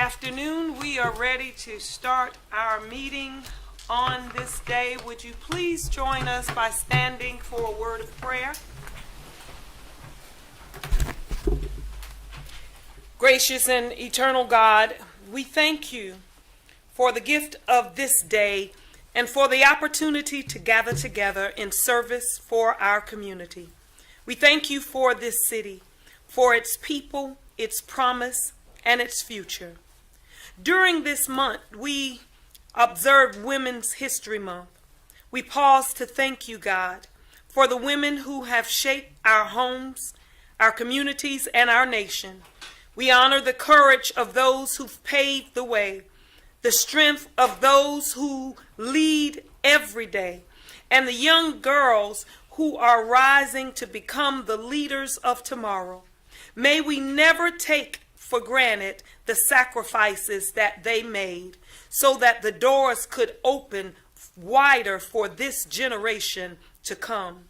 afternoon. We are ready to start our meeting on this day. Would you please join us by standing for a word of prayer? Gracious and eternal God, we thank you for the gift of this day and for the opportunity to gather together in service for our community. We thank you for this city, for its people, its promise, and its future. During this month, we observed Women's History Month. We pause to thank you, God, for the women who have shaped our homes, our communities, and our nation. We honor the courage of those who've paved the way, the strength of those who lead every day, and the young girls who are rising to become the leaders of tomorrow. May we never take for granted the sacrifices that they made so that the doors could open wider for this generation to come.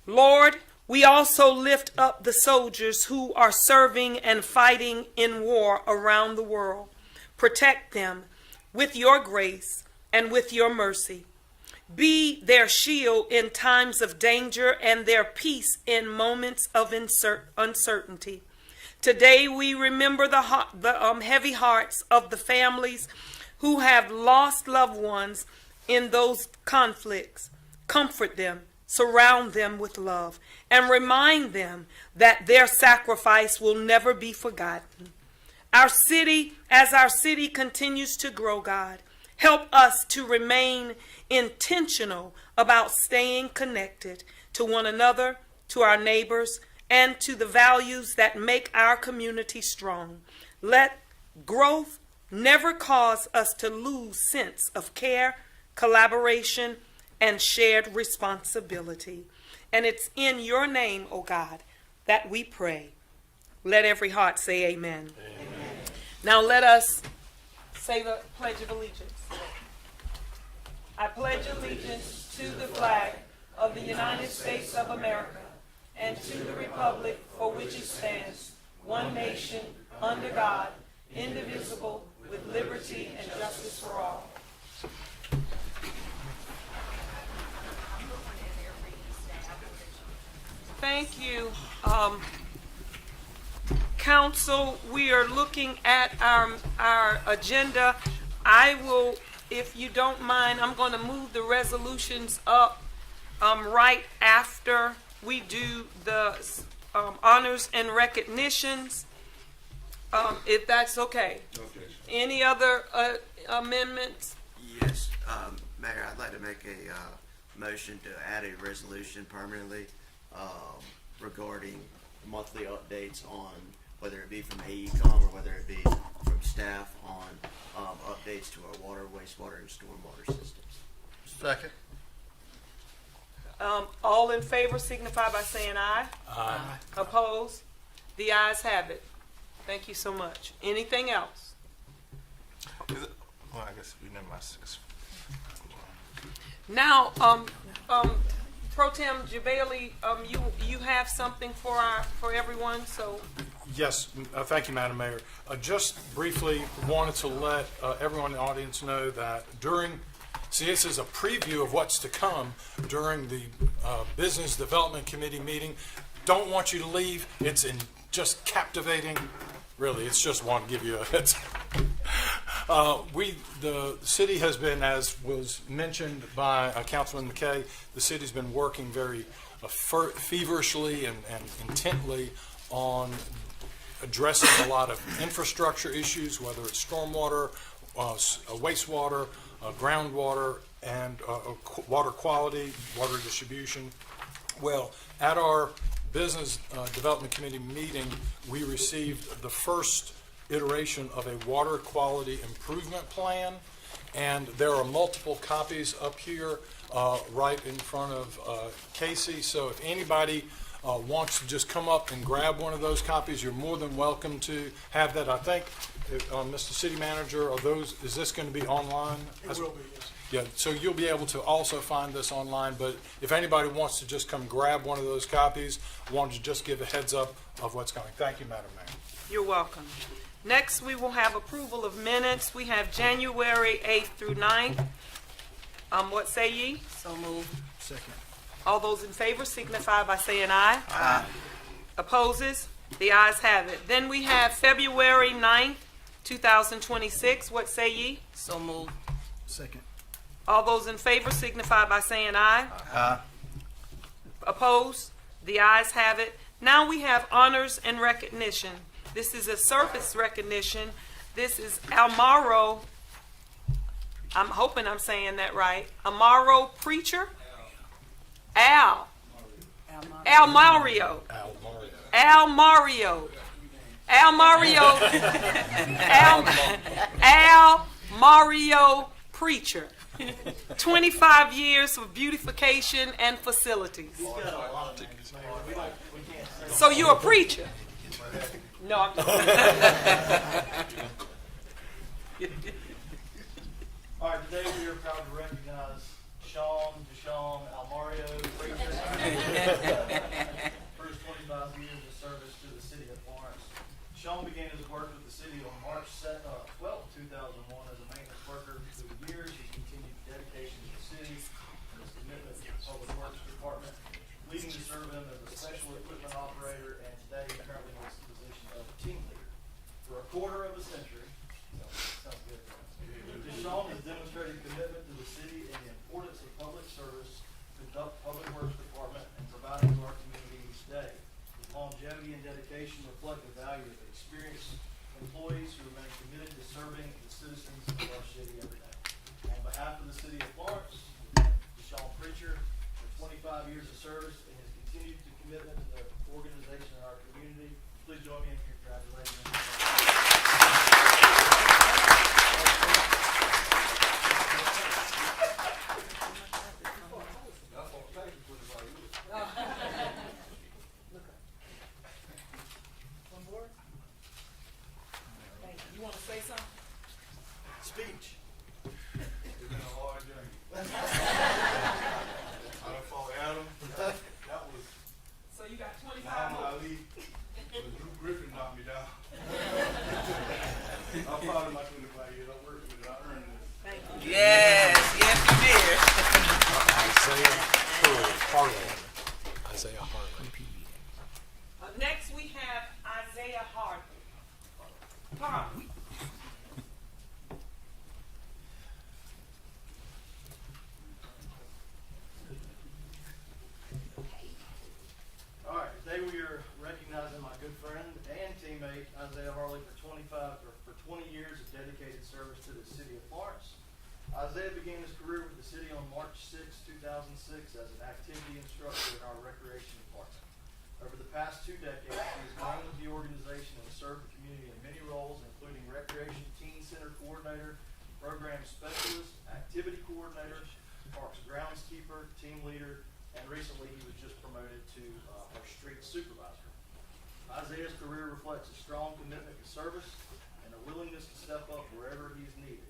Lord, we also lift up the soldiers who are serving and fighting in war around the world. Protect them with your grace and with your mercy. Be their shield in times of danger and their peace in moments of uncertainty. Today we remember the heavy hearts of the families who have lost loved ones in those conflicts. Comfort them, surround them with love, and remind them that their sacrifice will never be forgotten. As our city continues to grow, God, help us to remain intentional about staying connected to one another, to our neighbors, and to the values that make our community strong. Let growth never cause us to lose sense of care, collaboration, and shared responsibility. And it's in your name, O God, that we pray. Let every heart say amen. Amen. Now let us say the Pledge of Allegiance. I pledge allegiance to the flag of the United States of America and to the republic for which it stands, one nation, under God, indivisible, with liberty and justice for all. Thank you. Council, we are looking at our agenda. I will, if you don't mind, I'm going to move the resolutions up right after we do the honors and recognitions, if that's okay. Any other amendments? Yes, Mayor, I'd like to make a motion to add a resolution permanently regarding monthly updates on whether it be from AECOM or whether it be from staff on updates to our water, wastewater, and stormwater systems. Second. All in favor signify by saying aye. Aye. Opposed? The ayes have it. Thank you so much. Anything else? Well, I guess we never mind. Now, Pro Tem Jabali, you have something for everyone. So yes, thank you, Madam Mayor. Just briefly wanted to let everyone in the audience know that this is a preview of what's to come during the Business Development Committee meeting. Don't want you to leave. It's just captivating. Really, it's just want to give you a heads up. The city has been, as was mentioned by Councilman McKay, the city's been working very feverishly and intently on addressing a lot of infrastructure issues, whether it's stormwater, wastewater, groundwater, and water quality, water distribution. Well, at our Business Development Committee meeting, we received the first iteration of a water quality improvement plan, and there are multiple copies up here right in front of Casey. So if anybody wants to just come up and grab one of those copies, you're more than welcome to have that. I think, Mr. City Manager, is this going to be online? It will be, yes. Yeah, so you'll be able to also find this online, but if anybody wants to just come grab one of those copies, I wanted to just give a heads up of what's coming. Thank you, Madam Mayor. you're welcome. Next, we will have approval of minutes. We have January 8th through 9th. What say ye? So moved. Second. All those in favor signify by saying aye. Aye. Opposes? The ayes have it. Then we have February 9th, 2026. What say ye? So moved. Second. All those in favor signify by saying aye. Aye. Opposed? The ayes have it. Now we have honors and recognition. This is a service recognition. This is Almaro. I'm hoping I'm saying that right. Amaro Preacher? Al Mario. Al Mario. Preacher. 25 years of beautification and facilities. So you're a preacher? No, I'm not. All right, today we are proud to recognize Deshaun Almario Preacher for his 25 years of service to the City of Florence. Deshaun began his work with the city on March 12, 2001 as a maintenance worker. Through the years, he continued dedication to the city and his commitment to the Public Works Department, leading to serve him as a special equipment operator, and today he currently holds the position of team leader. For a quarter of a century, sounds good. Deshaun has demonstrated commitment to the city and the importance of public service to the Public Works Department and providing to our community each day. His longevity and dedication reflect the value of experienced employees who remain committed to serving the citizens of our city every day. On behalf of the City of Florence, Deshaun Preacher, for 25 years of service and his continued commitment to the organization and our community, please join me in congratulating him. You want to say something? Speech. It's been a hard journey. I done fought Adam. That was So you got 25 Muhammad more. Ali. But Drew Griffin knocked me down. I'm proud of my 25 years. I worked with it. I earned this. Thank you. Yes, yes, you did. Isaiah Harley. Next we have Isaiah Hardman. Tom. All right, today we are recognizing my good friend and teammate Isaiah Harley for 20 years of dedicated service to the City of Florence. Isaiah began his career with the city on March 6, 2006 as an activity instructor in our recreation department. Over the past 2 decades, he has grown with the organization and served the community in many roles, including recreation teen center coordinator, program specialist, activity coordinator, parks groundskeeper, team leader, and recently he was just promoted to our street supervisor. Isaiah's career reflects a strong commitment to service and a willingness to step up wherever he's needed.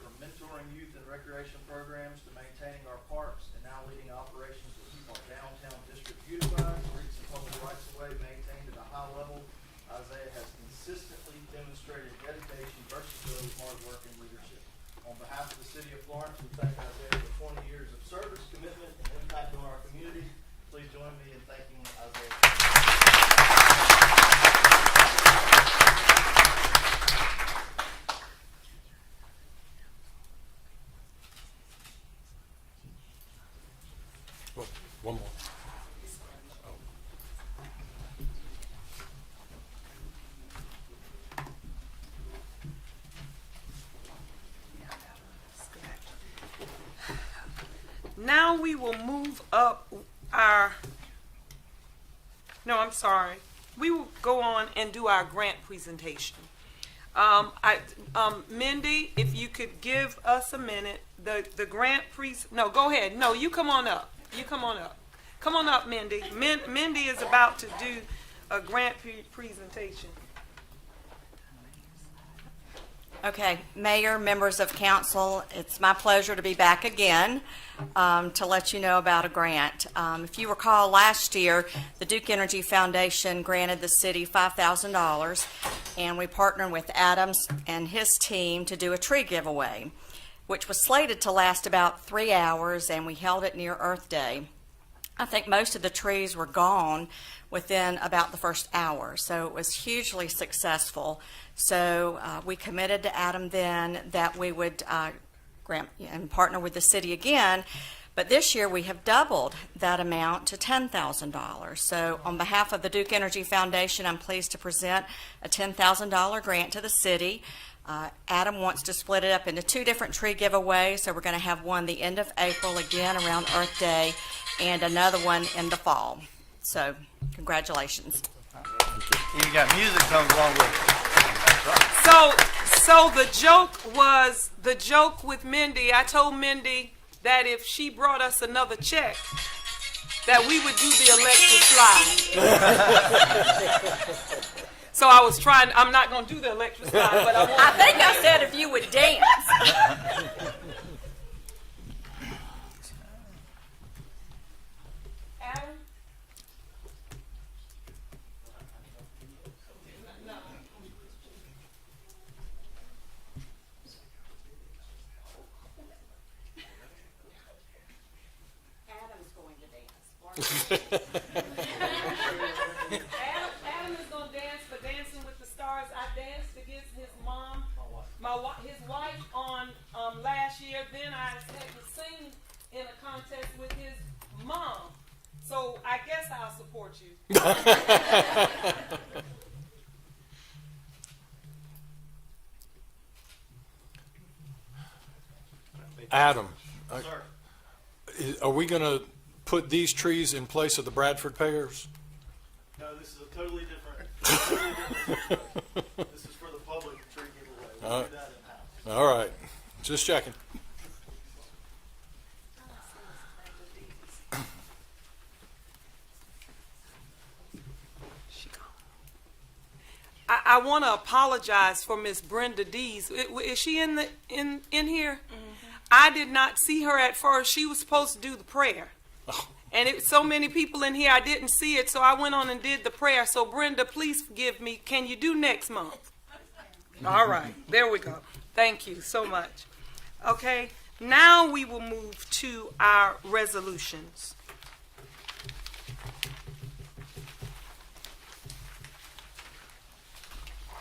From mentoring youth and recreation programs to maintaining our parks and now leading operations to keep our downtown district beautified, streets and public rights of way maintained at a high level, Isaiah has consistently demonstrated dedication, versatility, hard work, and leadership. On behalf of the City of Florence, we thank Isaiah for 20 years of service, commitment, and impact on our community. Please join me in thanking Isaiah. Well, one more. Now we will move up we will go on and do our grant presentation. Mindy, if you could give us a minute, the grant no, go ahead. No, you come on up. Come on up, Mindy. Mindy is about to do a grant presentation. Okay, Mayor, members of council, it's my pleasure to be back again to let you know about a grant. If you recall, last year, the Duke Energy Foundation granted the city $5,000, and we partnered with Adams and his team to do a tree giveaway, which was slated to last about 3 hours, and we held it near Earth Day. I think most of the trees were gone within about the first hour, so it was hugely successful. So we committed to Adam then that we would grant and partner with the city again, but this year we have doubled that amount to $10,000. So on behalf of the Duke Energy Foundation, I'm pleased to present a $10,000 grant to the city. Adam wants to split it up into 2 different tree giveaways, so we're going to have one the end of April, again around Earth Day, and another one in the fall. So, congratulations. You got music comes along with it. So the joke with Mindy. I told Mindy that if she brought us another check, that we would do the electric slide. So I was trying. I'm not going to do the electric slide, but I want. I think I said if you would dance. Adam? Adam's going to dance. Adam is going to dance for Dancing with the Stars. I danced against his mom, his wife on last year. Then I had to sing in a contest with his mom. So I guess I'll support you. Adam, Sir. are we going to put these trees in place of the Bradford pears? No, this is a totally different. This is for the public tree giveaway. We'll do that in-house. All right, just checking. I want to apologize for Miss Brenda Dees. Is she in here? Mm-hmm. I did not see her at first. She was supposed to do the prayer. Oh. And it was so many people in here, I didn't see it, so I went on and did the prayer. So Brenda, please forgive me. Can you do next month? All right, there we go. Thank you so much. Okay, now we will move to our resolutions.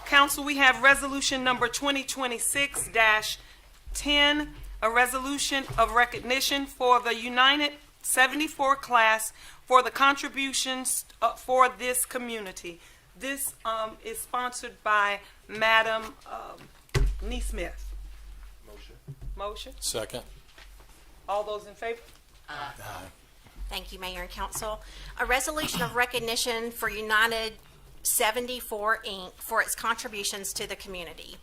Council, we have resolution number 2026-10, a resolution of recognition for the United 74 class for the contributions for this community. This is sponsored by Madam Neesmith. Motion? Second. All those in favor? Thank you, Mayor and Council. A resolution of recognition for United 74 Inc. for its contributions to the community.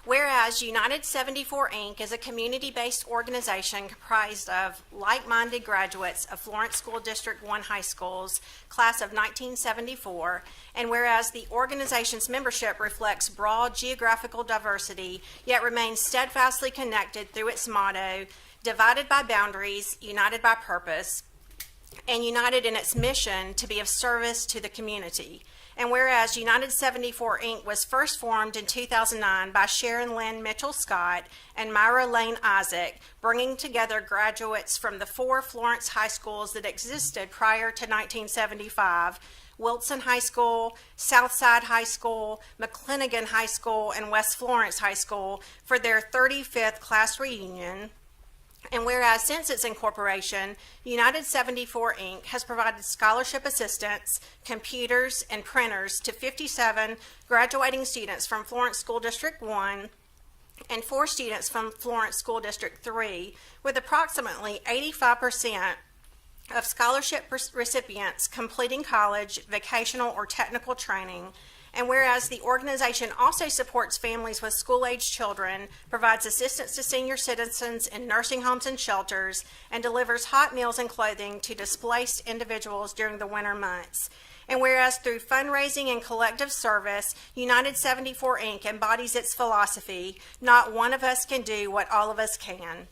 Whereas United 74 Inc. is a community-based organization comprised of like-minded graduates of Florence School District 1 high schools, class of 1974, and whereas the organization's membership reflects broad geographical diversity, yet remains steadfastly connected through its motto, divided by boundaries, united by purpose, and united in its mission to be of service to the community. And whereas United 74 Inc. was first formed in 2009 by Sharon Lynn Mitchell Scott and Myra Lane Isaac, bringing together graduates from the 4 Florence high schools that existed prior to 1975, Wilson High School, Southside High School, McClinigan High School, and West Florence High School for their 35th class reunion. And whereas since its incorporation, United 74 Inc. has provided scholarship assistance, computers, and printers to 57 graduating students from Florence School District 1 and 4 students from Florence School District 3, with approximately 85% of scholarship recipients completing college, vocational, or technical training, And whereas the organization also supports families with school-aged children, provides assistance to senior citizens in nursing homes and shelters, and delivers hot meals and clothing to displaced individuals during the winter months. And whereas through fundraising and collective service, United 74 Inc. embodies its philosophy, not one of us can do what all of us can,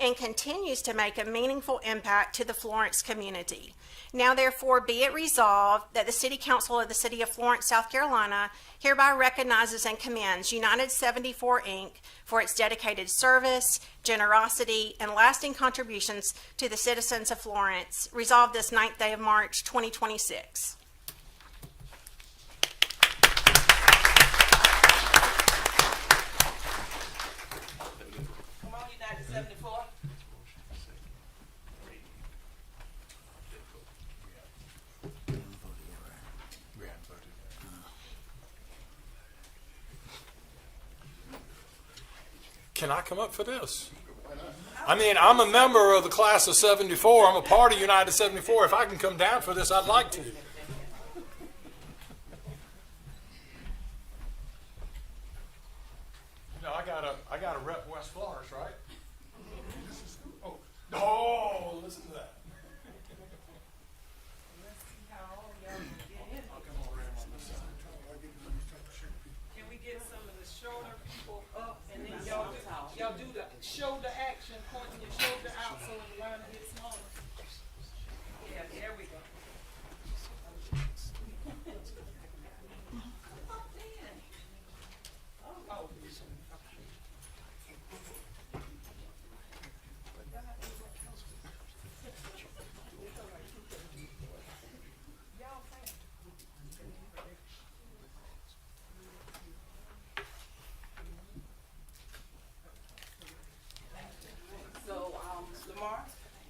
and continues to make a meaningful impact to the Florence community. Now therefore be it resolved that the City Council of the City of Florence, South Carolina hereby recognizes and commends United 74 Inc. for its dedicated service, generosity, and lasting contributions to the citizens of Florence. Resolved this 9th day of March, 2026. Come on, United 74. Can I come up for this? I mean, I'm a member of the class of 74. I'm a part of United 74. If I can come down for this, I'd like to. No, I gotta rep West Florence, right? Oh, listen to that. Can we get some of the shorter people up and then y'all do the shoulder action, pointing your shoulder out so the line gets smaller? Yeah, there we go. Oh. So, Lamar,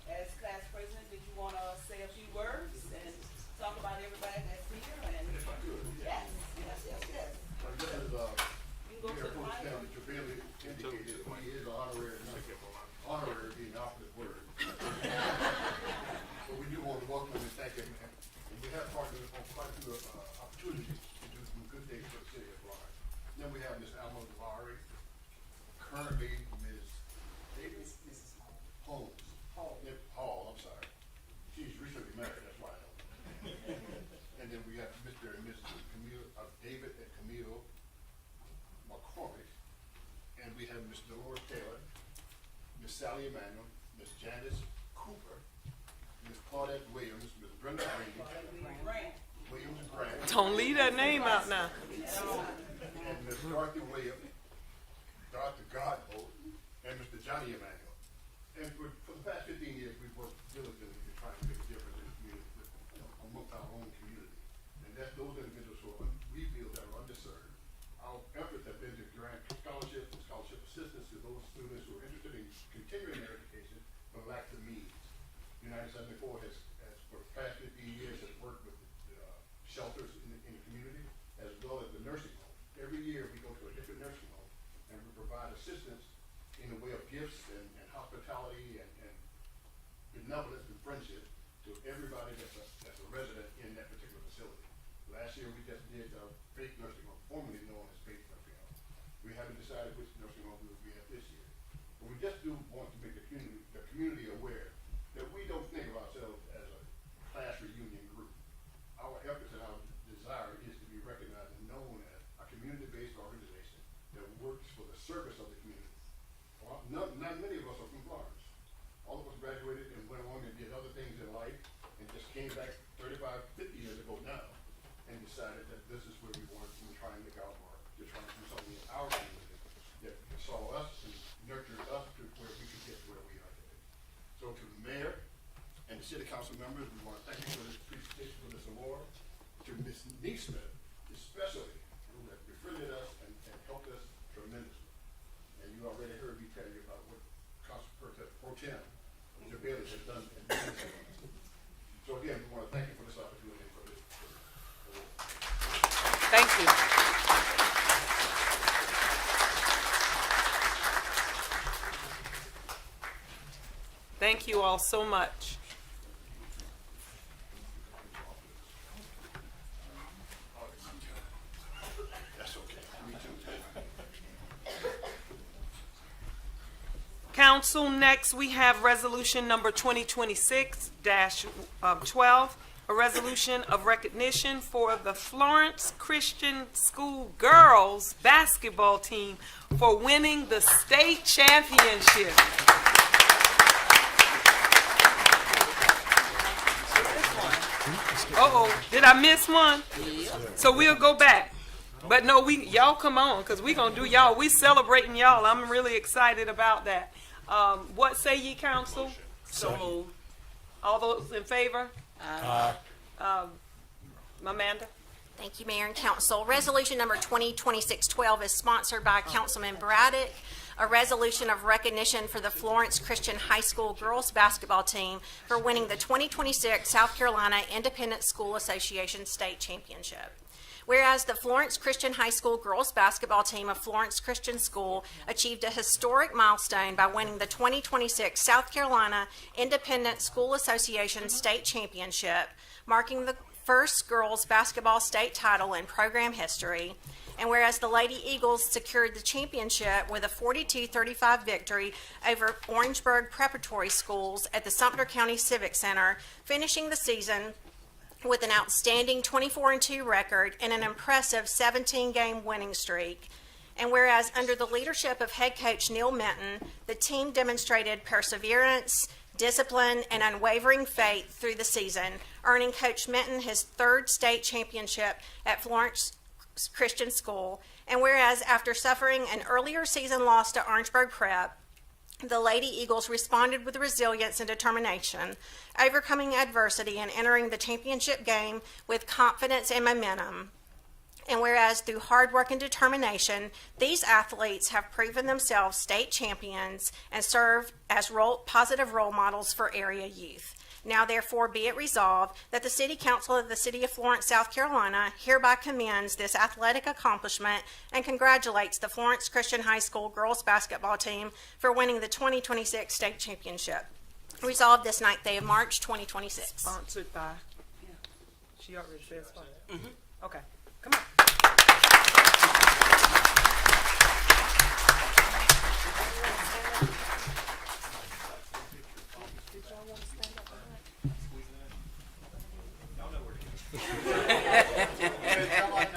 as class president, did you want to say a few words and talk about everybody that's here? And yes. This is, You can go to Mayor the Coach mic. County Trevally indicated he is an honorary being off his word. But we do want to welcome him and thank him. And we have partnered on quite a few opportunities to do some good things for the city of Florence. Then we have Ms. Alma Lowry, currently Ms. Holmes. Hall, I'm sorry. She's recently married, that's why I know. And then we have Mr. and Mrs. David and Camille McCormick. And we have Ms. Dolores Taylor, Ms. Sally Emanuel, Ms. Janice Cooper, Ms. Claudette Williams, Ms. Brenda Grant. Williams Grant, Don't leave that name out now. and Ms. Dorothy Williams, Dr. Godbolt, and Mr. Johnny Emanuel. And for the past 15 years, we've worked diligently to try to make a difference in the community, amongst our own community. And that's those individuals who we feel that are underserved. Our efforts have been to grant scholarships and scholarship assistance to those students who are interested in continuing their education but lack the means. United 74 has for the past 15 years, has worked with shelters in the community as well as the nursing home. Every year, we go to a different nursing home and we provide assistance in the way of gifts and hospitality and benevolence and friendship to everybody that's a resident in that particular facility. Last year, we just did Faith Nursing Home, formerly known as Faith Nursing Home. We haven't decided which nursing home we will be at this year. But we just do want to make the community aware that we don't think of ourselves as a class reunion group. Our efforts and our desire is to be recognized and known as a community-based organization that works for the service of the community. Well, not many of us are from Florence. All of us graduated and went on and did other things in life and just came back 35, 50 years ago now and decided that this is where we want to try and make our mark, to try and do something in our community that saw us and nurtured us to where we could get to where we are today. So to the mayor and the city council members, we want to thank you for this presentation, for this award. To Ms. Neesmith, especially, who has befriended us and helped us tremendously. And you already heard me tell you about what Council Pro Tem Bailey has done in this city. So again, we want to thank you for this opportunity for this. Thank you. Thank you all so much. Council, next we have resolution number 2026-12, a resolution of recognition for the Florence Christian School girls basketball team for winning the state championship. Uh-oh, did I miss one? So we'll go back. But no, y'all come on, because we're going to do y'all. We celebrating y'all. I'm really excited about that. What say ye, council? So moved. All those in favor? Amanda? Thank you, Mayor and Council. Resolution number 2026-12 is sponsored by Councilman Braddock, a resolution of recognition for the Florence Christian High School girls basketball team for winning the 2026 South Carolina Independent School Association State Championship. Whereas the Florence Christian High School girls basketball team of Florence Christian School achieved a historic milestone by winning the 2026 South Carolina Independent School Association State Championship, marking the first girls basketball state title in program history. And whereas the Lady Eagles secured the championship with a 42-35 victory over Orangeburg Preparatory Schools at the Sumter County Civic Center, finishing the season with an outstanding 24-2 record and an impressive 17-game winning streak. And whereas under the leadership of head coach Neil Minton, the team demonstrated perseverance, discipline, and unwavering faith through the season, earning Coach Minton his third state championship at Florence Christian School. And whereas after suffering an earlier season loss to Orangeburg Prep, the Lady Eagles responded with resilience and determination, overcoming adversity and entering the championship game with confidence and momentum. And whereas through hard work and determination, these athletes have proven themselves state champions and serve as positive role models for area youth. Now therefore be it resolved that the City Council of the City of Florence, South Carolina hereby commends this athletic accomplishment and congratulates the Florence Christian High School girls basketball team for winning the 2026 state championship. Resolved this 9th day of March, 2026. Sponsored by? She already said sponsored. Okay, come on.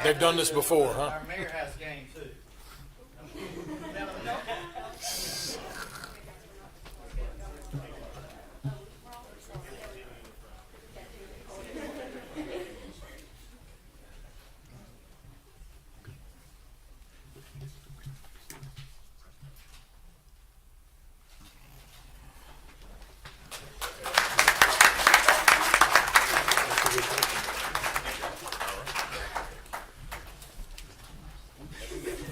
they've done this before, huh? Our mayor has game too.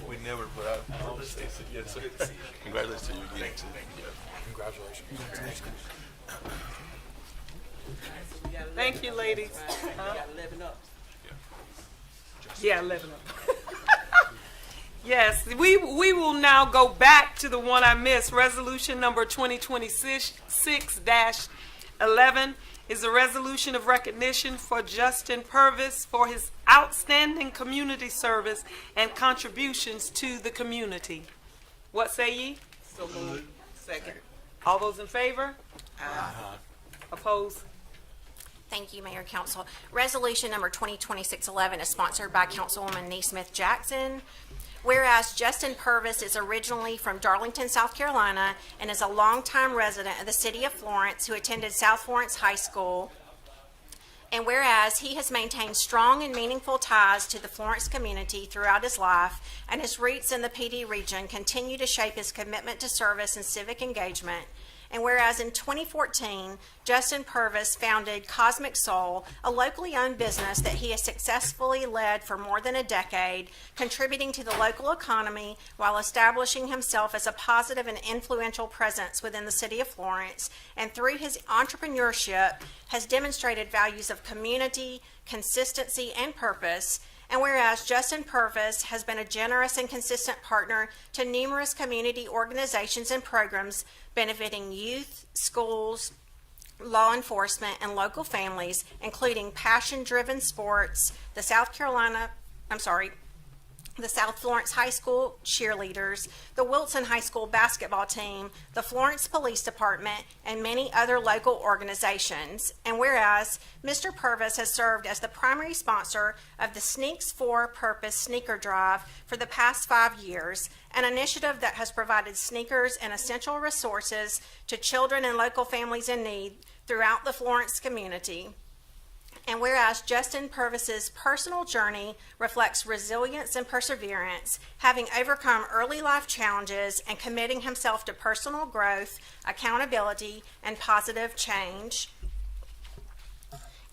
We never put out. Yes, sir. Congratulations to you again. Congratulations. Thank you, ladies. Yeah, 11 up. Yes, we will now go back to the one I missed. Resolution number 2026-11 is a resolution of recognition for Justin Purvis for his outstanding community service and contributions to the community. What say ye? So moved. Second. All those in favor? Opposed? Thank you, Mayor and Council. Resolution number 2026-11 is sponsored by Councilwoman Neesmith Jackson. Whereas Justin Purvis is originally from Darlington, South Carolina, and is a longtime resident of the City of Florence who attended South Florence High School. And whereas he has maintained strong and meaningful ties to the Florence community throughout his life, and his roots in the PD region continue to shape his commitment to service and civic engagement. And whereas in 2014, Justin Purvis founded Cosmic Soul, a locally owned business that he has successfully led for more than a decade, contributing to the local economy while establishing himself as a positive and influential presence within the City of Florence, and through his entrepreneurship has demonstrated values of community, consistency, and purpose. And whereas Justin Purvis has been a generous and consistent partner to numerous community organizations and programs benefiting youth, schools, law enforcement, and local families, including passion-driven sports, the the South Florence High School cheerleaders, the Wilson High School basketball team, the Florence Police Department, and many other local organizations. And whereas Mr. Purvis has served as the primary sponsor of the Sneaks for Purpose Sneaker Drive for the past 5 years, an initiative that has provided sneakers and essential resources to children and local families in need throughout the Florence community. And whereas Justin Purvis's personal journey reflects resilience and perseverance, having overcome early life challenges and committing himself to personal growth, accountability, and positive change.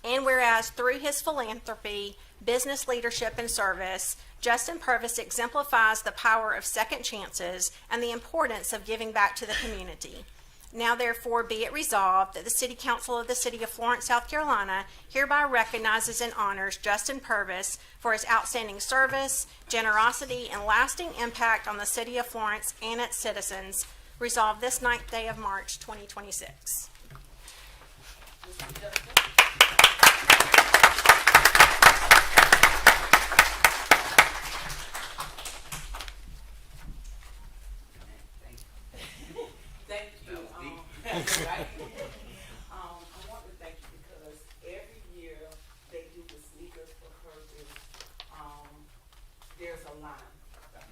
And whereas through his philanthropy, business leadership, and service, Justin Purvis exemplifies the power of second chances and the importance of giving back to the community. Now therefore be it resolved that the City Council of the City of Florence, South Carolina hereby recognizes and honors Justin Purvis for his outstanding service, generosity, and lasting impact on the City of Florence and its citizens. Resolved this 9th day of March, 2026. Thank you. Right? I want to thank you because every year they do the Sneakers for Purpose. There's a line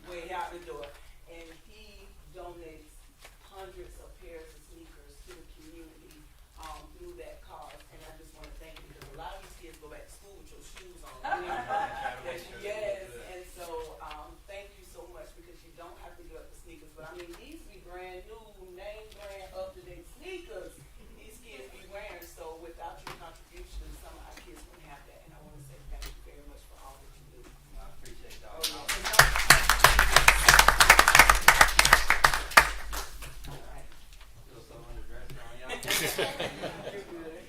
way out the door, and he donates hundreds of pairs of sneakers to the community through that cause. And I just want to thank you because a lot of these kids go back to school with your shoes on. Yes, and so thank you so much because you don't have to give up the sneakers. But I mean, these be brand new, name brand, up to date sneakers. These kids be wearing. So without your contribution, some of our kids wouldn't have that. And I want to say thank you very much for all that you do. I appreciate y'all. All right. Feel so underdressed on y'all. You're good.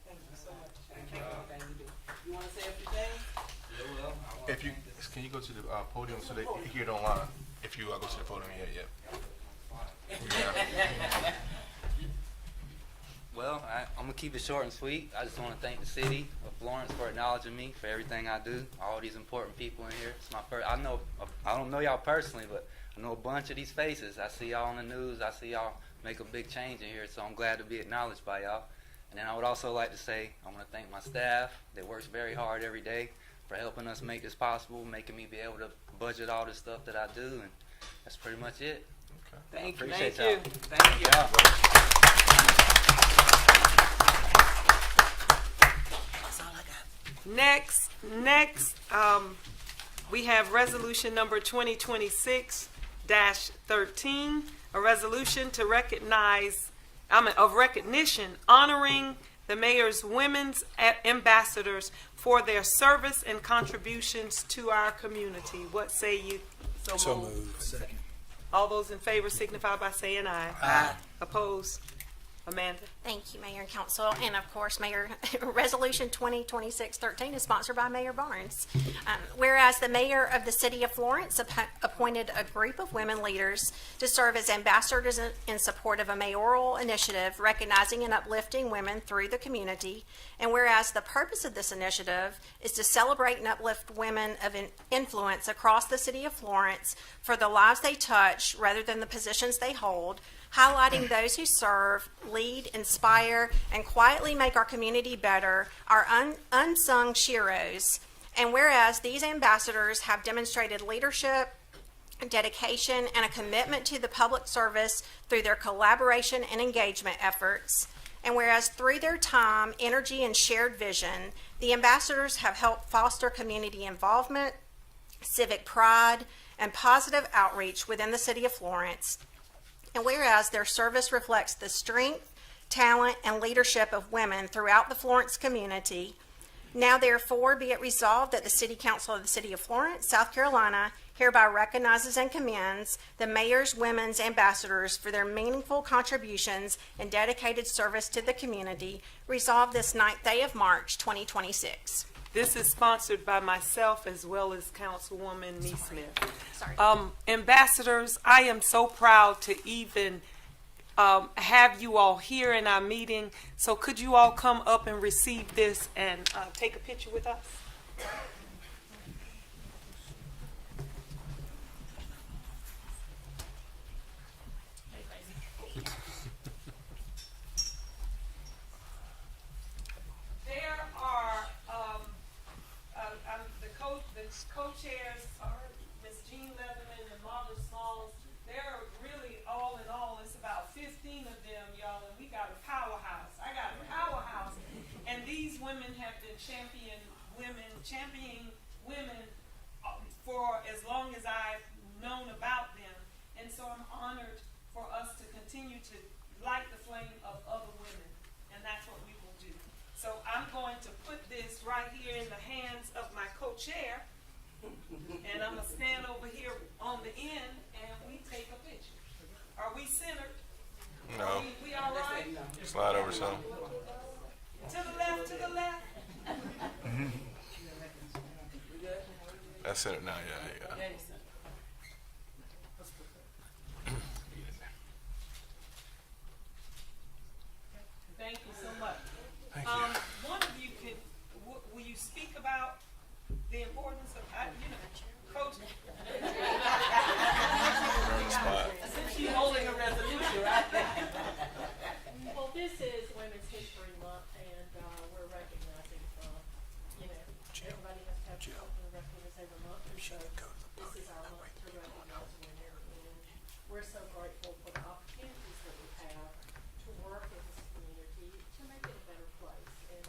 Thank you so much. Thank you for everything you do. You want to say a few things? If you can you go to the podium so they hear it online? If you go to the podium, yeah. Well, I'm gonna keep it short and sweet. I just want to thank the city of Florence for acknowledging me for everything I do. All these important people in here. It's my first. I don't know y'all personally, but I know a bunch of these faces. I see y'all on the news. I see y'all make a big change in here. So I'm glad to be acknowledged by y'all. And then I would also like to say I want to thank my staff that works very hard every day for helping us make this possible, making me be able to budget all this stuff that I do, and that's pretty much it. Thank you. Appreciate Thank you. y'all. Thank you. Next, we have resolution number 2026-13, a resolution to of recognition honoring the mayor's women's ambassadors for their service and contributions to our community. What say you? So moved. Second. All those in favor signify by saying aye. Aye. Opposed? Amanda? Thank you, Mayor and Council. And of course, Mayor, Resolution 2026-13 is sponsored by Mayor Barnes. Whereas the mayor of the City of Florence appointed a group of women leaders to serve as ambassadors in support of a mayoral initiative recognizing and uplifting women through the community. And whereas the purpose of this initiative is to celebrate and uplift women of influence across the City of Florence for the lives they touch rather than the positions they hold, highlighting those who serve, lead, inspire, and quietly make our community better, our unsung heroes. And whereas these ambassadors have demonstrated leadership, dedication, and a commitment to the public service through their collaboration and engagement efforts, and whereas through their time, energy, and shared vision, the ambassadors have helped foster community involvement, civic pride, and positive outreach within the City of Florence. And whereas their service reflects the strength, talent, and leadership of women throughout the Florence community, now therefore be it resolved that the City Council of the City of Florence, South Carolina, hereby recognizes and commends the mayor's women's ambassadors for their meaningful contributions and dedicated service to the community, resolved this 9th day of March, 2026. This is sponsored by myself as well as Councilwoman Neesmith. Sorry. Ambassadors, I am so proud to even have you all here in our meeting. So could you all come up and receive this and take a picture with us? There are the co-chairs are Ms. Jean Leatherman and Margaret Smalls. They're really all in all, it's about 15 of them, y'all, and we got a powerhouse. I got a powerhouse. And these women have been championing women for as long as I've known about them. And so I'm honored for us to continue to light the flame of other women. And that's what we will do. So I'm going to put this right here in the hands of my co-chair. And I'm going to stand over here on the end and we take a picture. Are we centered? No. We all right? Slide over some. To the left, to the left. That's it now, yeah. Thank you so much. Thank you. One of you could, will you speak about the importance of, coach? Spot. Since she's holding a resolution, right? Well, this is Women's History Month, and we're recognizing, everybody has to have something to recognize every month, and so this is our month to recognize women. And we're so grateful for the opportunities that we have to work in this community to make it a better place. And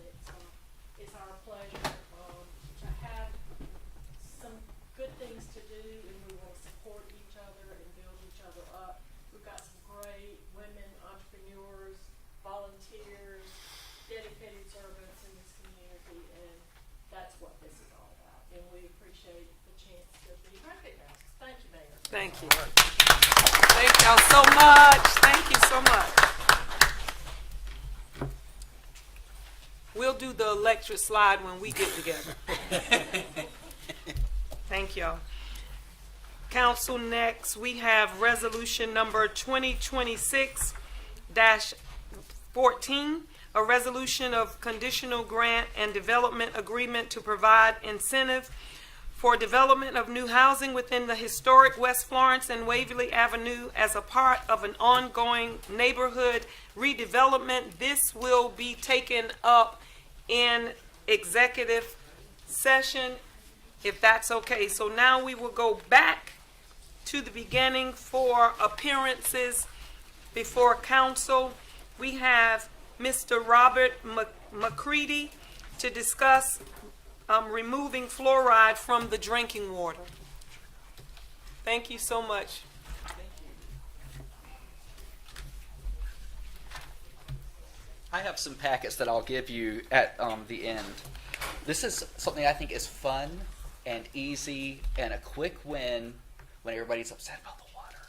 it's our pleasure to have some good things to do, and we want to support each other and build each other up. We've got some great women entrepreneurs, volunteers, dedicated servants in this community, and that's what this is all about. And we appreciate the chance to be recognized. Thank you, Mayor. Thank you. Thank y'all so much. Thank you so much. We'll do the electric slide when we get together. Thank y'all. Council, next we have resolution number 2026-14, a resolution of conditional grant and development agreement to provide incentive for development of new housing within the historic West Florence and Waverly Avenue as a part of an ongoing neighborhood redevelopment. This will be taken up in executive session, if that's okay. So now we will go back to the beginning for appearances before council. We have Mr. Robert McCready to discuss removing fluoride from the drinking water. Thank you so much. I have some packets that I'll give you at the end. This is something I think is fun and easy and a quick win when everybody's upset about the water.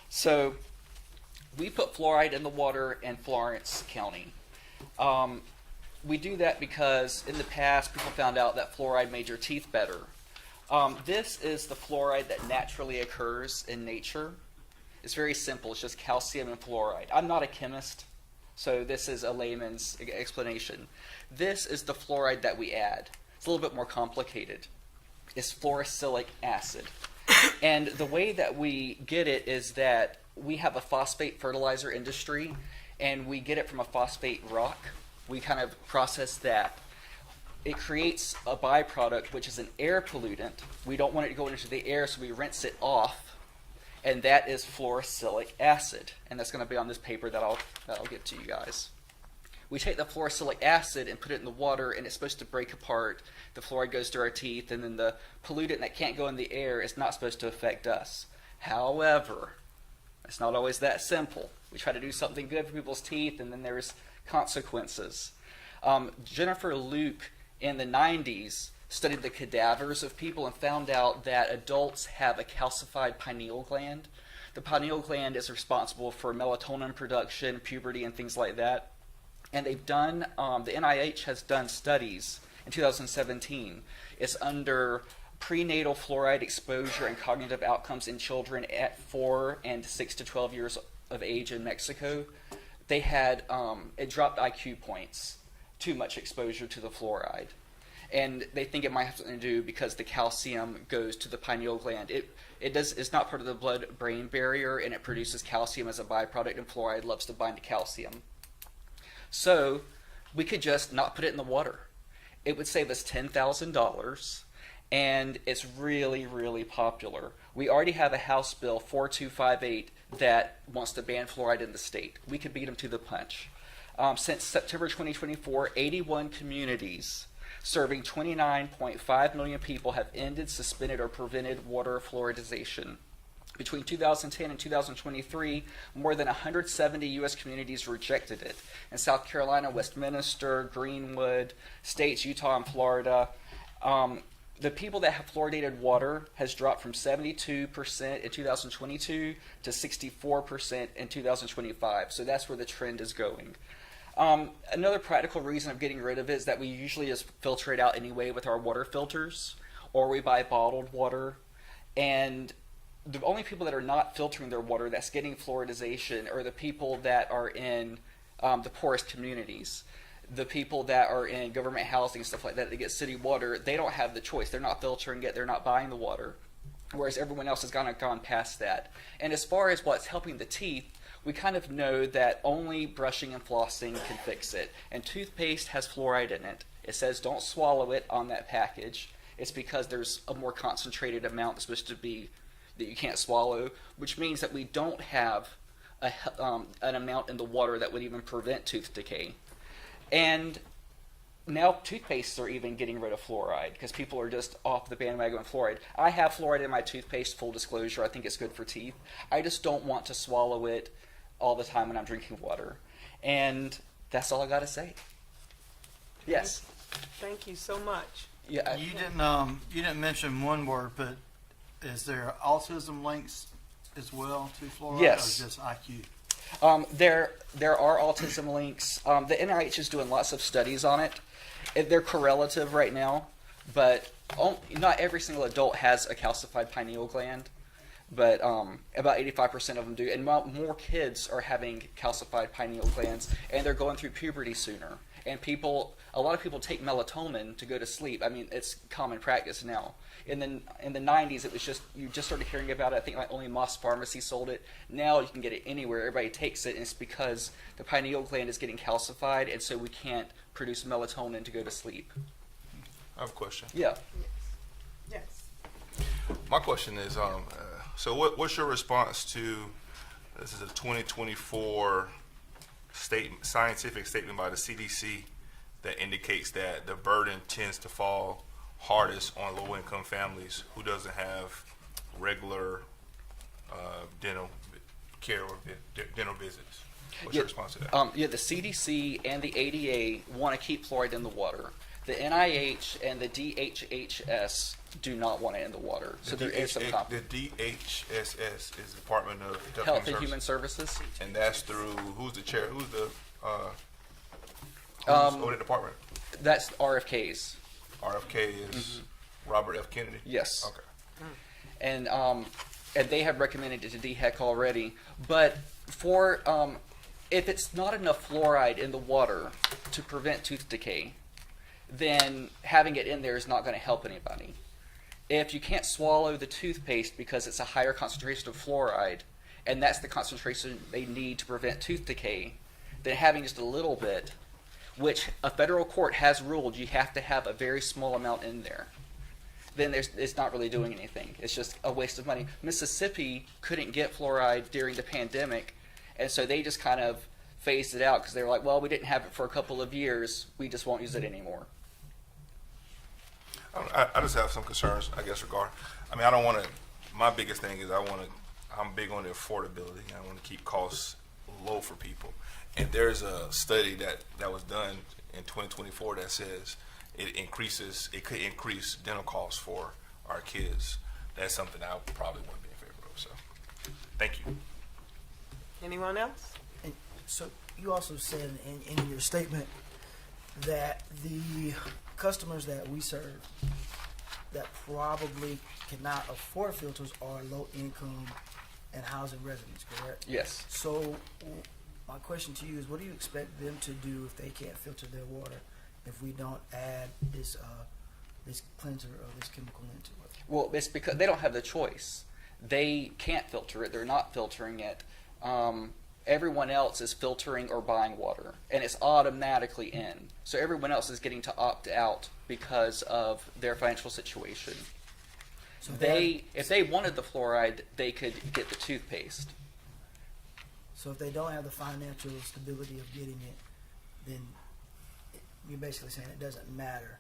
So we put fluoride in the water in Florence County. We do that because in the past people found out that fluoride made your teeth better. This is the fluoride that naturally occurs in nature. It's very simple. It's just calcium and fluoride. I'm not a chemist, so this is a layman's explanation. This is the fluoride that we add. It's a little bit more complicated. It's fluorosilicic acid. And the way that we get it is that we have a phosphate fertilizer industry, and we get it from a phosphate rock. We kind of process that. It creates a byproduct, which is an air pollutant. We don't want it to go into the air, so we rinse it off, and that is fluorosilicic acid. And that's going to be on this paper that I'll get to you guys. We take the fluorosilicic acid and put it in the water, and it's supposed to break apart. The fluoride goes to our teeth, and then the pollutant that can't go in the air is not supposed to affect us. However, it's not always that simple. We try to do something good for people's teeth, and then there's consequences. Jennifer Luke in the 90s studied the cadavers of people and found out that adults have a calcified pineal gland. The pineal gland is responsible for melatonin production, puberty, and things like that. And they've done, the NIH has done studies in 2017. It's under prenatal fluoride exposure and cognitive outcomes in children at 4 and 6 to 12 years of age in Mexico, they had it dropped IQ points, too much exposure to the fluoride. And they think it might have something to do because the calcium goes to the pineal gland. It's not part of the blood-brain barrier, and it produces calcium as a byproduct, and fluoride loves to bind to calcium. So we could just not put it in the water. It would save us $10,000, and it's really, really popular. We already have a House Bill 4258 that wants to ban fluoride in the state. We could beat them to the punch. Since September 2024, 81 communities serving 29.5 million people have ended, suspended, or prevented water fluoridization. Between 2010 and 2023, more than 170 U.S. communities rejected it. In South Carolina, Westminster, Greenwood, states, Utah, and Florida, the people that have fluoridated water has dropped from 72% in 2022 to 64% in 2025. So that's where the trend is going. Another practical reason of getting rid of it is that we usually just filter it out anyway with our water filters, or we buy bottled water. And the only people that are not filtering their water that's getting fluoridization are the people that are in the poorest communities. The people that are in government housing and stuff like that, they get city water, they don't have the choice. They're not filtering it, they're not buying the water, whereas everyone else has gone past that. And as far as what's helping the teeth, we kind of know that only brushing and flossing can fix it. And toothpaste has fluoride in it. It says don't swallow it on that package. It's because there's a more concentrated amount that's supposed to be that you can't swallow, which means that we don't have an amount in the water that would even prevent tooth decay. And now toothpastes are even getting rid of fluoride because people are just off the bandwagon of fluoride. I have fluoride in my toothpaste, full disclosure. I think it's good for teeth. I just don't want to swallow it all the time when I'm drinking water. And that's all I got to say. Yes. Thank you so much. Yeah. You didn't mention one word, but is there autism links as well to fluoride, Yes. or just IQ? There are autism links. The NIH is doing lots of studies on it. They're correlative right now, but not every single adult has a calcified pineal gland, but about 85% of them do. And more kids are having calcified pineal glands, and they're going through puberty sooner. And a lot of people take melatonin to go to sleep. I mean, it's common practice now. In the 90s, it was you just started hearing about it. I think like only Moss Pharmacy sold it. Now you can get it anywhere. Everybody takes it, and it's because the pineal gland is getting calcified, and so we can't produce melatonin to go to sleep. I have a question. Yeah. Yes. My question is, so what's your response to, this is a 2024 scientific statement by the CDC that indicates that the burden tends to fall hardest on low-income families who doesn't have regular dental care or dental visits. What's your response to that? The CDC and the ADA want to keep fluoride in the water. The NIH and the DHHS do not want it in the water. So there is some conflict. The DHSS is Department of Health and Human Services. And that's through, who's the chair, who's over the department? That's RFK's. RFK is Robert F. Kennedy? Yes. Okay. And they have recommended it to DHEC already. But for if it's not enough fluoride in the water to prevent tooth decay, then having it in there is not going to help anybody. If you can't swallow the toothpaste because it's a higher concentration of fluoride, and that's the concentration they need to prevent tooth decay, then having just a little bit, which a federal court has ruled you have to have a very small amount in there, then it's not really doing anything. It's just a waste of money. Mississippi couldn't get fluoride during the pandemic, and so they just kind of phased it out because they were like, well, we didn't have it for a couple of years. We just won't use it anymore. I just have some concerns, I guess, I don't want to, my biggest thing is I'm big on the affordability. I want to keep costs low for people. And there's a study that was done in 2024 that says it could increase dental costs for our kids. That's something I probably wouldn't be in favor of. So, thank you. Anyone else? And so you also said in your statement that the customers that we serve that probably cannot afford filters are low income and housing residents, correct? Yes. So, my question to you is, what do you expect them to do if they can't filter their water if we don't add this cleanser or this chemical into it? Well, it's because they don't have the choice. They can't filter it. They're not filtering it. Everyone else is filtering or buying water, and it's automatically in. So everyone else is getting to opt out because of their financial situation. So If they wanted the fluoride, they could get the toothpaste. So if they don't have the financial stability of getting it, then you're basically saying it doesn't matter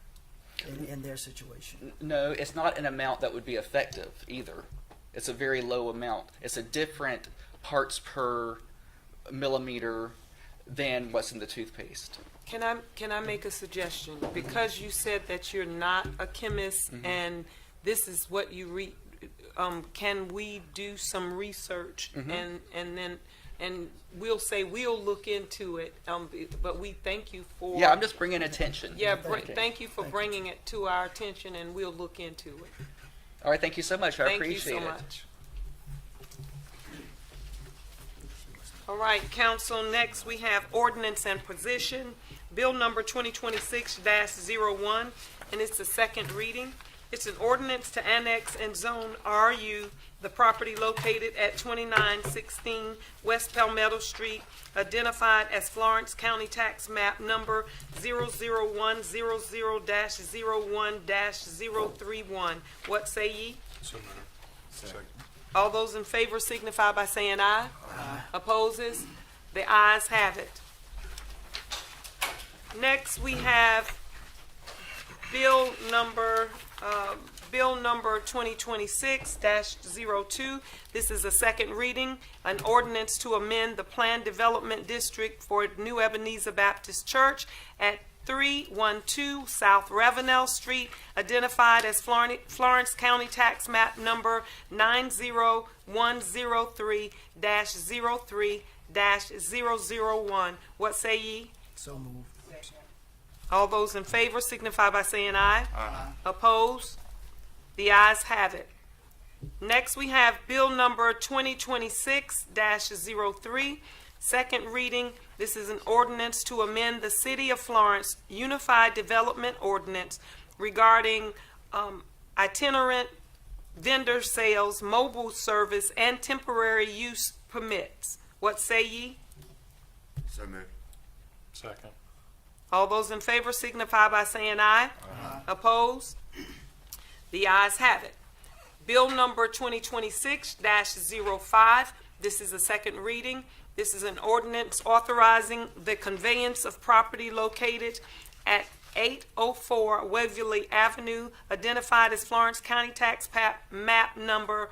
in their situation. No, it's not an amount that would be effective either. It's a very low amount. It's a different parts per millimeter than what's in the toothpaste. Can I make a suggestion? Because you said that you're not a chemist and this is what you read, can we do some research and we'll say we'll look into it, but we thank you for... Yeah, I'm just bringing attention. Yeah, thank you for bringing it to our attention, and we'll look into it. All right, thank you so much. I appreciate it. Thank you so much. All right, council, next we have ordinance and position, bill number 2026-01, and it's the second reading. It's an ordinance to annex and zone RU the property located at 2916 West Palmetto Street, identified as Florence County Tax Map number 00100-01-031. What say ye? So moved. Second. All those in favor signify by saying aye. Aye. Opposes? The ayes have it. Next, we have bill number 2026-02. This is a second reading, an ordinance to amend the planned development district for New Ebenezer Baptist Church at 312 South Ravenel Street, identified as Florence County Tax Map number 90103-03-001. What say ye? So moved. All those in favor signify by saying aye. Aye. Opposed? The ayes have it. Next, we have bill number 2026-03, second reading. This is an ordinance to amend the City of Florence Unified Development Ordinance regarding itinerant vendor sales, mobile service, and temporary use permits. What say ye? So moved. Second. All those in favor signify by saying aye. Aye. Opposed? The ayes have it. Bill number 2026-05. This is a second reading. This is an ordinance authorizing the conveyance of property located at 804 Waverly Avenue, identified as Florence County Tax Map number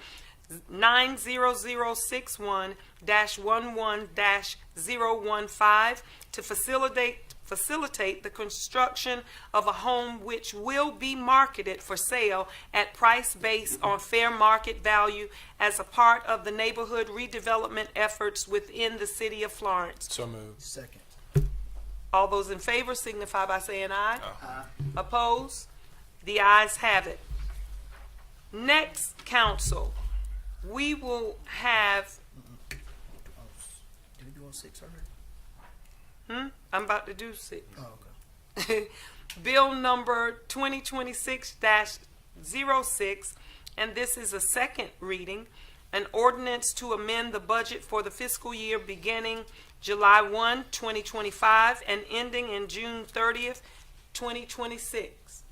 90061-11-015 to facilitate the construction of a home which will be marketed for sale at price based on fair market value as a part of the neighborhood redevelopment efforts within the City of Florence. So moved. Second. All those in favor signify by saying aye. Aye. Opposed? The ayes have it. Next, council, we will have... Did we do on 600? I'm about to do 6. Oh, okay. Bill number 2026-06, and this is a second reading, an ordinance to amend the budget for the fiscal year beginning July 1, 2025, and ending in June 30th, 2026.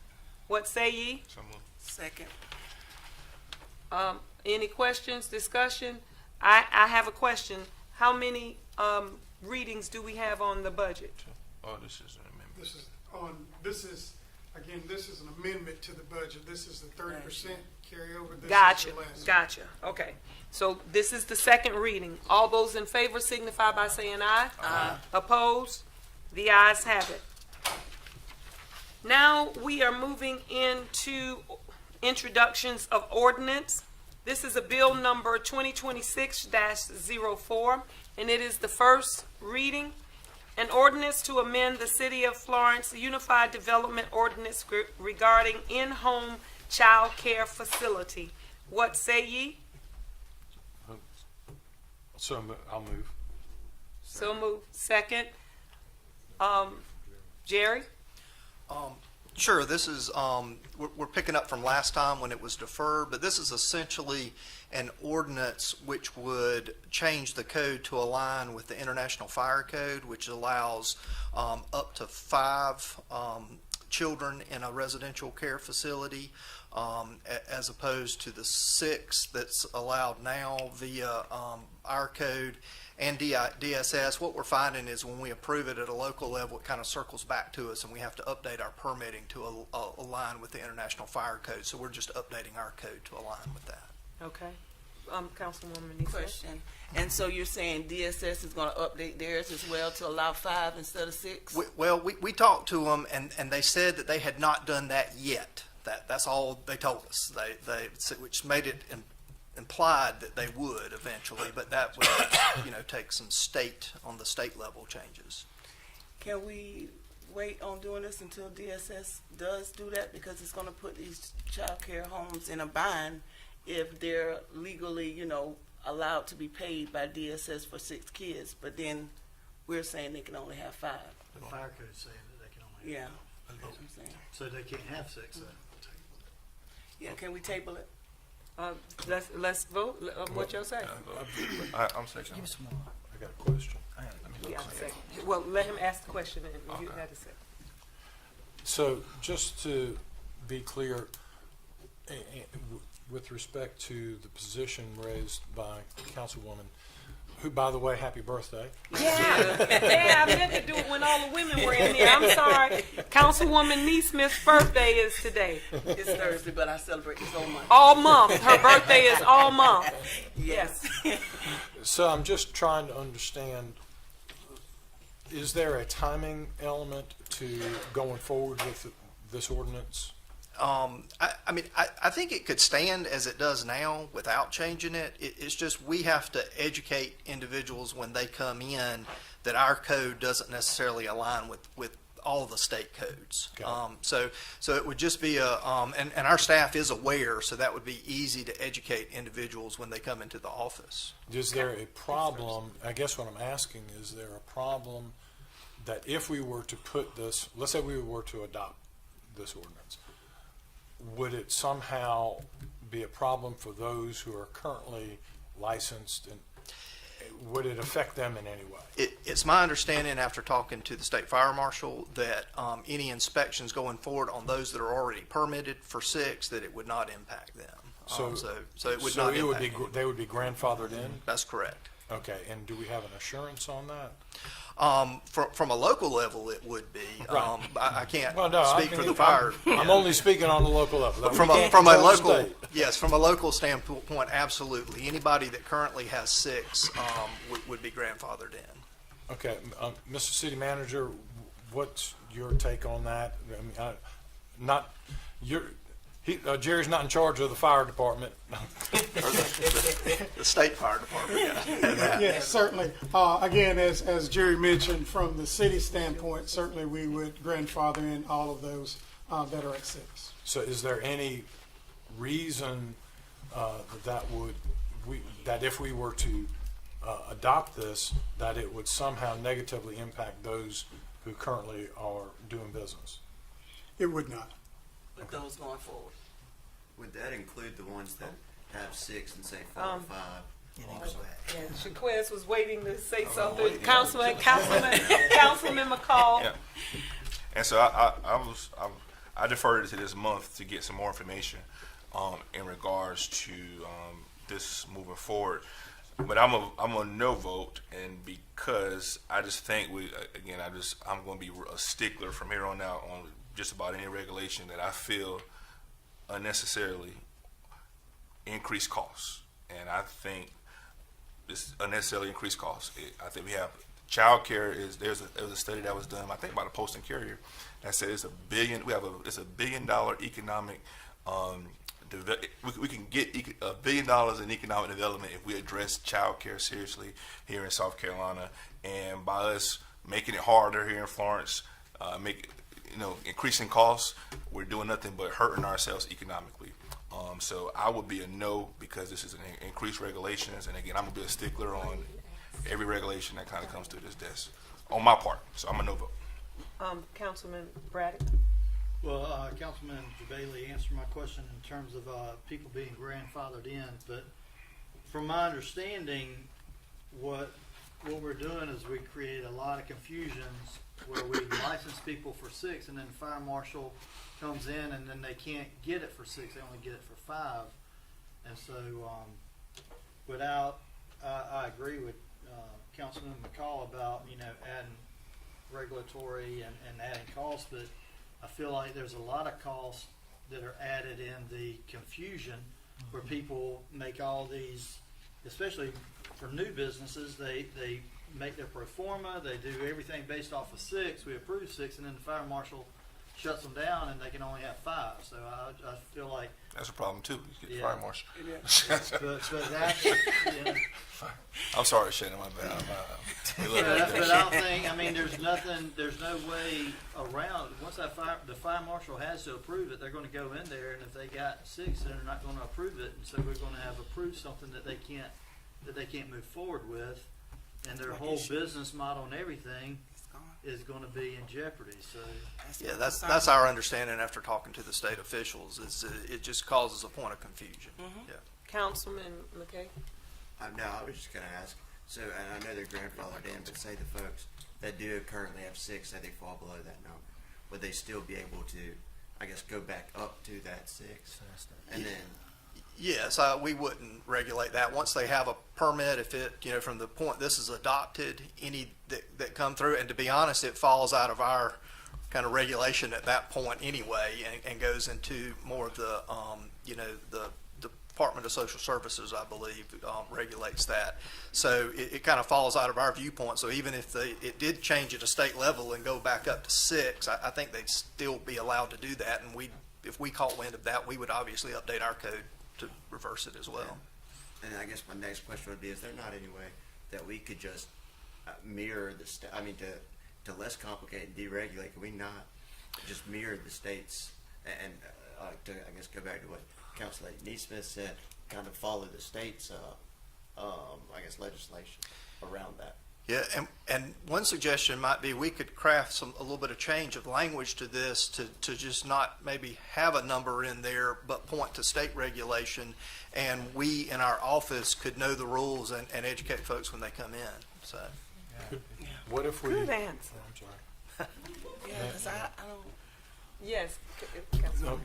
What say ye? So moved. Second. Any questions, discussion? I have a question. How many readings do we have on the budget? Oh, this is an amendment. This is an amendment to the budget. This is the 30% carryover. This Gotcha, is the less. gotcha. Okay. So this is the second reading. All those in favor signify by saying aye. Aye. Opposed? The ayes have it. Now we are moving into introductions of ordinance. This is a bill number 2026-04, and it is the first reading. An ordinance to amend the City of Florence Unified Development Ordinance regarding in-home child care facility. What say ye? I'll move. So moved. Second. Jerry? Sure, this is, we're picking up from last time when it was deferred, but this is essentially an ordinance which would change the code to align with the International Fire Code, which allows up to 5 children in a residential care facility, as opposed to the 6 that's allowed now via our code and DSS. What we're finding is when we approve it at a local level, it kind of circles back to us, and we have to update our permitting to align with the International Fire Code. So we're just updating our code to align with that. Okay. Councilwoman Neesmith? Question. And so you're saying DSS is going to update theirs as well to allow 5 instead of 6? We talked to them, and they said that they had not done that yet. That's all they told us. Which made it implied that they would eventually, but that would take some on the state level changes. Can we wait on doing this until DSS does do that, because it's going to put these child care homes in a bind if they're legally allowed to be paid by DSS for 6 kids, but then we're saying they can only have 5. The fire code's saying that they can only have That's what I'm saying. So they can't have 6 then. Yeah, can we table it? Let's vote. What y'all say? I'm second. Give me some more. I got a question. Yeah, second. Well, let him ask the question and you had to say. So just to be clear, with respect to the position raised by Councilwoman, who, by the way, happy birthday. Yeah, I meant to do it when all the women were in here. I'm sorry. Councilwoman Neesmith's birthday is today. It's Thursday, but I celebrate this whole month. All month. Her birthday is all month. Yes. So I'm just trying to understand, is there a timing element to going forward with this ordinance? I think it could stand as it does now without changing it. It's just we have to educate individuals when they come in that our code doesn't necessarily align with all the state codes. So it would just be and our staff is aware, so that would be easy to educate individuals when they come into the office. Is there a problem, I guess what I'm asking, is there a problem that if we were to put this, let's say we were to adopt this ordinance, would it somehow be a problem for those who are currently licensed, and would it affect them in any way? It's my understanding after talking to the state fire marshal that any inspections going forward on those that are already permitted for 6, that it would not impact them. So it would not impact them. They would be grandfathered in? That's correct. Okay, and do we have an assurance on that? From a local level, it would be. Right. I can't speak for the I'm fire. I'm only speaking on the local level. But from a local standpoint, absolutely. Anybody that currently has 6 would be grandfathered in. Okay, Mr. City Manager, what's your take on that? I mean, Jerry's not in charge of the fire department. The state fire department. Yes, certainly. Again, as Jerry mentioned, from the city standpoint, certainly we would grandfather in all of those that are at 6. So is there any reason that if we were to adopt this, that it would somehow negatively impact those who currently are doing business? It would not. With those going forward. Would that include the ones that have 6 and say 4 or 5? And Shaquez was waiting to say something. Councilman McCall. Yeah. And so I deferred it to this month to get some more information in regards to this moving forward. But I'm a no vote, and because I just think I'm going to be a stickler from here on out on just about any regulation that I feel unnecessarily increase costs. And I think this unnecessarily increased costs. I think we have child care there was a study that was done, I think, by the Post and Carrier that said it's $1 billion economic we can get $1 billion in economic development if we address child care seriously here in South Carolina, and by us making it harder here in Florence, increasing costs, we're doing nothing but hurting ourselves economically. So I would be a no because this is an increased regulations, and again, I'm gonna be a stickler on every regulation that kind of comes through this desk on my part. So I'm a no vote. Councilman Braddock? Well, Councilman Bailey answered my question in terms of people being grandfathered in, but from my understanding, what we're doing is we create a lot of confusions where we license people for 6, and then the fire marshal comes in and then they can't get it for 6; they only get it for 5. And so, I agree with Councilman McCall about adding regulatory and adding costs, but I feel like there's a lot of costs that are added in the confusion where people make all these, especially for new businesses, they make their pro forma, they do everything based off of 6, we approve 6, and then the fire marshal shuts them down and they can only have 5. So I feel like That's a problem too. You get Yeah. fire marshal. but that's, yeah. I'm sorry, Shannon. My bad. But I don't think, I mean, there's no way around, once the fire marshal has to approve it, they're gonna go in there, and if they got 6, they're not gonna approve it, and so we're gonna have approved something that they can't move forward with, and their whole business model and everything is gonna be in jeopardy, so. Yeah, that's our understanding after talking to the state officials, is it just causes a point of confusion. Yeah. Councilman McKay? No, I was just gonna ask, so, and I know they're grandfathered in, but say the folks that do currently have 6, say they fall below that number, would they still be able to, I guess, go back up to that 6? And then, Yes, we wouldn't regulate that. Once they have a permit, if it, from the point this is adopted, any that come through, and to be honest, it falls out of our kind of regulation at that point anyway, and goes into more of the, the Department of Social Services, I believe, regulates that. So it kind of falls out of our viewpoint. So even if it did change at a state level and go back up to 6, I think they'd still be allowed to do that. And if we caught wind of that, we would obviously update our code to reverse it as well. and I guess my next question would be, is there not any way that we could just mirror the to less complicate and deregulate, can we not just mirror the states and to, I guess, go back to what Councilor Neesmith said, kind of follow the state's, I guess, legislation around that? Yeah, and one suggestion might be we could craft a little bit of change of language to this to just not maybe have a number in there, but point to state regulation, and we in our office could know the rules and educate folks when they come in. So, What if we? Good answer. Oh, I'm sorry. Yeah, because I don't. Yes, No, Councilman.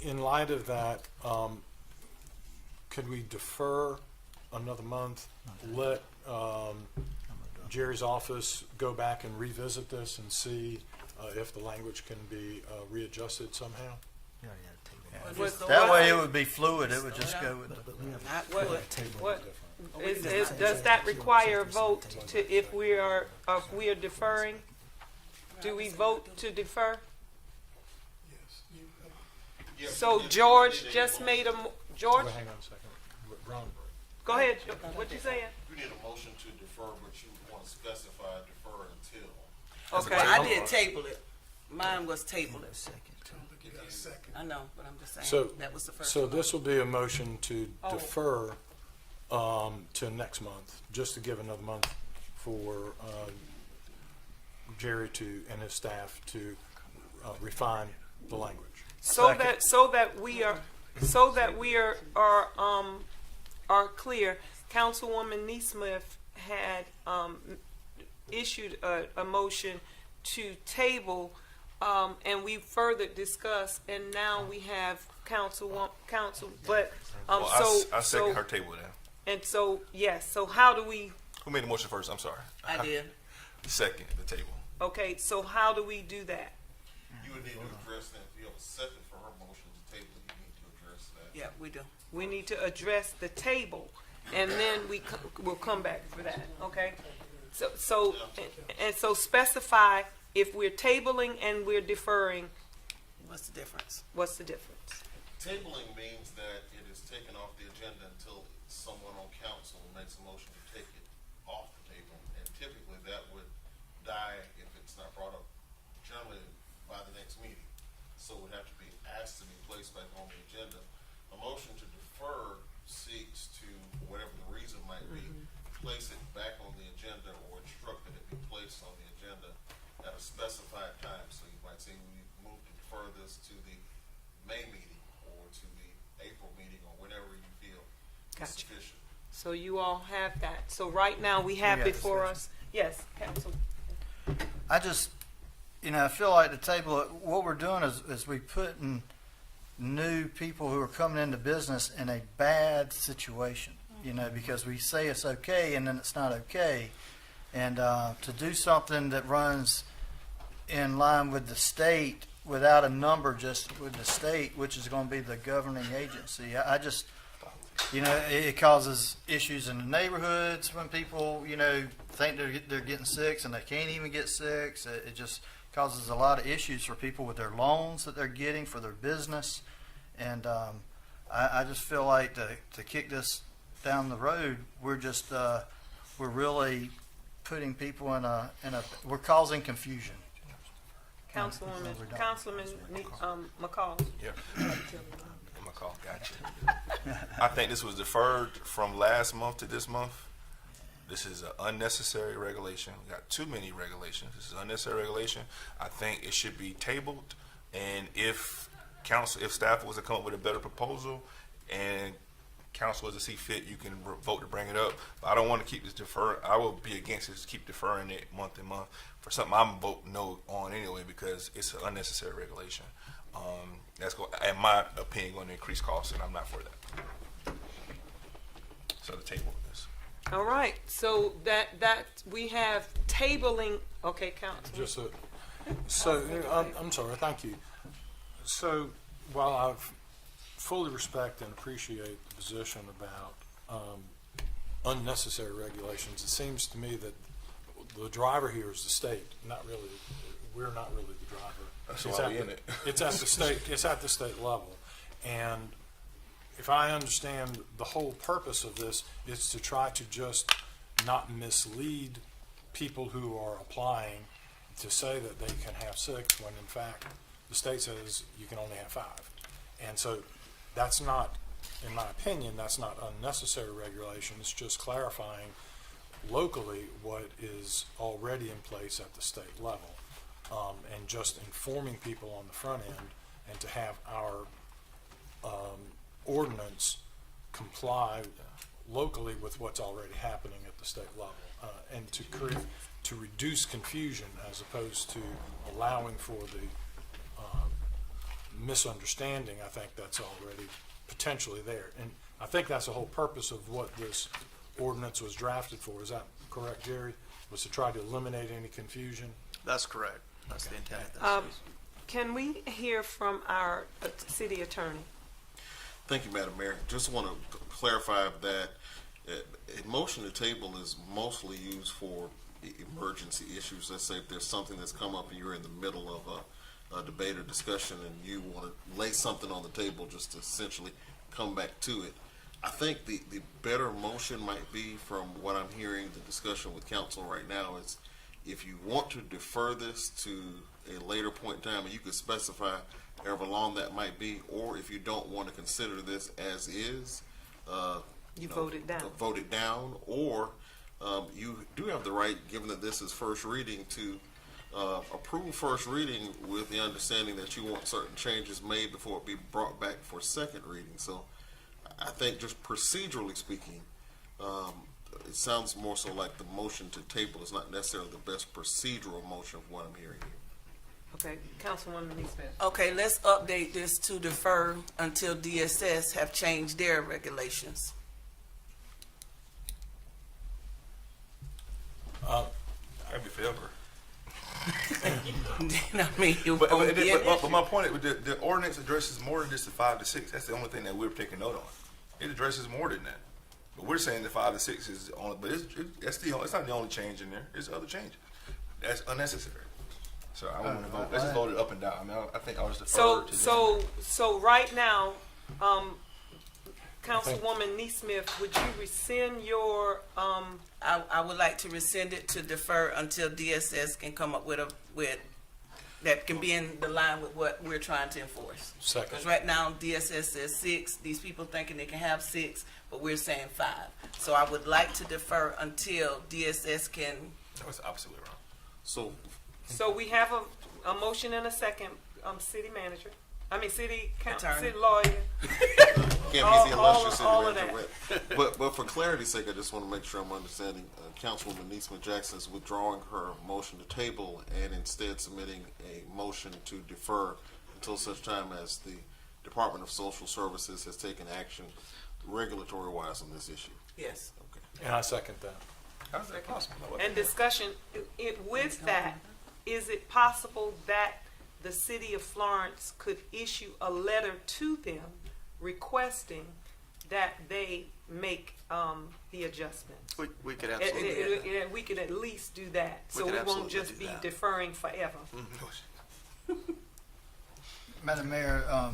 in light of that, could we defer another month? Let Jerry's office go back and revisit this and see if the language can be readjusted somehow? That way it would be fluid, it would just go with Does that require a vote to, if we are deferring? Do we vote to defer? So George just made George, Well, hang on a second. Ron, go ahead, what you saying? You need a motion to defer, but you want to specify defer until. Okay. Well, I did table it. Mine was table it. I know, but I'm just saying, So, that was the first so one. this will be a motion to defer to next month, just to give another month for Jerry and his staff to refine the language. So that we are clear, Councilwoman Neesmith had issued a motion to table, and we further discussed, and now we have council, but I second her table then. and so yes. So how do we? Who made the motion first? I'm sorry. I did. Second, the table. Okay, so how do we do that? You would need to address that. If you have a second for her motion to table, you need to address that. Yeah, we do. We need to address the table, and then we'll come back for that. Okay. So specify if we're tabling and we're deferring. What's the difference? What's the difference? Tabling means that it is taken off the agenda until someone on council makes a motion to take it off the table. And typically that would die if it's not brought up generally by the next meeting. So it would have to be asked to be placed back on the agenda a motion to defer seeks to, for whatever the reason might be, place it back on the agenda or instruct that it be placed on the agenda at a specified time. So you might say we move to defer this to the May meeting or to the April meeting or whenever you feel is Gotcha. sufficient. So you all have that. So right now we have We got before discussion. us, yes, Council. I just, I feel like the table, what we're doing is we putting new people who are coming into business in a bad situation, because we say it's okay and then it's not okay. And to do something that runs in line with the state without a number, just with the state, which is going to be the governing agency, I just, it causes issues in the neighborhoods when people, think they're getting sick and they can't even get sick. So it just causes a lot of issues for people with their loans that they're getting for their business. And I just feel like to kick this down the road, we're just we're really putting people in a we're causing confusion. Councilman McCall. Yeah. McCall, gotcha. I think this was deferred from last month to this month. This is an unnecessary regulation. We got too many regulations. This is unnecessary regulation. I think it should be tabled. And if staff was to come up with a better proposal, and council was to see fit, you can vote to bring it up. But I don't want to keep this deferred. I will be against it. Just keep deferring it month and month for something I'm voting no on anyway because it's an unnecessary regulation. That's going, in my opinion, going to increase costs, and I'm not for that. So the table is. All right, so that we have tabling, okay, Councilman. I'm sorry, thank you. So while I fully respect and appreciate the position about unnecessary regulations, it seems to me that the driver here is the state, we're not really the driver. That's why we're in it. It's at the state level. And if I understand the whole purpose of this is to try to just not mislead people who are applying to say that they can have 6 when in fact the state says you can only have 5. And so that's not, in my opinion, that's not unnecessary regulation. It's just clarifying locally what is already in place at the state level, and just informing people on the front end, and to have our ordinance comply locally with what's already happening at the state level, and to reduce confusion as opposed to allowing for the misunderstanding. I think that's already potentially there, and I think that's the whole purpose of what this ordinance was drafted for. Is that correct, Jerry? Was to try to eliminate any confusion? That's correct. That's the intent. Can we hear from our city attorney? Thank you, Madam Mayor. Just want to clarify that a motion to table is mostly used for emergency issues. Let's say if there's something that's come up and you're in the middle of a debate or discussion and you want to lay something on the table just to essentially come back to it. I think the better motion might be, from what I'm hearing, the discussion with council right now, is if you want to defer this to a later point in time, and you could specify however long that might be, or if you don't want to consider this as is, vote it down. Vote it down, or you do have the right, given that this is first reading, to approve first reading with the understanding that you want certain changes made before it be brought back for second reading. So I think just procedurally speaking, it sounds more so like the motion to table is not necessarily the best procedural motion of what I'm hearing here. Okay, Councilwoman Neesmith. Okay, let's update this to defer until DSS have changed their regulations. I'd be forever. I mean, but my point is, the ordinance addresses more than just the 5 to 6. That's the only thing that we're taking note on. It addresses more than that. But we're saying the 5 to 6 is only, but it's not the only change in there. There's other changes. That's unnecessary. So I want to vote. Let's just vote it up and down. I mean, I think I was deferred to So right now, Councilwoman Neesmith, would you rescind your? I would like to rescind it to defer until DSS can come up with that can be in the line with what we're trying to enforce. Second. Because right now DSS says 6, these people thinking they can have 6, but we're saying 5. So I would like to defer until DSS can. That was absolutely wrong. So we have a motion and a second, city manager, city Attorney. city lawyer. Can't be the illustrious city all of manager rep. But for clarity's sake, I just want to make sure I'm understanding. Councilwoman Neesma Jackson is withdrawing her motion to table and instead submitting a motion to defer until such time as the Department of Social Services has taken action regulatory-wise on this issue. Yes. Okay. And I second that. How is that possible? And discussion, with that, is it possible that the City of Florence could issue a letter to them requesting that they make the adjustments? We could absolutely do that. We could at least do that, We so could we won't absolutely just do be that. deferring forever. Madam Mayor, a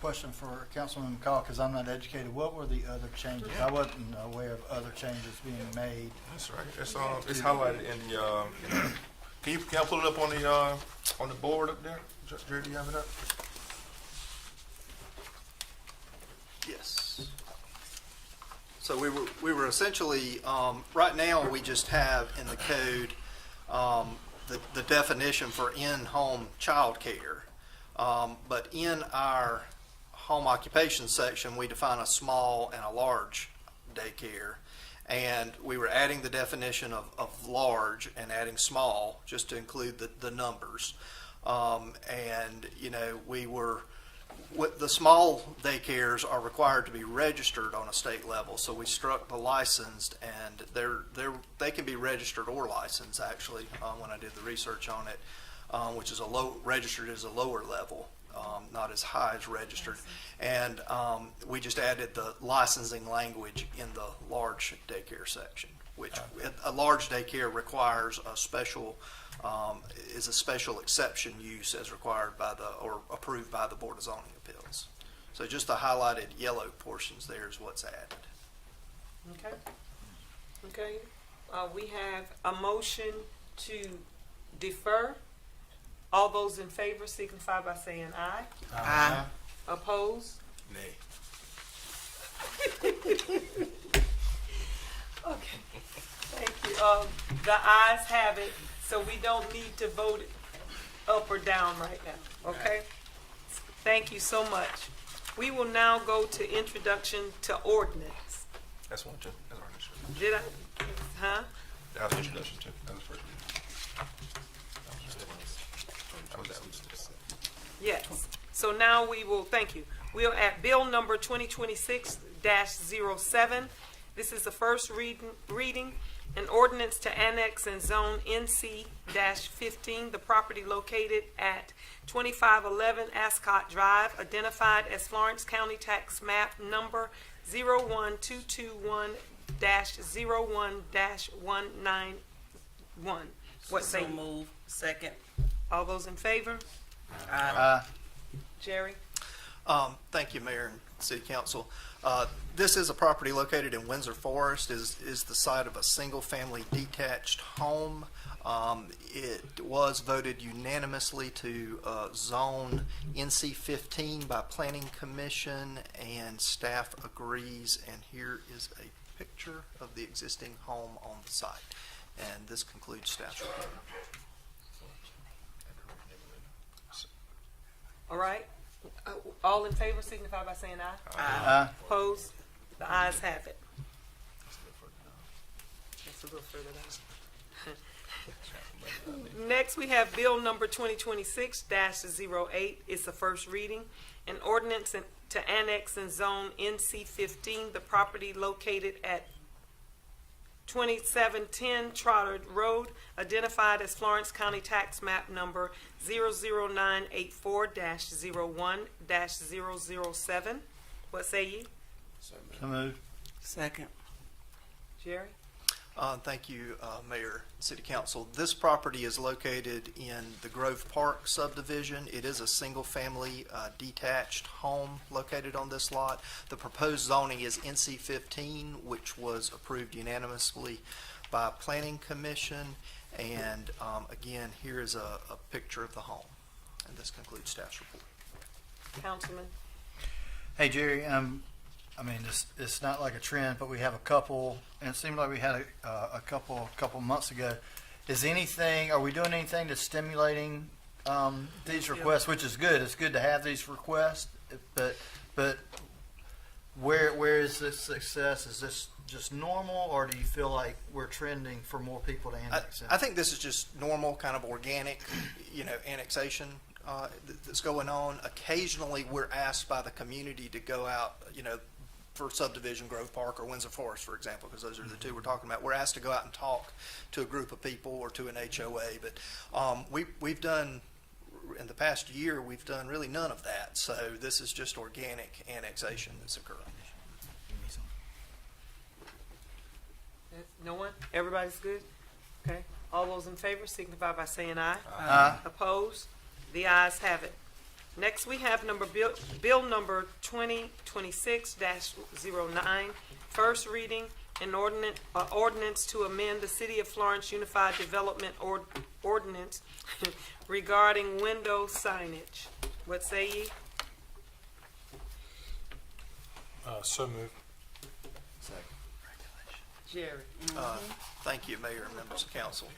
question for Councilman McCall, because I'm not educated. What were the other changes? I wasn't aware of other changes being made. That's right. It's highlighted in the. Can I pull it up on the board up there? Jerry, do you have it up? Yes. So we were essentially, right now, we just have in the code the definition for in-home childcare. But in our home occupation section, we define a small and a large daycare. And we were adding the definition of large and adding small just to include the numbers. And, the small daycares are required to be registered on a state level. So we struck the licensed, and they can be registered or licensed, actually, when I did the research on it, which is registered as a lower level. Not as high as registered. And we just added the licensing language in the large daycare section, which a large daycare requires a special exception use as required by or approved by the Board of Zoning Appeals. So just the highlighted yellow portions there is what's added. Okay. We have a motion to defer. All those in favor signify by saying aye. Aye. Opposed? Nay. Okay. Thank you. The ayes have it, so we don't need to vote it up or down right now. Okay? Thank you so much. We will now go to introduction to ordinance. That's one, too. That's our introduction. Did I? Huh? That was introduction, too. That was the first reading. Yes. So now we will, thank you. We're at bill number 2026-07. This is the first reading, an ordinance to annex and zone NC-15, the property located at 2511 Ascot Drive, identified as Florence County Tax Map number 01221-01-191. What say So you? move. Second. All those in favor? Jerry? Thank you, Mayor and City Council. This is a property located in Windsor Forest, is the site of a single-family detached home. It was voted unanimously to zone NC-15 by Planning Commission, and staff agrees. And here is a picture of the existing home on the site. And this concludes staff's report. All right. All in favor signify by saying aye. Aye. Opposed? The ayes have it. That's a little further down. Next, we have bill number 2026-08. It's the first reading. An ordinance to annex and zone NC-15, the property located at 2710 Trotter Road, identified as Florence County Tax Map number 00984-01-007. What say ye? So moved. Second. Jerry? Thank you, Mayor, City Council. This property is located in the Grove Park subdivision. It is a single-family detached home located on this lot. The proposed zoning is NC-15, which was approved unanimously by Planning Commission. And again, here is a picture of the home. And this concludes staff's report. Councilman? Hey, Jerry, I mean, it's not like a trend, but we have a couple, and it seemed like we had a couple months ago. Are we doing anything that's stimulating these requests, which is good? It's good to have these requests, but where is this success? Is this just normal, or do you feel like we're trending for more people to annex in? I think this is just normal, kind of organic, annexation that's going on. Occasionally, we're asked by the community to go out, for subdivision, Grove Park or Windsor Forest, for example, because those are the two we're talking about. We're asked to go out and talk to a group of people or to an HOA, but we've done, in the past year, we've done really none of that. So this is just organic annexation that's occurring. No one? Everybody's good? Okay. All those in favor signify by saying aye. Aye. Opposed? The ayes have it. Next, we have bill number 2026-09, first reading, an ordinance to amend the City of Florence Unified Development Ordinance regarding window signage. What say ye? So moved. Jerry? Thank you, Mayor and members of council.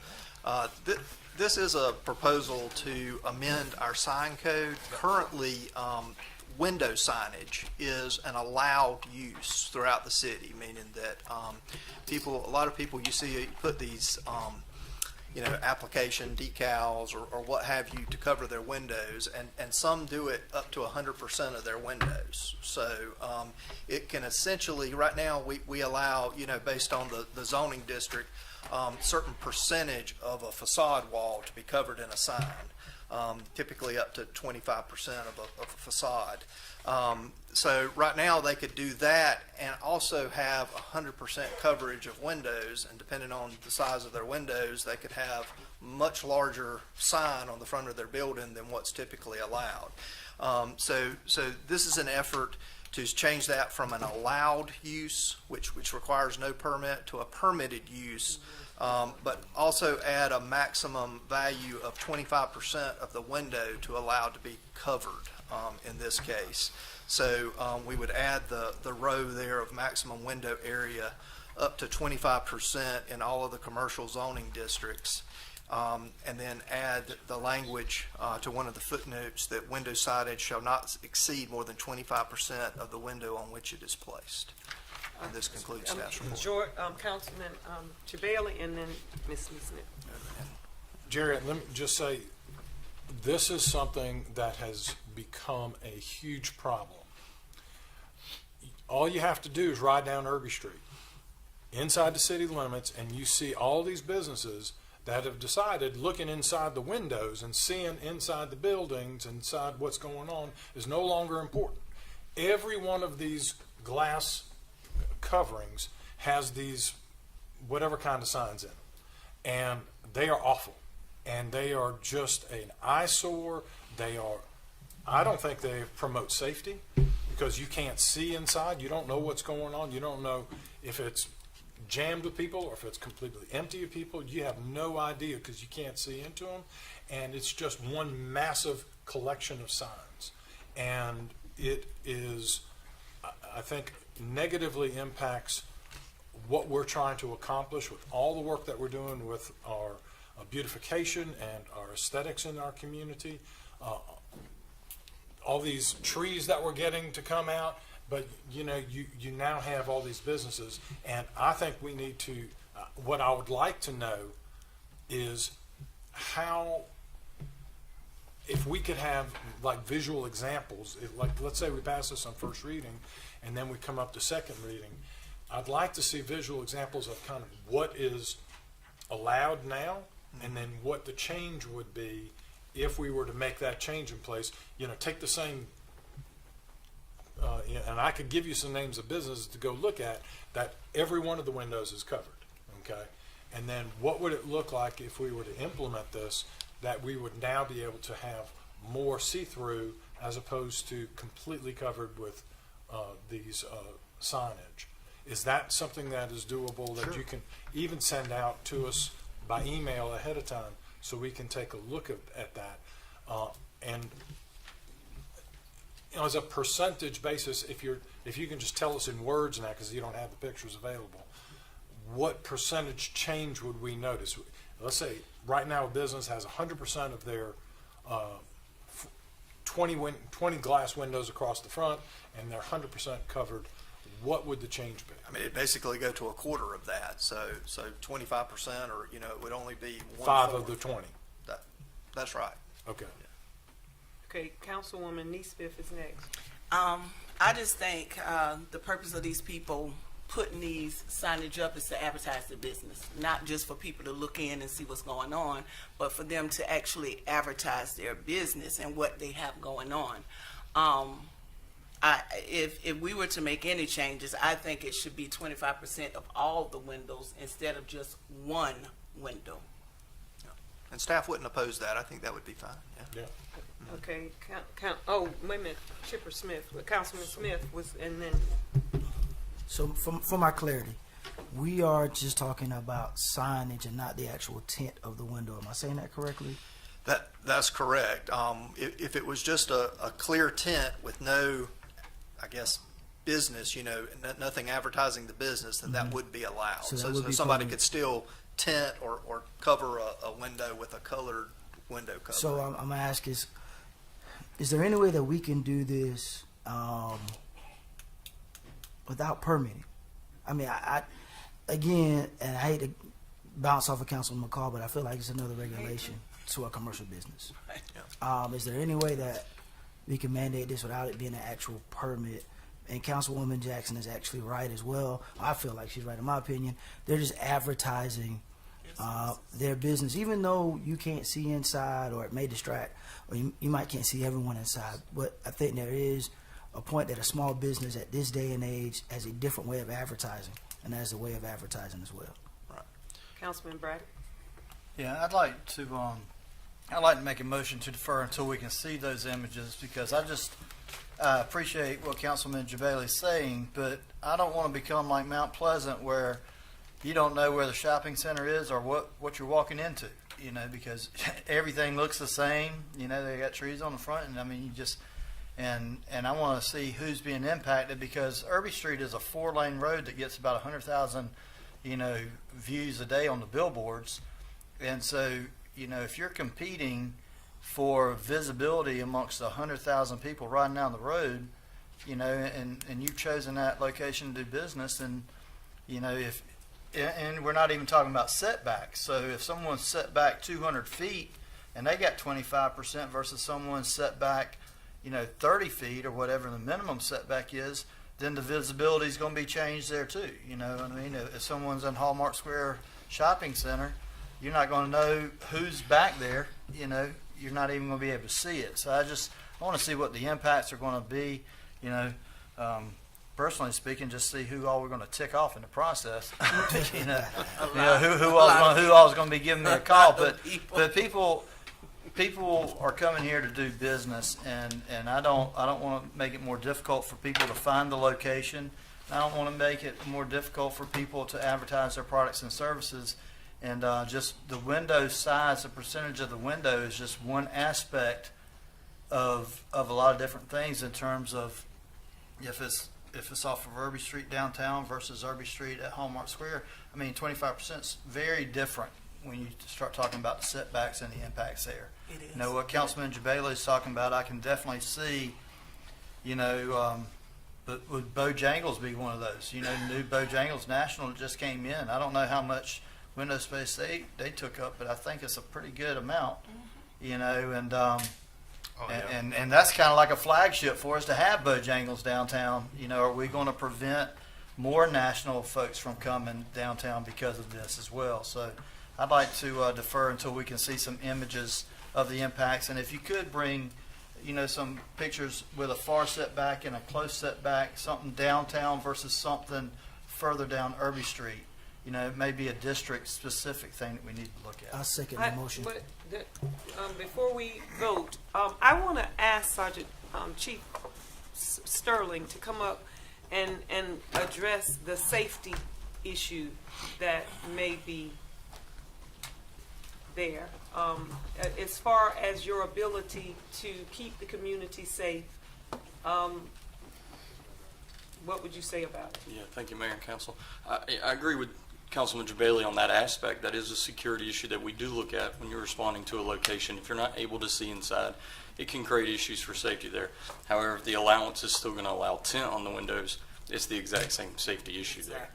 This is a proposal to amend our sign code. Currently, window signage is an allowed use throughout the city, meaning that a lot of people you see put these application decals or what have you to cover their windows, and some do it up to 100% of their windows. So it can essentially, right now we allow, based on the zoning district, certain percentage of a facade wall to be covered in a sign, typically up to 25% of a facade. So right now they could do that and also have 100% coverage of windows, and depending on the size of their windows, they could have much larger sign on the front of their building than what's typically allowed. So this is an effort to change that from an allowed use, which requires no permit, to a permitted use, but also add a maximum value of 25% of the window to allow to be covered in this case. So we would add the row there of maximum window area up to 25% in all of the commercial zoning districts. And then add the language to one of the footnotes that window signage shall not exceed more than 25% of the window on which it is placed. And this concludes staff's report. Councilman Chabeli, and then Ms. Smith. Jerry, let me just say, this is something that has become a huge problem. All you have to do is ride down Irby Street inside the city limits, and you see all these businesses that have decided looking inside the windows and seeing inside the buildings, inside what's going on, is no longer important. Every one of these glass coverings has these whatever kind of signs in them, and they are awful, and they are just an eyesore. I don't think they promote safety, because you can't see inside. You don't know what's going on. You don't know if it's jammed with people or if it's completely empty of people. You have no idea because you can't see into them, and it's just one massive collection of signs. And it is, I think, negatively impacts what we're trying to accomplish with all the work that we're doing with our beautification and our aesthetics in our community. All these trees that we're getting to come out, but you now have all these businesses, and I think we need to, what I would like to know is how, if we could have like visual examples, like let's say we pass this on first reading and then we come up to second reading, I'd like to see visual examples of kind of what is allowed now and then what the change would be if we were to make that change in place. Take the same, and I could give you some names of businesses to go look at that every one of the windows is covered, okay? And then what would it look like if we were to implement this, that we would now be able to have more see-through as opposed to completely covered with these signage? Is that something that is doable, that you can even send out to us by email ahead of time so we can take a look at that. And you know, as a percentage basis, if you can just tell us in words now, because you don't have the pictures available, what percentage change would we notice? Let's say right now a business has 100% of their 20 glass windows across the front, and they're 100% covered. What would the change be? I mean, it'd basically go to a quarter of that, so 25%, or, you know, it would only be 5 1/4. of the 20. That's right. Okay. Okay, Councilwoman Neesmith is next. I just think the purpose of these people putting these signage up is to advertise their business, not just for people to look in and see what's going on, but for them to actually advertise their business and what they have going on. If we were to make any changes, I think it should be 25% of all the windows instead of just one window. And staff wouldn't oppose that. I think that would be fine. Yeah. Okay, oh, wait a minute, Chipper Smith, Councilman Smith was, and then, So for my clarity, we are just talking about signage and not the actual tint of the window. Am I saying that correctly? That's correct. If it was just a clear tint with no, I guess, business, you know, nothing advertising the business, then that would be allowed. So that So would be somebody part of- could still tint or cover a window with a colored window cover. So I'm gonna ask is there any way that we can do this without permitting? I mean, I again, and I hate to bounce off of Councilman McCall, but I feel like it's another regulation to a commercial business. Is there any way that we can mandate this without it being an actual permit? And Councilwoman Jackson is actually right as well. I feel like she's right in my opinion. They're just advertising their business, even though you can't see inside, or it may distract, or you might can't see everyone inside. But I think there is a point that a small business at this day and age has a different way of advertising, and that is a way of advertising as well. Councilman Braddock. Yeah, I'd like to make a motion to defer until we can see those images, because I just appreciate what Councilman Jabali is saying, but I don't want to become like Mount Pleasant, where you don't know where the shopping center is or what you're walking into, you know, because everything looks the same. You know, they got trees on the front, and I mean, you just, and I want to see who's being impacted, because Irby Street is a 4-lane road that gets about 100,000, you know, views a day on the billboards. And so, you know, if you're competing for visibility amongst 100,000 people riding down the road, you know, and you've chosen that location to do business, and, you know, and we're not even talking about setbacks. So if someone's set back 200 feet and they got 25% versus someone's set back, you know, 30 feet or whatever the minimum setback is, then the visibility is going to be changed there too. You know what I mean? If someone's in Hallmark Square Shopping Center, you're not going to know who's back there. You know, you're not even going to be able to see it. So I want to see what the impacts are going to be. You know, personally speaking, just see who all we're going to tick off in the process. you know who all is going to be giving me a call. But people are coming here to do business, and I don't want to make it more difficult for people to find the location. I don't want to make it more difficult for people to advertise their products and services. And just the window size, the percentage of the window is just one aspect of a lot of different things in terms of if it's off of Irby Street downtown versus Irby Street at Hallmark Square. I mean, 25% is very different when you start talking about the setbacks and the impacts there. It is. You know, what Councilman Jabali is talking about, I can definitely see, you know, but would Bojangles be one of those? You know, new Bojangles National just came in. I don't know how much window space they took up, but I think it's a pretty good amount, you know, and and that's kind of like a flagship for us to have Bojangles downtown. You know, are we going to prevent more national folks from coming downtown because of this as well? So I'd like to defer until we can see some images of the impacts, and if you could bring, you know, some pictures with a far setback and a close setback, something downtown versus something further down Irby Street. You know, it may be a district-specific thing that we need to look at. I'll second the motion. But before we vote, I want to ask Sergeant Chief Sterling to come up and address the safety issue that may be there. As far as your ability to keep the community safe, what would you say about it? Yeah, thank you, Mayor and Council. I agree with Councilman Jabali on that aspect. That is a security issue that we do look at when you're responding to a location. If you're not able to see inside, it can create issues for safety there. However, if the allowance is still going to allow tint on the windows, it's the exact same safety issue there.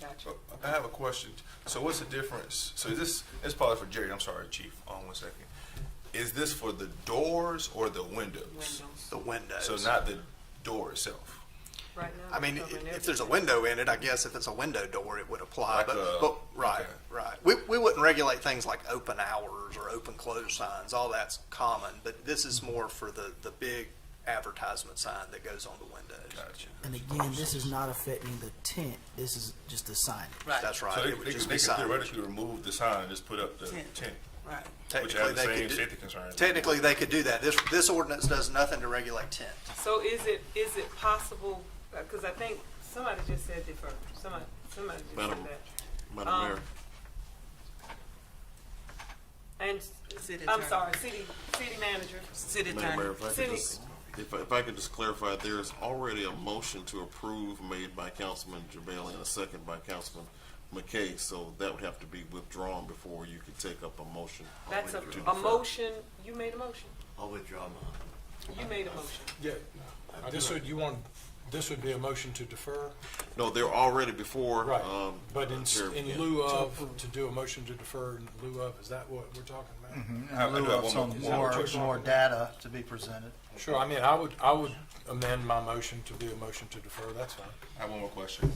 Gotcha. I have a question. So what's the difference? So is this, it's probably for Jerry. I'm sorry, Chief. 1 second. Is this for the doors or the windows? The windows. So not the door itself. Right now, I mean, we're covering if there's a everything. window in it, I guess if it's a window door, it would apply. Like But right, okay. right. We wouldn't regulate things like open hours or open close signs. All that's common. But this is more for the big advertisement sign that goes on the windows. Gotcha. And again, this is not affecting the tent. This is just the signage. Right. That's right. So It would just they be could signage. theoretically remove the sign and just put up the Tent. tent, Right. which Technically, has the they same could do, safety concerns. technically, they could do that. This ordinance does nothing to regulate tent. So is it possible, because I think somebody just said defer. Somebody just Madam- said that. Madam Mayor, And, City I'm attorney. sorry, city manager. City Madam attorney. Mayor, if I could City- just, if I could just clarify, there is already a motion to approve made by Councilman Jabali and a second by Councilman McKay, so that would have to be withdrawn before you could take up a motion. That's to a defer. motion, you made a motion. I'll withdraw mine. You made a motion. Yeah, this would be a motion to defer? No, they're already before. Right, but here, in yeah. lieu of, to do a motion to defer in lieu of, is that what we're talking about? I do In lieu have of one more some question. more data to be presented. Sure, I mean, I would amend my motion to be a motion to defer, that's fine. I have one more question.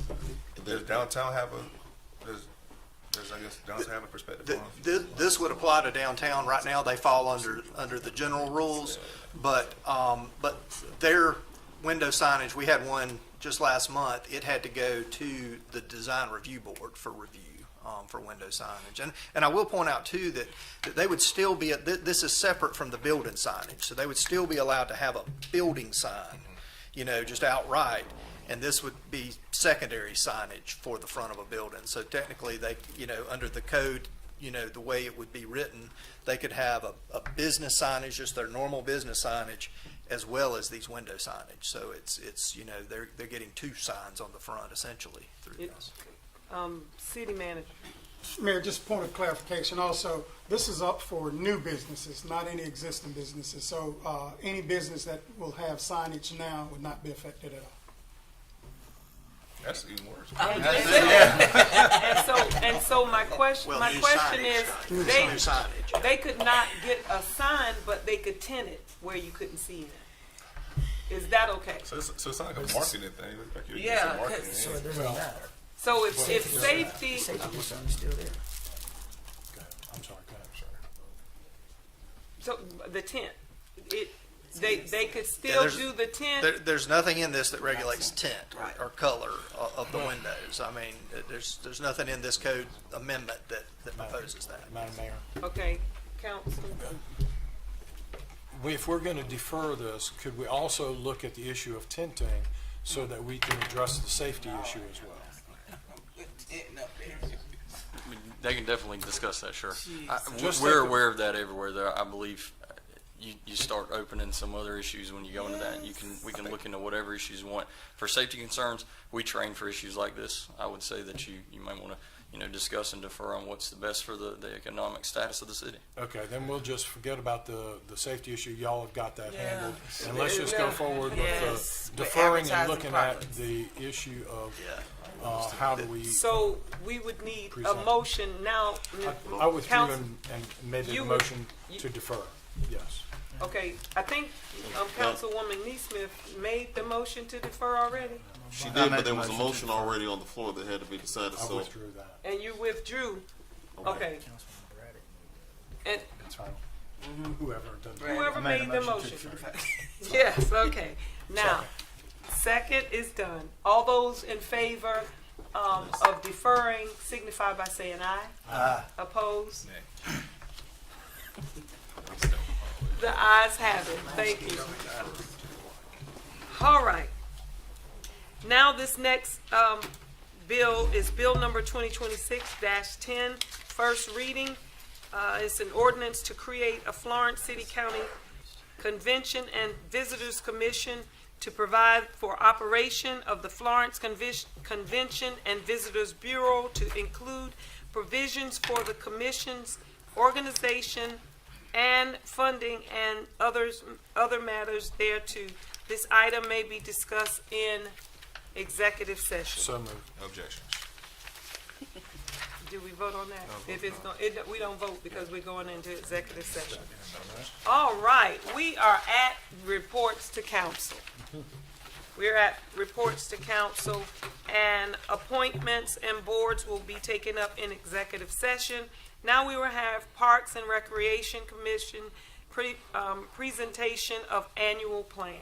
Does downtown have a, does I guess downtown have a perspective on? This would apply to downtown. Right now, they fall under the general rules, but their window signage, we had one just last month. It had to go to the design review board for review for window signage. And I will point out too that they would still be, this is separate from the building signage, so they would still be allowed to have a building sign, just outright. And this would be secondary signage for the front of a building. So technically, they, under the code, the way it would be written, they could have a business signage, just their normal business signage, as well as these window signage. So it's they're getting two signs on the front essentially through this. City manager. Mayor, just a point of clarification also, this is up for new businesses, not any existing businesses. So any business that will have signage now would not be affected at all. That's even worse. And so my question, Well, my new question signage, is, new signage. they could not get a sign, but they could tint it where you couldn't see it. Is that okay? So it's not like a marketing thing. Like you're Yeah, some marketing. So it doesn't matter. So if safety, Safety concern is still there. I'm sorry, go ahead, so the tint, they could Yeah, still there's- do the tint. There's nothing in this that regulates tint or color of the windows. I mean, there's nothing in this code amendment that proposes that. sorry. Madam Mayor. Okay, Councilman. If we're going to defer this, could we also look at the issue of tinting so that we can address the safety issue as well? I mean, they can definitely discuss that, sure. Just We're think of- aware of that everywhere, though. I believe you start opening some other issues when you go into that. We can look into whatever issues you want. For safety concerns, we train for issues like this. I would say that you might want to discuss and defer on what's the best for the economic status of the city. Okay, then we'll just forget about the safety issue. Y'all have got that handled. And let's just go forward Yes. with deferring and Advertising looking at properly. the issue of how do we, So we would need a Present. motion now. I withdrew Council- and made the You would- motion to defer, yes. Okay, I think Councilwoman Neesmith made the motion to defer already, She I did, made but the there was a motion to motion defer. already on the floor that had to be decided, I so. withdrew that. and you withdrew. Okay, and That's fine. Whoever does that. whoever I made made a the motion to motion. Yes, okay. Now, second is done. All those in favor of deferring signify by saying aye. Aye. Opposed? The ayes have it. Thank you. All right. Now this next bill is Bill number 2026-10, first reading. It's an ordinance to create a Florence City County Convention and Visitors Commission to provide for operation of the Florence Convention and Visitors Bureau, to include provisions for the commission's organization and funding and other matters thereto. This item may be discussed in executive session. So moved. Objection. Do we vote on that? If it's we don't vote because we're going into executive session. All right, we are at reports to council. We're at reports to council, and appointments and boards will be taken up in executive session. Now we will have Parks and Recreation Commission presentation of annual plan.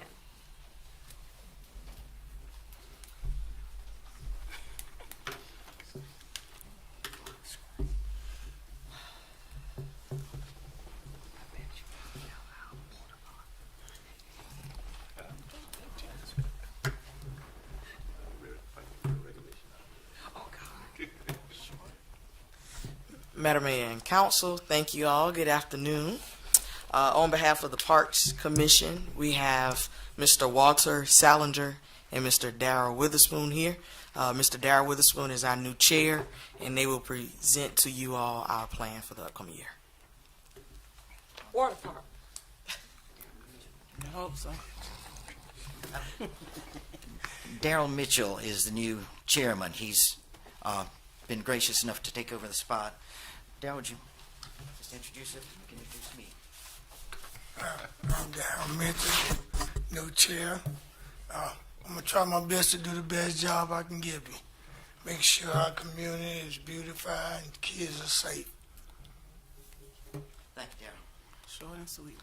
Madam Mayor and Council, thank you all. Good afternoon. On behalf of the Parks Commission, we have Mr. Walter Salinger and Mr. Darrell Witherspoon here. Mr. Darrell Witherspoon is our new chair, and they will present to you all our plan for the upcoming year. Water park. I hope so. Darrell Mitchell is the new chairman. He's been gracious enough to take over the spot. Darrell, would you just introduce it? You can introduce me. I'm Darrell Mitchell, new chair. I'm going to try my best to do the best job I can give you. Make sure our community is beautified and kids are safe. Thank you, Darrell. Short and sweet.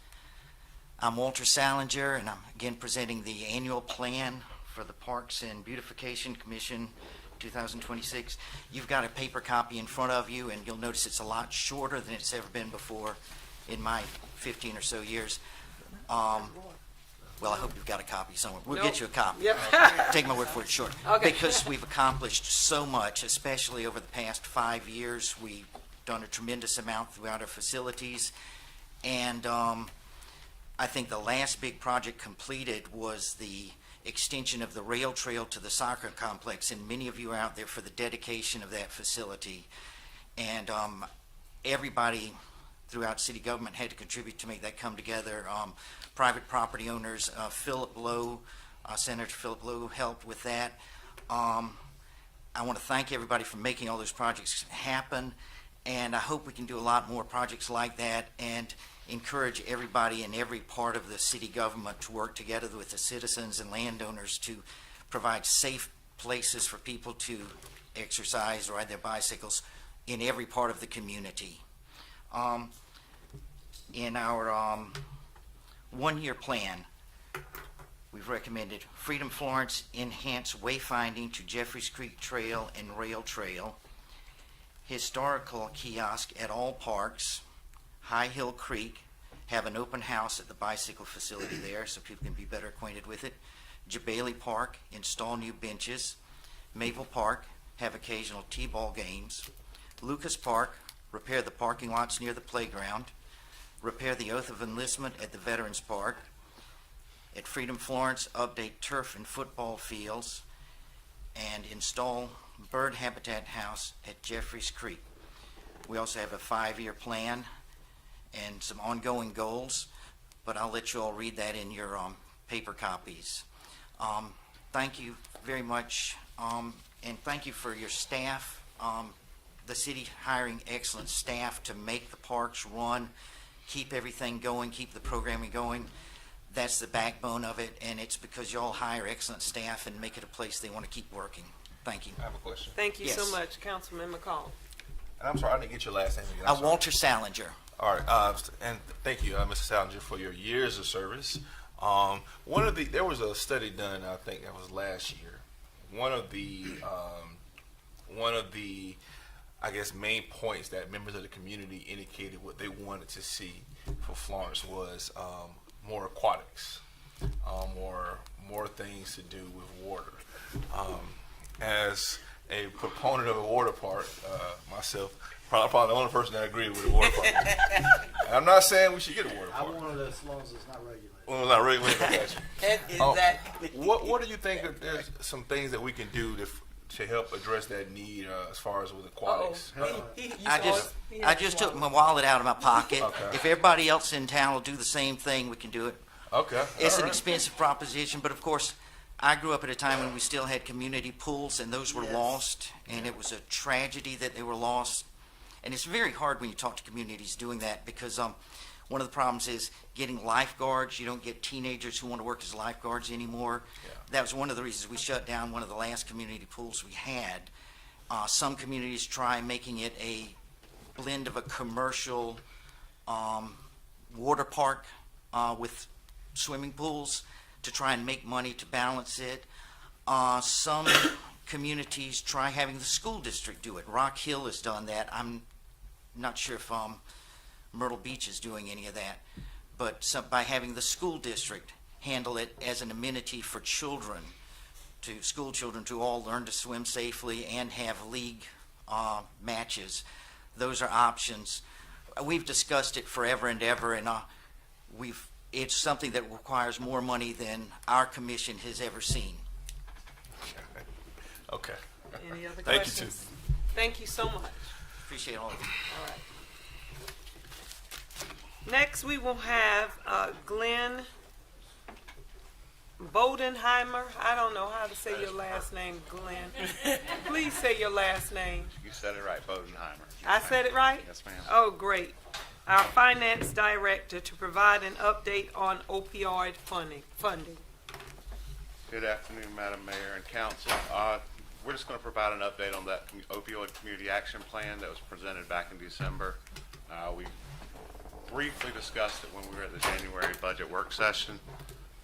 I'm Walter Salinger, and I'm again presenting the annual plan for the Parks and Beautification Commission 2026. You've got a paper copy in front of you, and you'll notice it's a lot shorter than it's ever been before in my 15 or so years. Well, I hope you've got a copy somewhere. We'll get you a copy. Yep. Take my word for it, short. Okay. Because we've accomplished so much, especially over the past 5 years. We've done a tremendous amount throughout our facilities. And I think the last big project completed was the extension of the rail trail to the soccer complex, and many of you are out there for the dedication of that facility. And everybody throughout city government had to contribute to make that come together. Private property owners, Philip Lowe, Senator Philip Lowe helped with that. I want to thank everybody for making all those projects happen, and I hope we can do a lot more projects like that, and encourage everybody in every part of the city government to work together with the citizens and landowners to provide safe places for people to exercise, ride their bicycles in every part of the community. In our one-year plan, we've recommended Freedom Florence enhanced wayfinding to Jeffries Creek Trail and Rail Trail, historical kiosk at all parks, High Hill Creek, have an open house at the bicycle facility there so people can be better acquainted with it. Jabali Park, install new benches. Maple Park, have occasional t-ball games. Lucas Park, repair the parking lots near the playground. Repair the Oath of Enlistment at the Veterans Park. At Freedom Florence, update turf and football fields. And install bird habitat house at Jeffries Creek. We also have a 5-year plan and some ongoing goals, but I'll let you all read that in your paper copies. Thank you very much, and thank you for your staff. The city hiring excellent staff to make the parks run, keep everything going, keep the programming going. That's the backbone of it, and it's because y'all hire excellent staff and make it a place they want to keep working. Thank you. I have a question. Thank you Yes. so much, Councilman McCall. And I'm sorry, I didn't get your last name again. I'm sorry. Walter Salinger. All right, and thank you, Mr. Salinger, for your years of service. There was a study done, I think that was last year. One of the, I guess, main points that members of the community indicated what they wanted to see for Florence was more aquatics, more things to do with water. As a proponent of a water park myself. Probably the only person that agreed with the water park. I'm not saying we should get a water I park. wanted it as long as it's not regulated. Well, not regulated. Exactly. What do you think? There's some things that we can do to help address that need as far as with aquatics. I just took my wallet out of my pocket. Okay. If everybody else in town will do the same thing, we can do it. Okay. It's all an right. expensive proposition, but of course, I grew up at a time when we still had community pools, and those were lost, and it was a tragedy that they were lost. And it's very hard when you talk to communities doing that, because one of the problems is getting lifeguards. You don't get teenagers who want to work as lifeguards anymore. Yeah. That was one of the reasons we shut down one of the last community pools we had. Some communities try making it a blend of a commercial water park with swimming pools to try and make money to balance it. Some communities try having the school district do it. Rock Hill has done that. I'm not sure if Myrtle Beach is doing any of that, but by having the school district handle it as an amenity for children, to school children to all learn to swim safely and have league matches. Those are options. We've discussed it forever and ever, and it's something that requires more money than our commission has ever seen. Okay. Any other Thank questions? Thank you so much. Appreciate all of you. All right. Next, we will have Glenn Bodenheimer. I don't know how to say your last name, Glenn. Please say your last name. You said it right, Bodenheimer. I said it right? Yes, ma'am. Oh, great. Our finance director to provide an update on opioid funding. Good afternoon, Madam Mayor and Council. We're just going to provide an update on that opioid community action plan that was presented back in December. We briefly discussed it when we were at the January budget work session.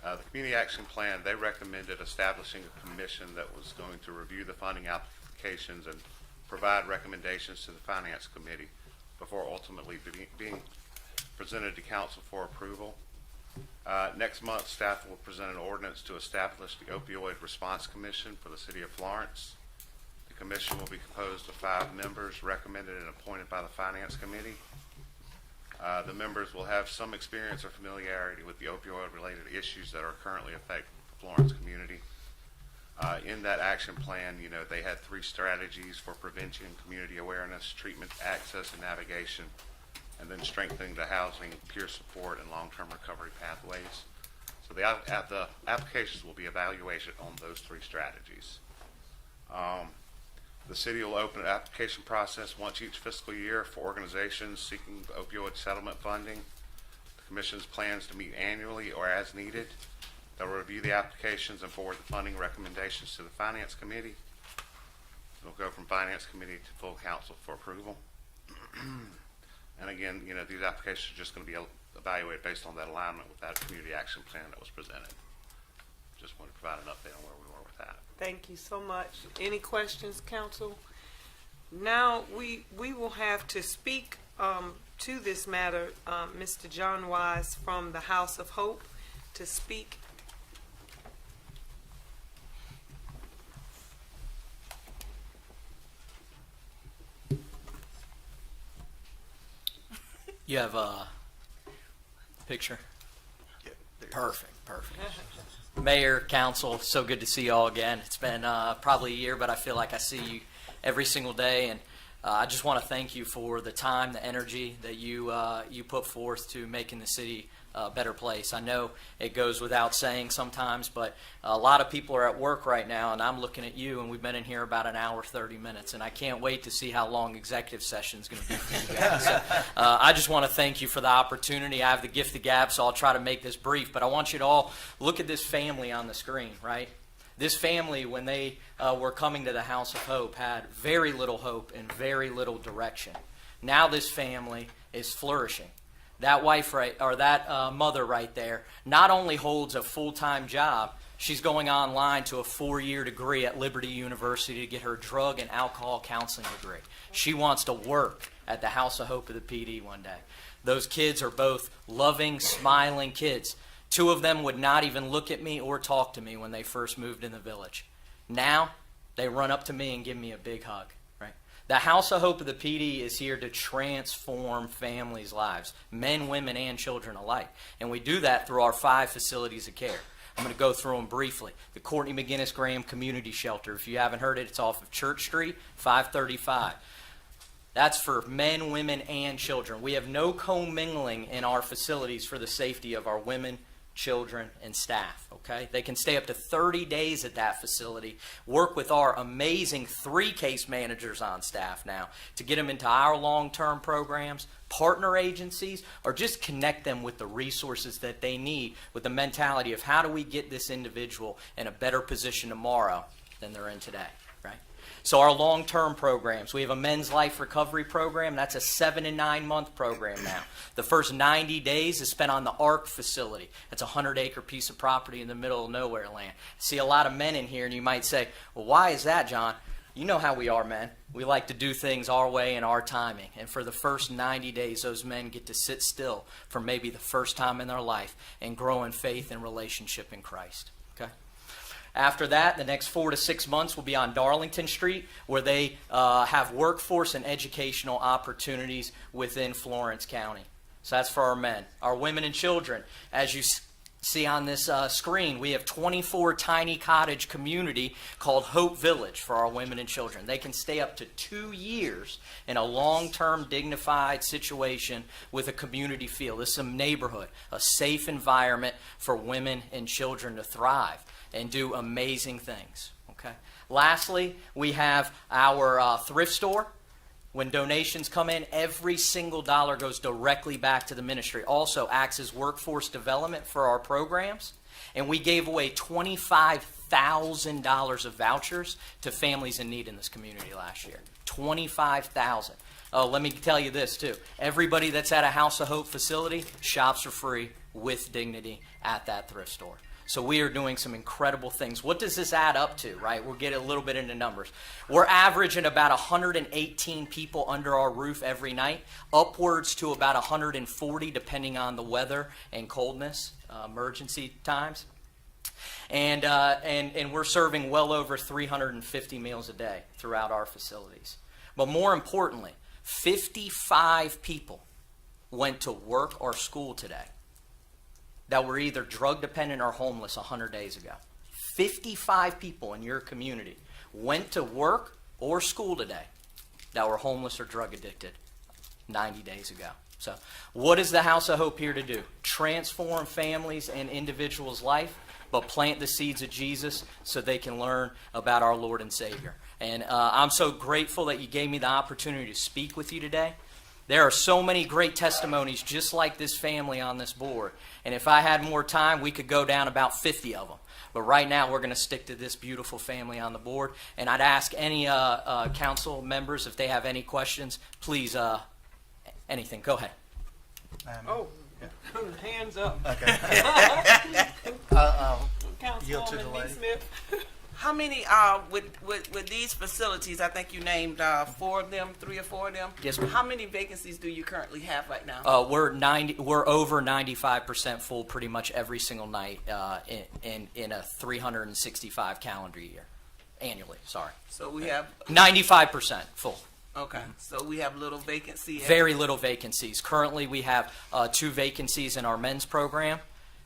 The community action plan, they recommended establishing a commission that was going to review the funding applications and provide recommendations to the finance committee before ultimately being presented to council for approval. Next month, staff will present an ordinance to establish the Opioid Response Commission for the City of Florence. The commission will be composed of 5 members recommended and appointed by the Finance Committee. The members will have some experience or familiarity with the opioid-related issues that are currently affecting the Florence community. In that action plan, they had 3 strategies for prevention, community awareness, treatment, access, and navigation, and then strengthening the housing, peer support, and long-term recovery pathways. So the applications will be evaluated on those 3 strategies. The city will open an application process once each fiscal year for organizations seeking opioid settlement funding. The commission's plans to meet annually or as needed. They'll review the applications and forward the funding recommendations to the Finance Committee. It'll go from Finance Committee to full council for approval. And again, these applications are just going to be evaluated based on that alignment with that community action plan that was presented. Just want to provide an update on where we were with that. Thank you so much. Any questions, council? Now, we will have to speak to this matter, Mr. John Wise from the House of Hope to speak. You have a picture? Perfect. Mayor, council, so good to see you all again. It's been probably a year, but I feel like I see you every single day, and I just want to thank you for the time, the energy that you put forth to making the city a better place. I know it goes without saying sometimes, but a lot of people are at work right now, and I'm looking at you, and we've been in here about an hour, 30 minutes, and I can't wait to see how long executive session is going to be for you guys. So, I just want to thank you for the opportunity. I have the gift of gab, so I'll try to make this brief, but I want you to all look at this family on the screen, right? This family, when they were coming to the House of Hope, had very little hope and very little direction. Now this family is flourishing. That mother right there not only holds a full-time job, she's going online to a 4-year degree at Liberty University to get her drug and alcohol counseling degree. She wants to work at the House of Hope of the PD one day. Those kids are both loving, smiling kids. 2 of them would not even look at me or talk to me when they first moved in the village. Now, They run up to me and give me a big hug, right? The House of Hope of the PD is here to transform families' lives, men, women, and children alike. And we do that through our 5 facilities of care. I'm going to go through them briefly. The Courtney McGinnis Graham Community Shelter. If you haven't heard it, it's off of Church Street, 535. That's for men, women, and children. We have no commingling in our facilities for the safety of our women, children, and staff, okay? They can stay up to 30 days at that facility, work with our amazing 3 case managers on staff now to get them into our long-term programs, partner agencies, or just connect them with the resources that they need with the mentality of how do we get this individual in a better position tomorrow than they're in today, right? So our long-term programs, we have a men's life recovery program. That's a 7 and 9 month program now. The first 90 days is spent on the ARC facility. It's a 100-acre piece of property in the middle of nowhere land. See a lot of men in here, and you might say, well, why is that, John? You know how we are, men. We like to do things our way and our timing. And for the first 90 days, those men get to sit still for maybe the first time in their life and grow in faith and relationship in Christ. Okay? After that, the next 4 to 6 months will be on Darlington Street, where they have workforce and educational opportunities within Florence County. So that's for our men. Our women and children, as you see on this screen, we have 24 tiny cottage community called Hope Village for our women and children. They can stay up to 2 years in a long-term dignified situation with a community feel. This is a neighborhood, a safe environment for women and children to thrive and do amazing things. Okay. Lastly, we have our thrift store. When donations come in, every single dollar goes directly back to the ministry. Also acts as workforce development for our programs. And we gave away $25,000 of vouchers to families in need in this community last year. $25,000. Oh, let me tell you this too. Everybody that's at a House of Hope facility shops for free with dignity at that thrift store. So we are doing some incredible things. What does this add up to, right? We'll get a little bit into numbers. We're averaging about 118 people under our roof every night, upwards to about 140 depending on the weather and coldness, emergency times. And we're serving well over 350 meals a day throughout our facilities. But more importantly, 55 people went to work or school today that were either drug dependent or homeless 100 days ago. 55 people in your community went to work or school today that were homeless or drug addicted 90 days ago. So what is the House of Hope here to do? Transform families and individuals' life, but plant the seeds of Jesus so they can learn about our Lord and Savior. And I'm so grateful that you gave me the opportunity to speak with you today. There are so many great testimonies just like this family on this board. And if I had more time, we could go down about 50 of them. But right now, we're going to stick to this beautiful family on the board. And I'd ask any council members, if they have any questions, please, anything. Go ahead. Oh, hands up. Okay. Yield to the Councilwoman lady. Lee Smith. How many, with these facilities, I think you named 4 of them, 3 or 4 of them? Yes, ma'am. How many vacancies do you currently have right now? We're over 95% full pretty much every single night in a 365 calendar year, annually. Sorry. So we have 95% full. Okay, so we have little vacancy. Very little vacancies. Currently, we have 2 vacancies in our men's program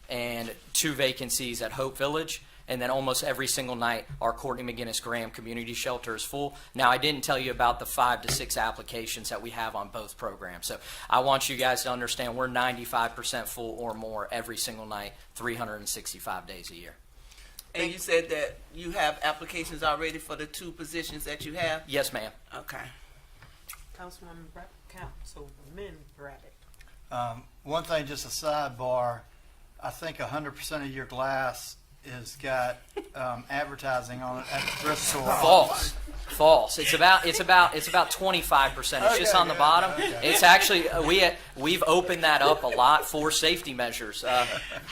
and 2 vacancies at Hope Village. And then almost every single night, our Courtney McGinnis Graham Community Shelter is full. Now, I didn't tell you about the 5 to 6 applications that we have on both programs. So I want you guys to understand we're 95% full or more every single night, 365 days a year. And you said that you have applications already for the 2 positions that you have? Yes, ma'am. Okay. Councilwoman Councilman Braddock. One thing, just a sidebar, I think 100% of your glass has got advertising on it at the thrift store. False. It's about 25%. It's just on the bottom. It's actually we've opened that up a lot for safety measures.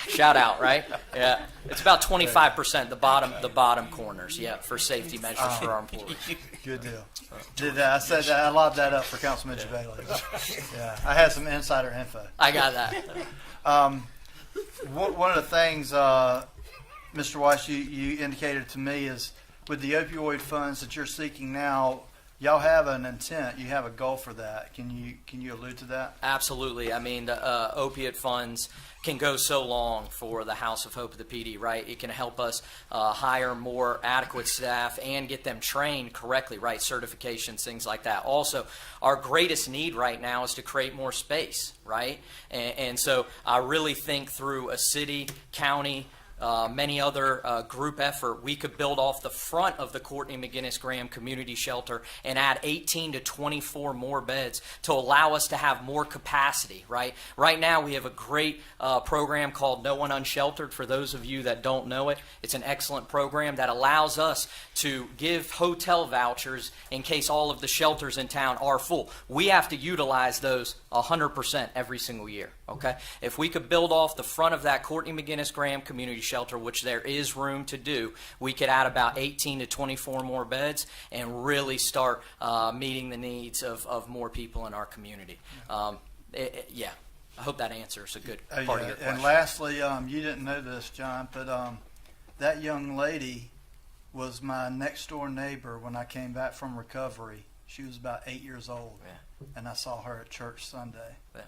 Shout out, right? Yeah. It's about 25%. The bottom corners. Yeah, for safety measures for our employees. Good deal. I said that I lobbed that up for Councilman Jabali. Yeah, I had some insider info. I got that. One of the things, Mr. Weiss, you indicated to me is with the opioid funds that you're seeking now, y'all have an intent, you have a goal for that. Can you allude to that? Absolutely. I mean, the opiate funds can go so long for the House of Hope of the PD, right? It can help us hire more adequate staff and get them trained correctly, right? Certifications, things like that. Also, our greatest need right now is to create more space, right? And so I really think through a city, county, many other group effort, we could build off the front of the Courtney McGinnis Graham Community Shelter and add 18 to 24 more beds to allow us to have more capacity, right? Right now we have a great program called No One Unsheltered. For those of you that don't know it, it's an excellent program that allows us to give hotel vouchers in case all of the shelters in town are full. We have to utilize those 100% every single year, okay? If we could build off the front of that Courtney McGinnis Graham Community Shelter, which there is room to do, we could add about 18 to 24 more beds and really start meeting the needs of more people in our community. Yeah, I hope that answers a good part of your question. And lastly, you didn't know this, John, but that young lady was my next door neighbor when I came back from recovery. She was about 8 years old, and I saw her at church Sunday. Yeah.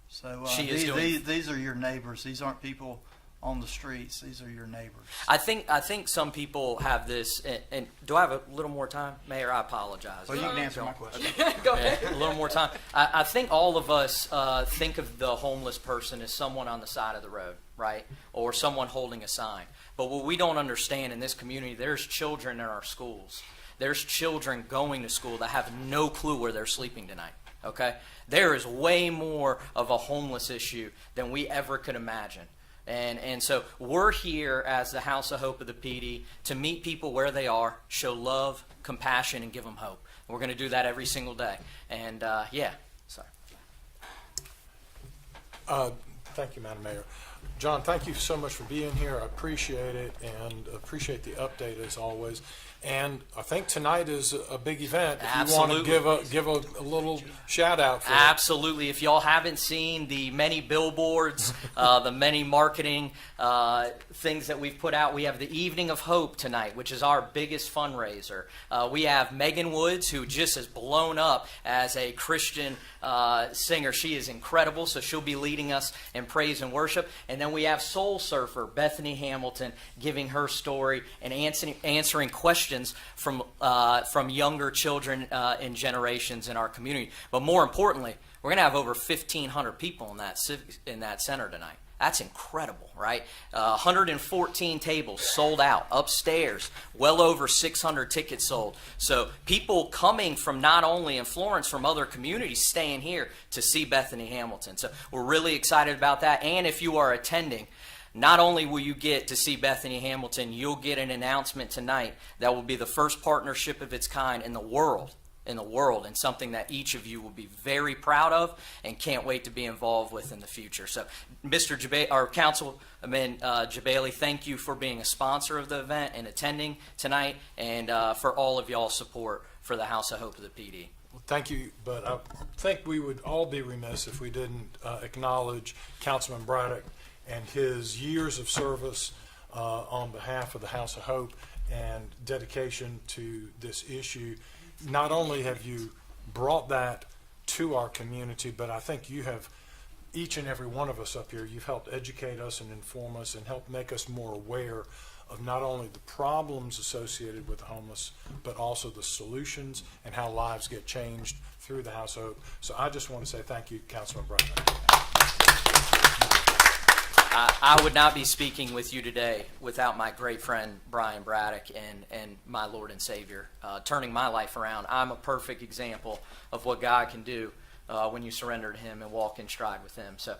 So these are your neighbors. These aren't people on the streets. These are your neighbors. I think some people have this, and do I have a little more time, Mayor? I apologize. Well, you can answer my question. Go ahead. A little more time. I think all of us think of the homeless person as someone on the side of the road, right? Or someone holding a sign. But what we don't understand in this community, there's children in our schools. There's children going to school that have no clue where they're sleeping tonight, okay? There is way more of a homeless issue than we ever could imagine. And so we're here as the House of Hope of the PD to meet people where they are, show love, compassion, and give them hope. We're going to do that every single day. And yeah, sorry. Thank you, Madam Mayor. John, thank you so much for being here. I appreciate it and appreciate the update as always. And I think tonight is a big event. If Absolutely. you want to give a little shout out for Absolutely. If y'all haven't seen the many billboards, the many marketing things that we've put out, we have the Evening of Hope tonight, which is our biggest fundraiser. We have Megan Woods, who just has blown up as a Christian singer. She is incredible, so she'll be leading us in praise and worship. And then we have Soul Surfer Bethany Hamilton giving her story and answering questions from younger children and generations in our community. But more importantly, we're going to have over 1,500 people in that center tonight. That's incredible, right? 114 tables sold out upstairs, well over 600 tickets sold. So people coming from not only in Florence, from other communities, staying here to see Bethany Hamilton. So we're really excited about that. And if you are attending, not only will you get to see Bethany Hamilton, you'll get an announcement tonight that will be the first partnership of its kind in the world, and something that each of you will be very proud of and can't wait to be involved with in the future. So, Mr. Councilman Jabali, thank you for being a sponsor of the event and attending tonight, and for all of y'all's support for the House of Hope of the PD. Thank you, but I think we would all be remiss if we didn't acknowledge Councilman Braddock and his years of service on behalf of the House of Hope and dedication to this issue. Not only have you brought that to our community, but I think you have, each and every one of us up here, you've helped educate us and inform us and help make us more aware of not only the problems associated with the homeless, but also the solutions and how lives get changed through the House of Hope. So I just want to say thank you, Councilman Braddock. I would not be speaking with you today without my great friend Brian Braddock and my Lord and Savior turning my life around. I'm a perfect example of what God can do when you surrender to Him and walk in stride with Him. So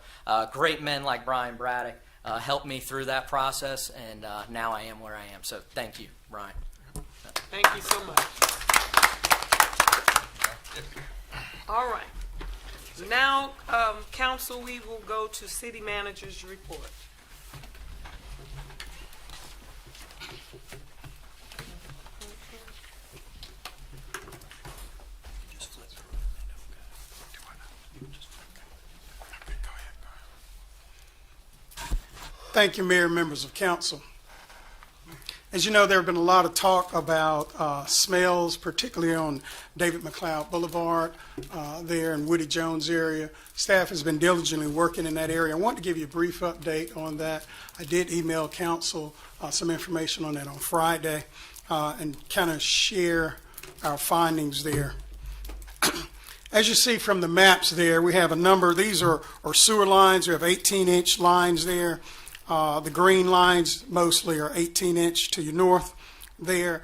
great men like Brian Braddock helped me through that process, and now I am where I am. So thank you, Brian. Thank you so much. All right. Now, Council, we will go to City Manager's report. Thank you, Mayor, members of council. As you know, there have been a lot of talk about smells, particularly on David McLeod Boulevard there in Woody Jones area. Staff has been diligently working in that area. I want to give you a brief update on that. I did email council some information on that on Friday and kind of share our findings there. As you see from the maps there, we have a number. These are sewer lines. We have 18-inch lines there. The green lines mostly are 18-inch to your north there.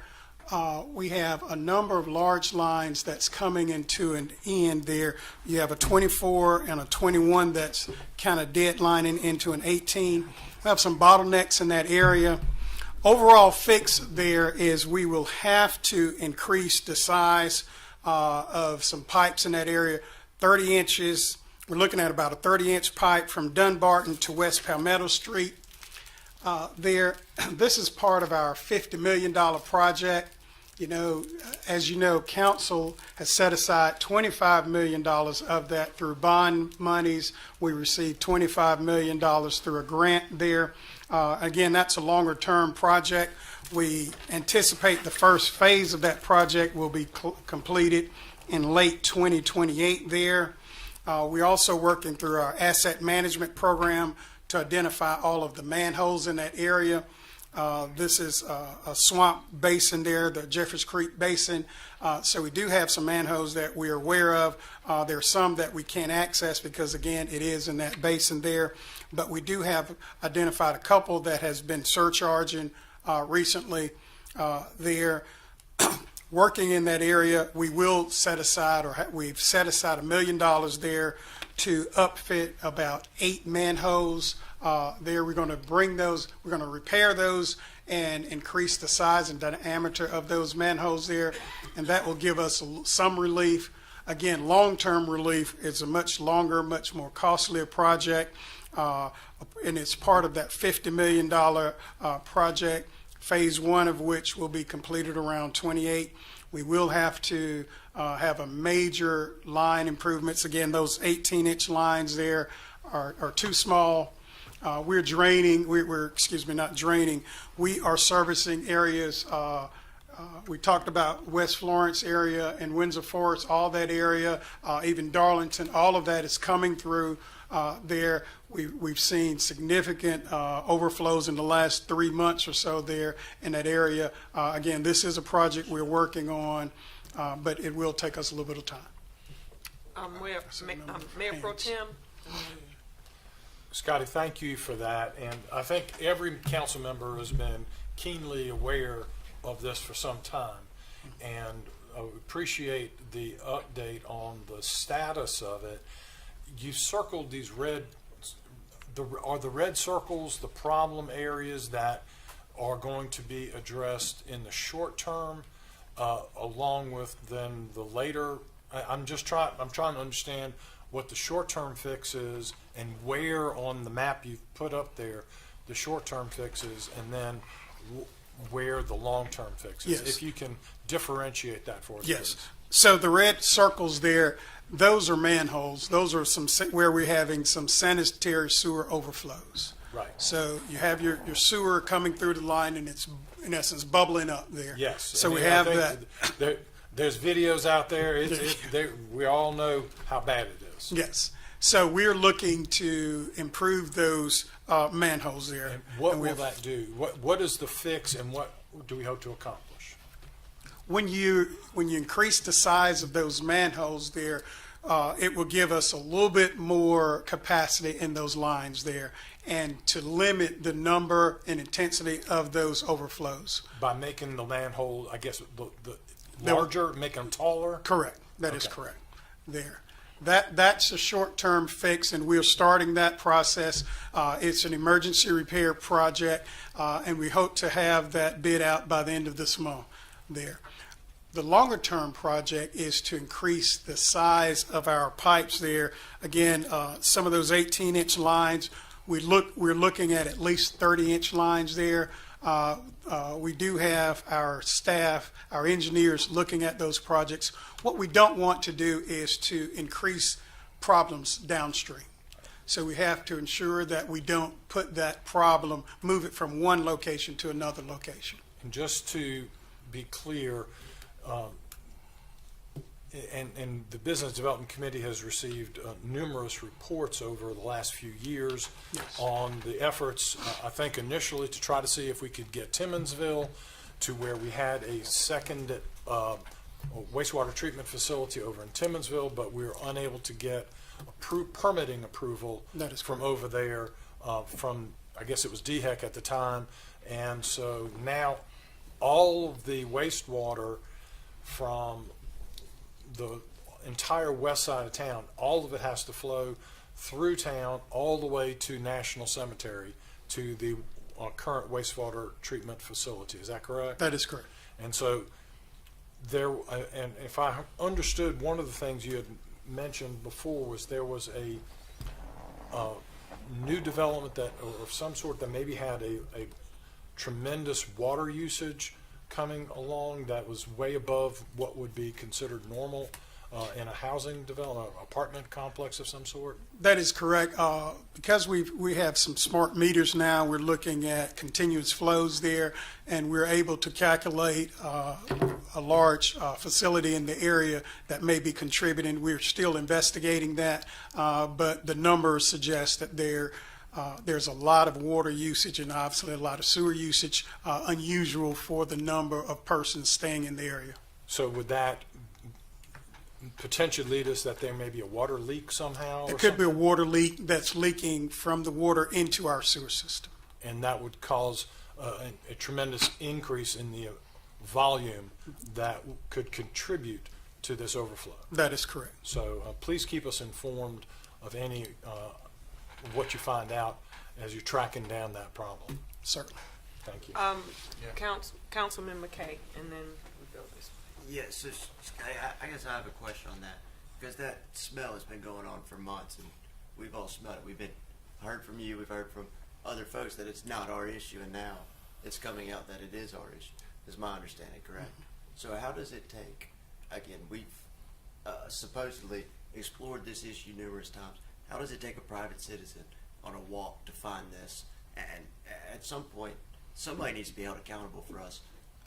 We have a number of large lines that's coming into an end there. You have a 24 and a 21 that's kind of deadlining into an 18. We have some bottlenecks in that area. Overall fix there is we will have to increase the size of some pipes in that area, 30 inches. We're looking at about a 30-inch pipe from Dunbarton to West Palmetto Street there. This is part of our $50 million project. You know, as you know, council has set aside $25 million of that through bond monies. We received $25 million through a grant there. Again, that's a longer-term project. We anticipate the first phase of that project will be completed in late 2028 there. We're also working through our asset management program to identify all of the manholes in that area. This is a swamp basin there, the Jeffers Creek Basin. So we do have some manholes that we're aware of. There are some that we can't access because, again, it is in that basin there. But we do have identified a couple that has been surcharging recently there. Working in that area, we will set aside, we've set aside $1 million there to upfit about 8 manholes there. We're going to bring those, we're going to repair those and increase the size and diameter of those manholes there, and that will give us some relief. Again, long-term relief. It's a much longer, much more costly project, and it's part of that $50 million project. Phase 1 of which will be completed around 28. We will have to have a major line improvements. Again, those 18-inch lines there are too small. We're draining, excuse me, not draining. We are servicing areas. We talked about West Florence area and Windsor Forest, all that area, even Darlington, all of that is coming through there. We've seen significant overflows in the last 3 months or so there in that area. Again, this is a project we're working on, but it will take us a little bit of time. Mayor Pro Tem. Scotty, thank you for that. And I think every council member has been keenly aware of this for some time. And I appreciate the update on the status of it. You circled these red, are the red circles the problem areas that are going to be addressed in the short term, along with then the later? I'm trying to understand what the short-term fix is and where on the map you've put up there the short-term fix is, and then where the long-term fix is. Yes. If you can differentiate that for us. Yes. Please. So the red circles there, those are manholes. Those are where we're having some sanitary sewer overflows. Right. So you have your sewer coming through the line, and it's in essence bubbling up there. Yes. So I mean, we have I that. think there's videos out there. We all know how bad it is. Yes. So we're looking to improve those manholes there. And what will that do? What is the fix, and what do we hope to accomplish? When you increase the size of those manholes there, it will give us a little bit more capacity in those lines there, and to limit the number and intensity of those overflows. By making the manhole, I guess, the larger, making them taller? Correct. That is correct there. That's a short-term fix, and we're starting that process. It's an emergency repair project, and we hope to have that bid out by the end of this month there. The longer-term project is to increase the size of our pipes there. Again, some of those 18-inch lines, we're looking at least 30-inch lines there. We do have our staff, our engineers looking at those projects. What we don't want to do is to increase problems downstream. So we have to ensure that we don't put that problem, move it from one location to another location. And just to be clear, and the Business Development Committee has received numerous reports over the last few years on the efforts, I think initially to try to see if we could get Timmonsville to where we had a second wastewater treatment facility over in Timmonsville, but we were unable to get permitting approval from over there from, I guess it was DHEC at the time. And so now all of the wastewater from the entire west side of town, all of it has to flow through town all the way to National Cemetery to the current wastewater treatment facility. Is that correct? That is correct. And so there, and if I understood, one of the things you had mentioned before was there was a new development that, or of some sort, that maybe had a tremendous water usage coming along that was way above what would be considered normal in a housing development, apartment complex of some sort? That is correct. Because we have some smart meters now, we're looking at continuous flows there, and we're able to calculate a large facility in the area that may be contributing. We're still investigating that, but the numbers suggest that there's a lot of water usage and obviously a lot of sewer usage, unusual for the number of persons staying in the area. So would that potentially lead us that there may be a water leak somehow? It could be a water leak that's leaking from the water into our sewer system. And that would cause a tremendous increase in the volume that could contribute to this overflow. That is correct. So please keep us informed of any what you find out as you're tracking down that problem. Certainly. Thank you. Councilman McKay, and then we go this way. Yes, so, I guess I have a question on that, because that smell has been going on for months, and we've all smelled it. We've heard from you, we've heard from other folks that it's not our issue, and now it's coming out that it is our issue, is my understanding, correct? So how does it take, again, we've supposedly explored this issue numerous times. How does it take a private citizen on a walk to find this? And at some point, somebody needs to be held accountable for us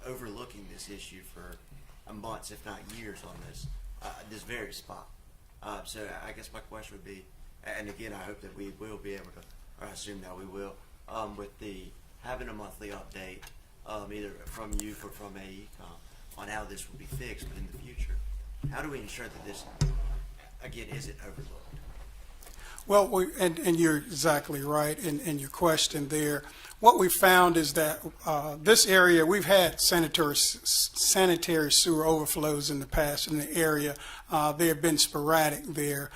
overlooking this issue for months, if not years, on this very spot. So I guess my question would be, and again, I hope that we will be able to, or I assume that we will, with having a monthly update, either from you or from AECOM, on how this will be fixed, but in the future, how do we ensure that this, again, isn't overlooked? Well, and you're exactly right in your question there. What we found is that this area, we've had sanitary sewer overflows in the past in the area. They have been sporadic there.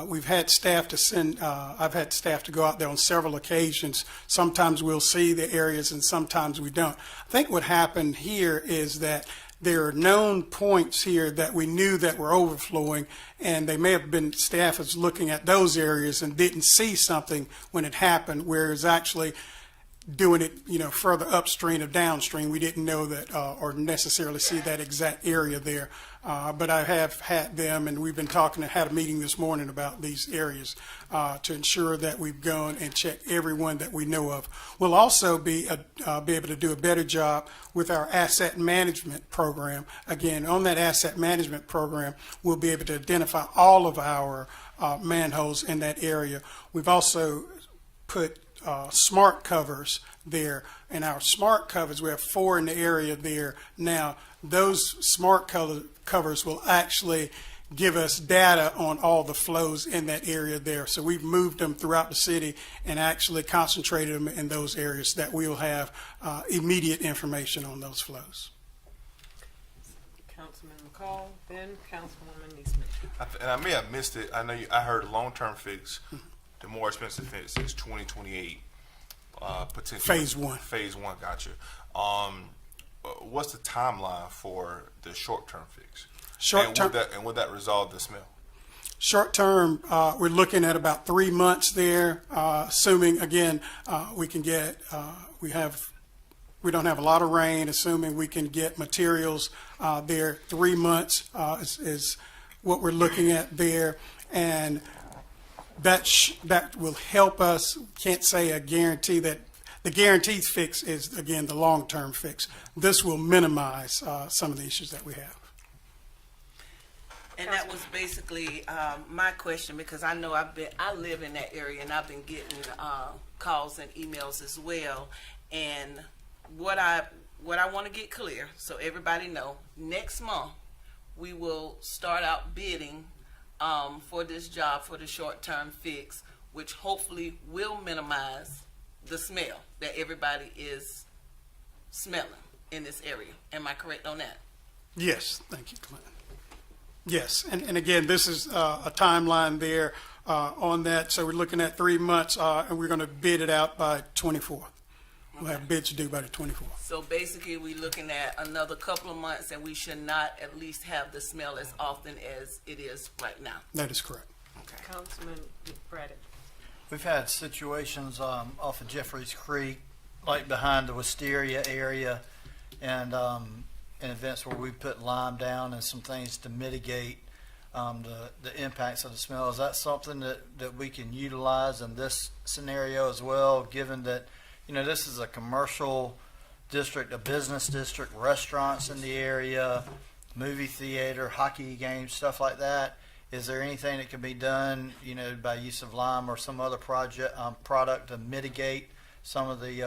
We've had staff to send, I've had staff to go out there on several occasions. Sometimes we'll see the areas and sometimes we don't. I think what happened here is that there are known points here that we knew that were overflowing, and they may have been staff is looking at those areas and didn't see something when it happened, whereas actually doing it, further upstream or downstream, we didn't know that or necessarily see that exact area there. But I have had them, and we've been talking and had a meeting this morning about these areas to ensure that we've gone and checked everyone that we know of. We'll also be able to do a better job with our asset management program. Again, on that asset management program, we'll be able to identify all of our manholes in that area. We've also put smart covers there, and our smart covers, we have 4 in the area there now. Those smart covers will actually give us data on all the flows in that area there. So we've moved them throughout the city and actually concentrated them in those areas that we'll have immediate information on those flows. Councilman McCall, then Councilwoman Neesmith. And I may have missed it. I know I heard long-term fix. The more expensive fix is 2028. Potentially Phase 1. Phase 1, gotcha. What's the timeline for the short-term fix? Short-term, and would that resolve the smell? Short-term, we're looking at about 3 months there, assuming again we can get we don't have a lot of rain. Assuming we can get materials there, 3 months is what we're looking at there, and that will help us. Can't say a guarantee that The guaranteed fix is, again, the long-term fix. This will minimize some of the issues that we have. And that was basically my question, because I know I live in that area, and I've been getting calls and emails as well. And what I want to get clear, so everybody know, next month we will start out bidding for this job for the short-term fix, which hopefully will minimize the smell that everybody is smelling in this area. Am I correct on that? Yes, thank you, Clinton. Yes, and again, this is a timeline there on that. So we're looking at 3 months, and we're going to bid it out by 24th. We'll have bids due by the 24th. So basically, we're looking at another couple of months, and we should not at least have the smell as often as it is right now. That is correct. Okay. Councilman Braddock. We've had situations off of Jeffries Creek, like behind the Wisteria area, and in events where we put lime down and some things to mitigate the impacts of the smell. Is that something that we can utilize in this scenario as well, given that, you know, this is a commercial district, a business district, restaurants in the area, movie theater, hockey games, stuff like that? Is there anything that can be done, you know, by use of lime or some other product to mitigate some of the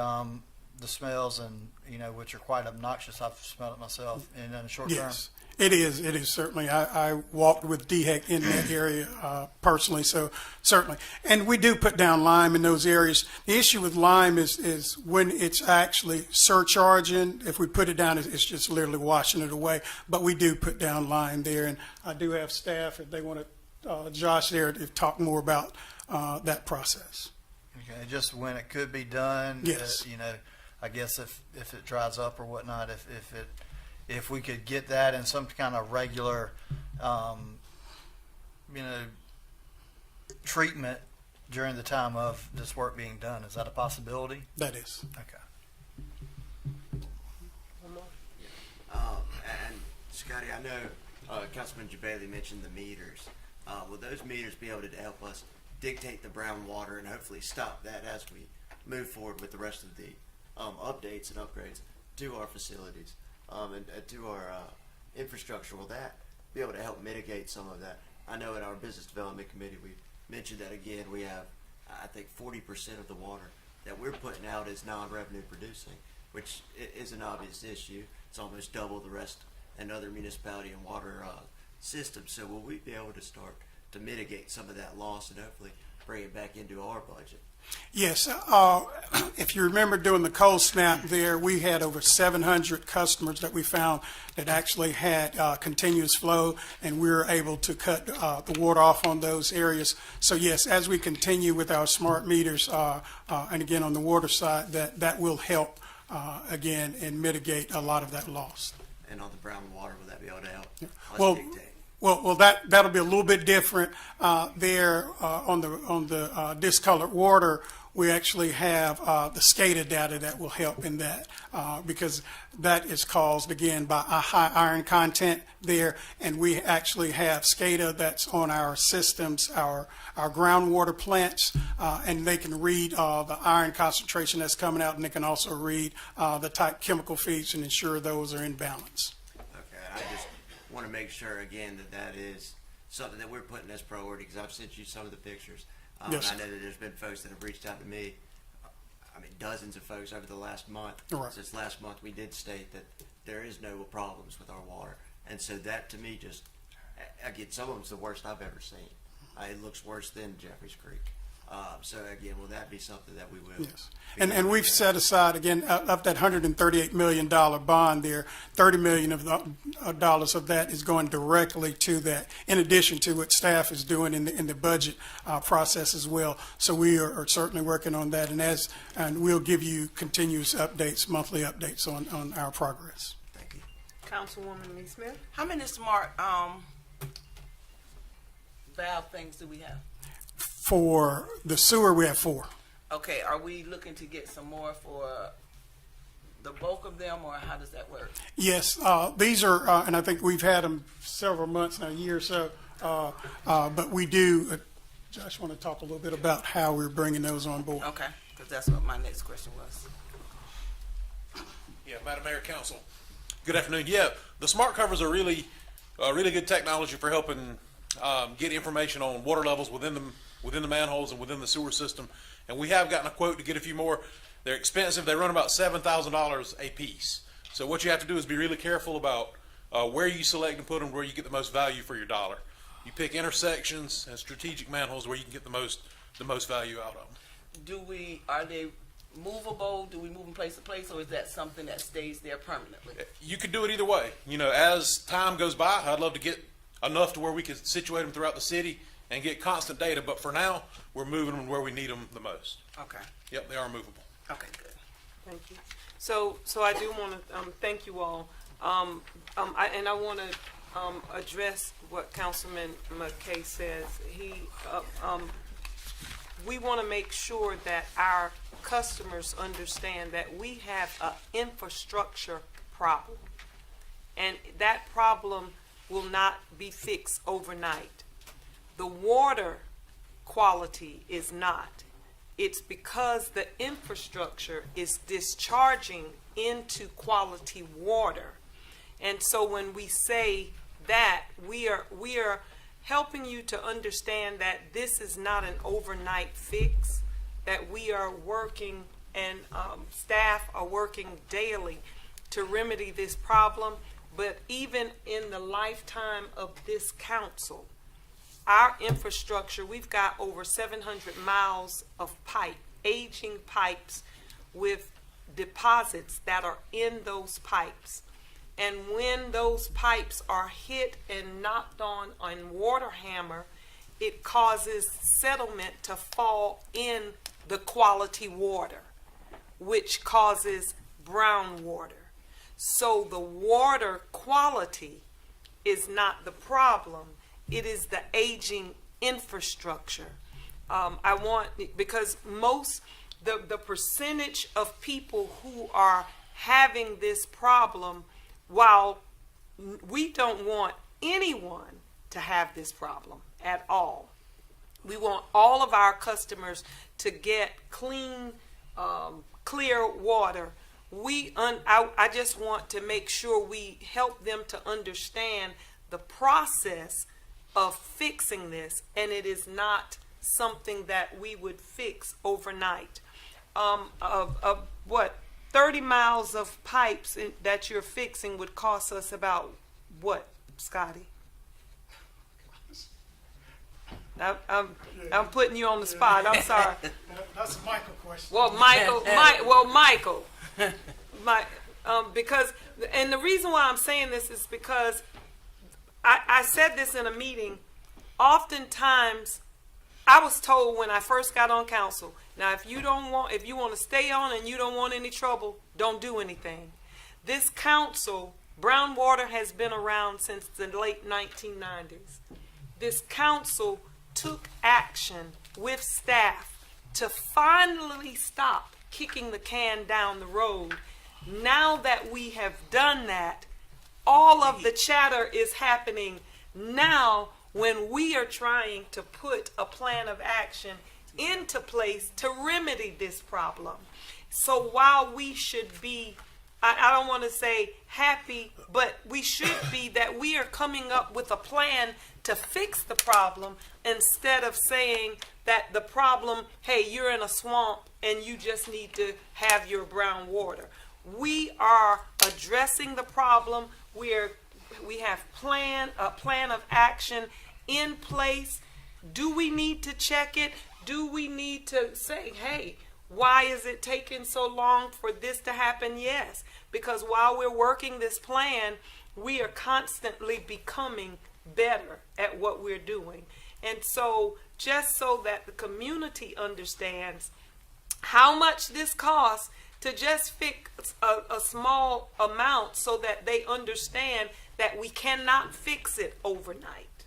smells, and, you know, which are quite obnoxious? I've smelled it myself in the short term. Yes, it is. It is certainly. I walked with DHEC in that area personally, so certainly. And we do put down lime in those areas. The issue with lime is when it's actually surcharging. If we put it down, it's just literally washing it away. But we do put down lime there, and I do have staff, if they want to, Josh there, to talk more about that process. Okay, just when it could be done. Yes. You know, I guess if it dries up or whatnot, if we could get that in some kind of regular, you know, treatment during the time of this work being done, is that a possibility? That is. Okay. And Scotty, I know Councilman Jabali mentioned the meters. Will those meters be able to help us dictate the brown water and hopefully stop that as we move forward with the rest of the updates and upgrades to our facilities and to our infrastructure? Will that be able to help mitigate some of that? I know in our business development committee we mentioned that again. We have, I think, 40% of the water that we're putting out is non-revenue producing, which is an obvious issue. It's almost double the rest and other municipality and water systems. So will we be able to start to mitigate some of that loss and hopefully bring it back into our budget? Yes. If you remember during the cold snap there, we had over 700 customers that we found that actually had continuous flow, and we were able to cut the water off on those areas. So yes, as we continue with our smart meters, and again on the water side, that will help again and mitigate a lot of that loss. And on the brown water, will that be able to help us Well, dictate? Well, that'll be a little bit different there on the discolored water. We actually have the SCADA data that will help in that because that is caused again by a high iron content there, and we actually have SCADA that's on our systems, our groundwater plants, and they can read the iron concentration that's coming out, and they can also read the type chemical feeds and ensure those are in balance. Okay, I just want to make sure again that is something that we're putting as priority, because I've sent you some of the pictures. Yes, I know that there's been folks that have reached out to me. I mean, dozens of folks over the last month. Right. Since last month, we did state that there is no problems with our water, and so that to me just again, some of them's the worst I've ever seen. It looks worse than Jeffries Creek. So again, will that be something that we will? Yes, and we've set aside again of that $138 million bond there, $30 million of dollars of that is going directly to that, in addition to what staff is doing in the budget process as well. So we are certainly working on that, and we'll give you continuous updates, monthly updates on our progress. Thank you. Councilwoman Lee Smith. How many smart valve things do we have? For the sewer, we have 4. Okay, are we looking to get some more for the bulk of them, or how does that work? Yes, these are, and I think we've had them several months now, a year or so, but we do, Josh, want to talk a little bit about how we're bringing those on board. Okay, Because that's what my next question was. Yeah, Madam Mayor, Council. Good afternoon. Yeah, the smart covers are really good technology for helping get information on water levels within the manholes and within the sewer system. And we have gotten a quote to get a few more. They're expensive. They run about $7,000 a piece. So what you have to do is be really careful about where you select and put them, where you get the most value for your dollar. You pick intersections and strategic manholes where you can get the most value out of them. Are they movable? Do we move them place to place, or is that something that stays there permanently? You could do it either way. You know, as time goes by, I'd love to get enough to where we can situate them throughout the city and get constant data. But for now, we're moving them where we need them the most. Okay. Yep, they are movable. Okay, good. Thank you. So I do want to thank you all, and I want to address what Councilman McKay says. We want to make sure that our customers understand that we have an infrastructure problem, and that problem will not be fixed overnight. The water quality is not. It's because the infrastructure is discharging into quality water. And so when we say that, we are helping you to understand that this is not an overnight fix, that we are working and staff are working daily to remedy this problem. But even in the lifetime of this council, our infrastructure, we've got over 700 miles of pipe, aging pipes with deposits that are in those pipes. And when those pipes are hit and knocked on water hammer, it causes settlement to fall in the quality water, which causes brown water. So the water quality is not the problem. It is the aging infrastructure. Because the percentage of people who are having this problem, while we don't want anyone to have this problem at all, we want all of our customers to get clean, clear water. I just want to make sure we help them to understand the process of fixing this, and it is not something that we would fix overnight. 30 miles of pipes that you're fixing would cost us about what, Scotty? I'm putting you on the spot. I'm sorry. That's a Michael question. Well, Michael. Because, and the reason why I'm saying this is because I said this in a meeting. Oftentimes, I was told when I first got on council, now if you want to stay on and you don't want any trouble, don't do anything. This council, brown water has been around since the late 1990s. This council took action with staff to finally stop kicking the can down the road. Now that we have done that, all of the chatter is happening now when we are trying to put a plan of action into place to remedy this problem. So while we should be, I don't want to say happy, but we should be that we are coming up with a plan to fix the problem instead of saying that the problem, hey, you're in a swamp and you just need to have your brown water. We are addressing the problem. We have a plan of action in place. Do we need to check it? Do we need to say, hey, why is it taking so long for this to happen? Yes, because while we're working this plan, we are constantly becoming better at what we're doing. And so just so that the community understands how much this costs to just fix a small amount, so that they understand that we cannot fix it overnight.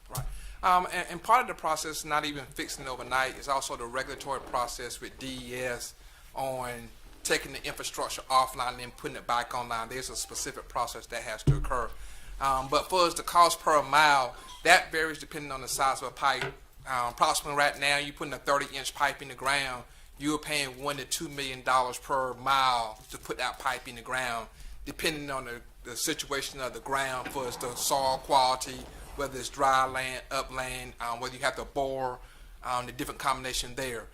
Right. And part of the process, not even fixing it overnight, is also the regulatory process with DES on taking the infrastructure offline and then putting it back online. There's a specific process that has to occur. But for us, the cost per mile, that varies depending on the size of a pipe. Approximately right now, you're putting a 30-inch pipe in the ground, you were paying $1 to $2 million per mile to put that pipe in the ground, depending on the situation of the ground, for the soil quality, whether it's dry land, upland, whether you have to bore, the different combination there.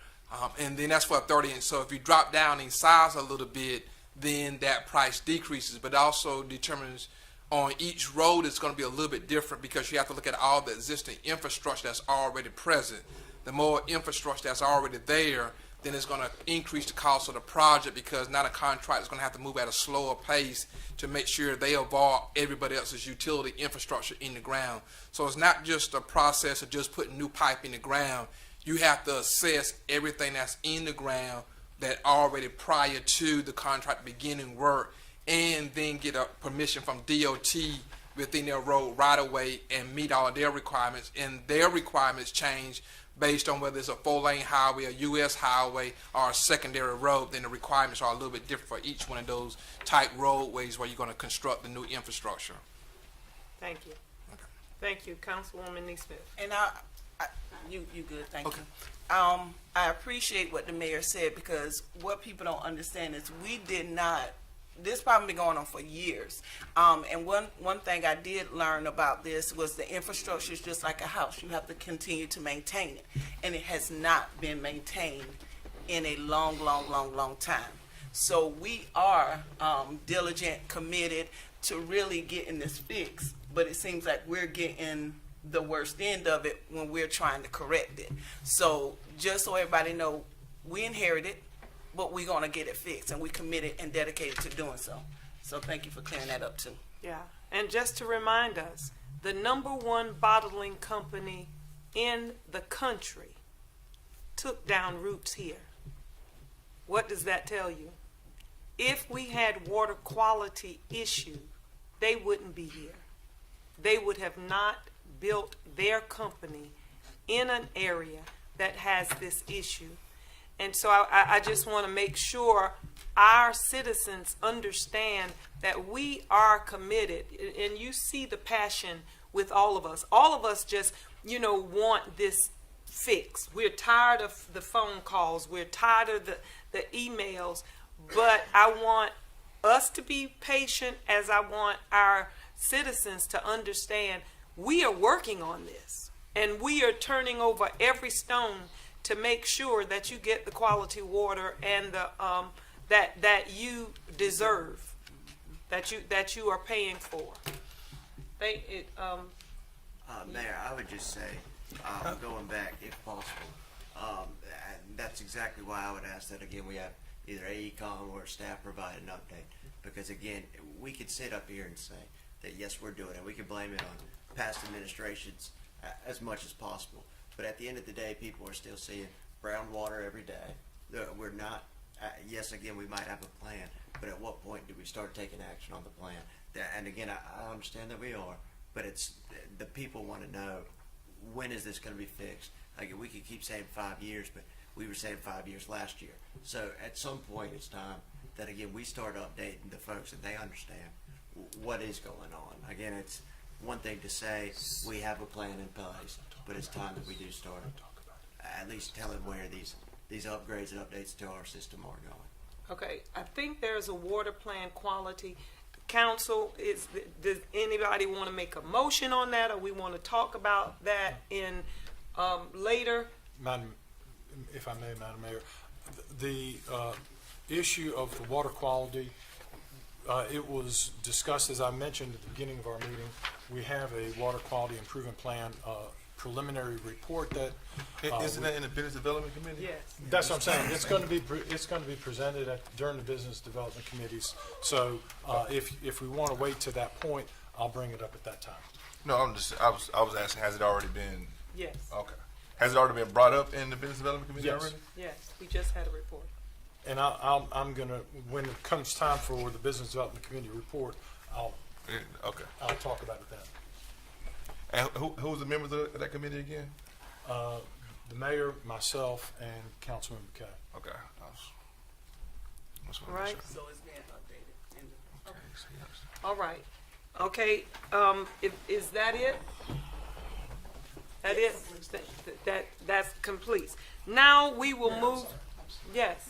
And then that's for a 30-inch. So if you drop down in size a little bit, then that price decreases, but also determines on each road it's going to be a little bit different, because you have to look at all the existing infrastructure that's already present. The more infrastructure that's already there, then it's going to increase the cost of the project, because now the contractor is going to have to move at a slower pace to make sure they avoid everybody else's utility infrastructure in the ground. So it's not just a process of just putting new pipe in the ground. You have to assess everything that's in the ground that already prior to the contract beginning work, and then get a permission from DOT within their road right away and meet all of their requirements. And their requirements change based on whether it's a 4-lane highway, a U.S. highway, or a secondary road. Then the requirements are a little bit different for each one of those type roadways where you're going to construct the new infrastructure. Thank you. Thank you, Councilwoman Neesmith. And you good, thank you. I appreciate what the mayor said, because what people don't understand is we did not, this problem been going on for years. And one thing I did learn about this was the infrastructure is just like a house. You have to continue to maintain it. And it has not been maintained in a long time. So we are diligent, committed to really getting this fixed. But it seems like we're getting the worst end of it when we're trying to correct it. So just so everybody know, we inherited, but we're going to get it fixed, and we committed and dedicated to doing so. So thank you for clearing that up too. Yeah, and just to remind us, the #1 bottling company in the country took down roots here. What does that tell you? If we had water quality issue, they wouldn't be here. They would have not built their company in an area that has this issue. And so I just want to make sure our citizens understand that we are committed. And you see the passion with all of us. All of us just, want this fixed. We're tired of the phone calls. We're tired of the emails. But I want us to be patient, as I want our citizens to understand we are working on this, and we are turning over every stone to make sure that you get the quality water and the that you deserve, that you are paying for. Mayor, I would just say, going back if possible, and that's exactly why I would ask that again. We have either AECom or staff provide an update, because again, we could sit up here and say that yes, we're doing it. We can blame it on past administrations as much as possible. But at the end of the day, people are still seeing brown water every day. We're not, yes, again, we might have a plan, but at what point do we start taking action on the plan? And again, I understand that we are, but it's the people want to know, when is this going to be fixed? Like, we could keep saying 5 years, but we were saying 5 years last year. So at some point, it's time that, again, we start updating the folks and they understand what is going on. Again, it's one thing to say we have a plan in place, but it's time that we do start at least telling where these upgrades and updates to our system are going. Okay, I think there's a water plan quality. Council, does anybody want to make a motion on that, or we want to talk about that in later? Madam, if I may, Madam Mayor, the issue of the water quality, it was discussed, as I mentioned at the beginning of our meeting. We have a water quality improvement plan preliminary report that isn't that in the business development committee? Yes, that's what I'm saying. It's going to be presented during the business development committees. So if we want to wait to that point, I'll bring it up at that time. No, I was asking, has it already been? Yes. Okay. Has it already been brought up in the business development committee already? Yes, we just had a report. And I'm gonna, when it comes time for the business development committee report, I'll talk about it then. And who's the members of that committee again? The mayor, myself, and Councilman McKay. Okay. All right. So it's being updated. Okay. All right. Okay. Is that it? That it? That's complete. Now we will move. items. Yes.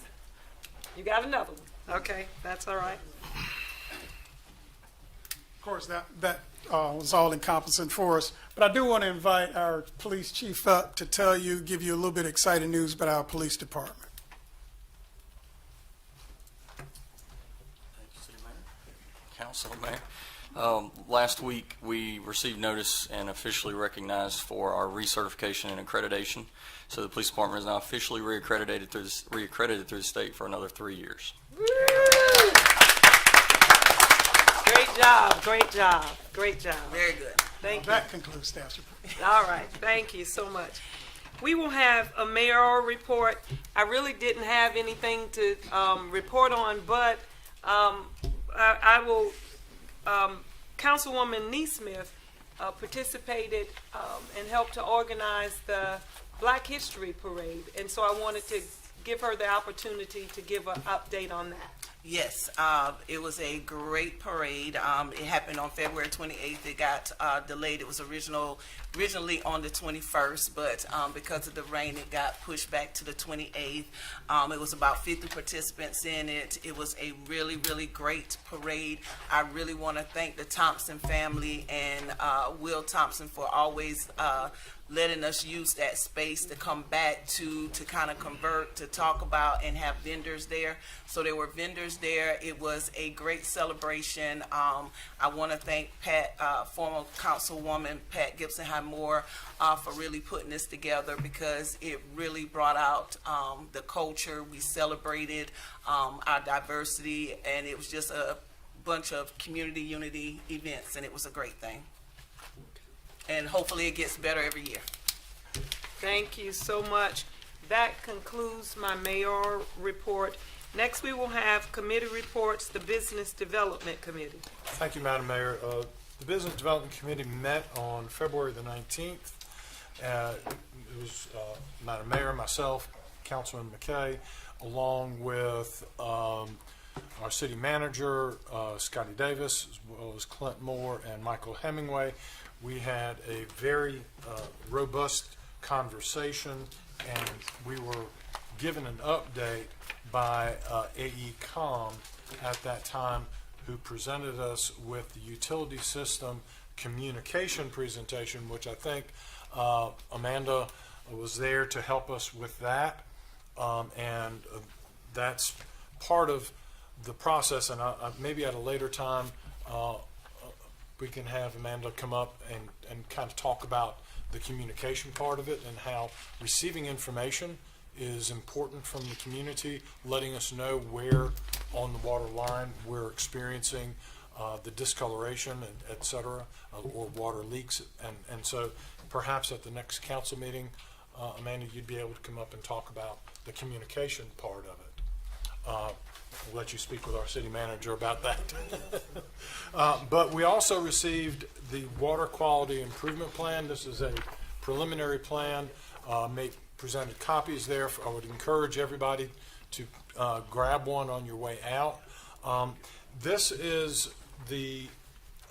You got another one. Okay, that's all right. Of course, that was all encompassing for us. But I do want to invite our police chief up to give you a little bit of exciting news about our police department. Thank you, City Mayor. Council, Mayor. Last week, we received notice and officially recognized for our recertification and accreditation. So the police department is now officially reaccredited through the state for another 3 years. Great job, great job, great job. Very good. Thank you. That concludes staff's report. All right, thank you so much. We will have a mayoral report. I really didn't have anything to report on, but I will, Councilwoman Neesmith participated and helped to organize the Black History Parade, and so I wanted to give her the opportunity to give an update on that. Yes, it was a great parade. It happened on February 28th. It got delayed. It was originally on the 21st, but because of the rain, it got pushed back to the 28th. It was about 50 participants in it. It was a really, really great parade. I really want to thank the Thompson family and Will Thompson for always letting us use that space to come back to kind of convert, to talk about, and have vendors there. So there were vendors there. It was a great celebration. I want to thank Pat, former Councilwoman Pat Gibson-Highmore, for really putting this together, because it really brought out the culture. We celebrated our diversity, and it was just a bunch of community unity events, and it was a great thing. And hopefully it gets better every year. Thank you so much. That concludes my mayoral report. Next, we will have committee reports, the Business Development Committee. Thank you, Madam Mayor. The Business Development Committee met on February the 19th. It was Madam Mayor, myself, Councilman McKay, along with our city manager, Scotty Davis, as well as Clint Moore and Michael Hemingway. We had a very robust conversation, and we were given an update by AECom at that time, who presented us with the utility system communication presentation, which I think Amanda was there to help us with that, and that's part of the process. And maybe at a later time we can have Amanda come up and kind of talk about the communication part of it, and how receiving information is important from the community, letting us know where on the water line we're experiencing the discoloration, and et cetera, or water leaks. And so perhaps at the next council meeting, Amanda, you'd be able to come up and talk about the communication part of it. We'll let you speak with our city manager about that. But we also received the Water Quality Improvement Plan. This is a preliminary plan. Presented copies there. I would encourage everybody to grab one on your way out. This is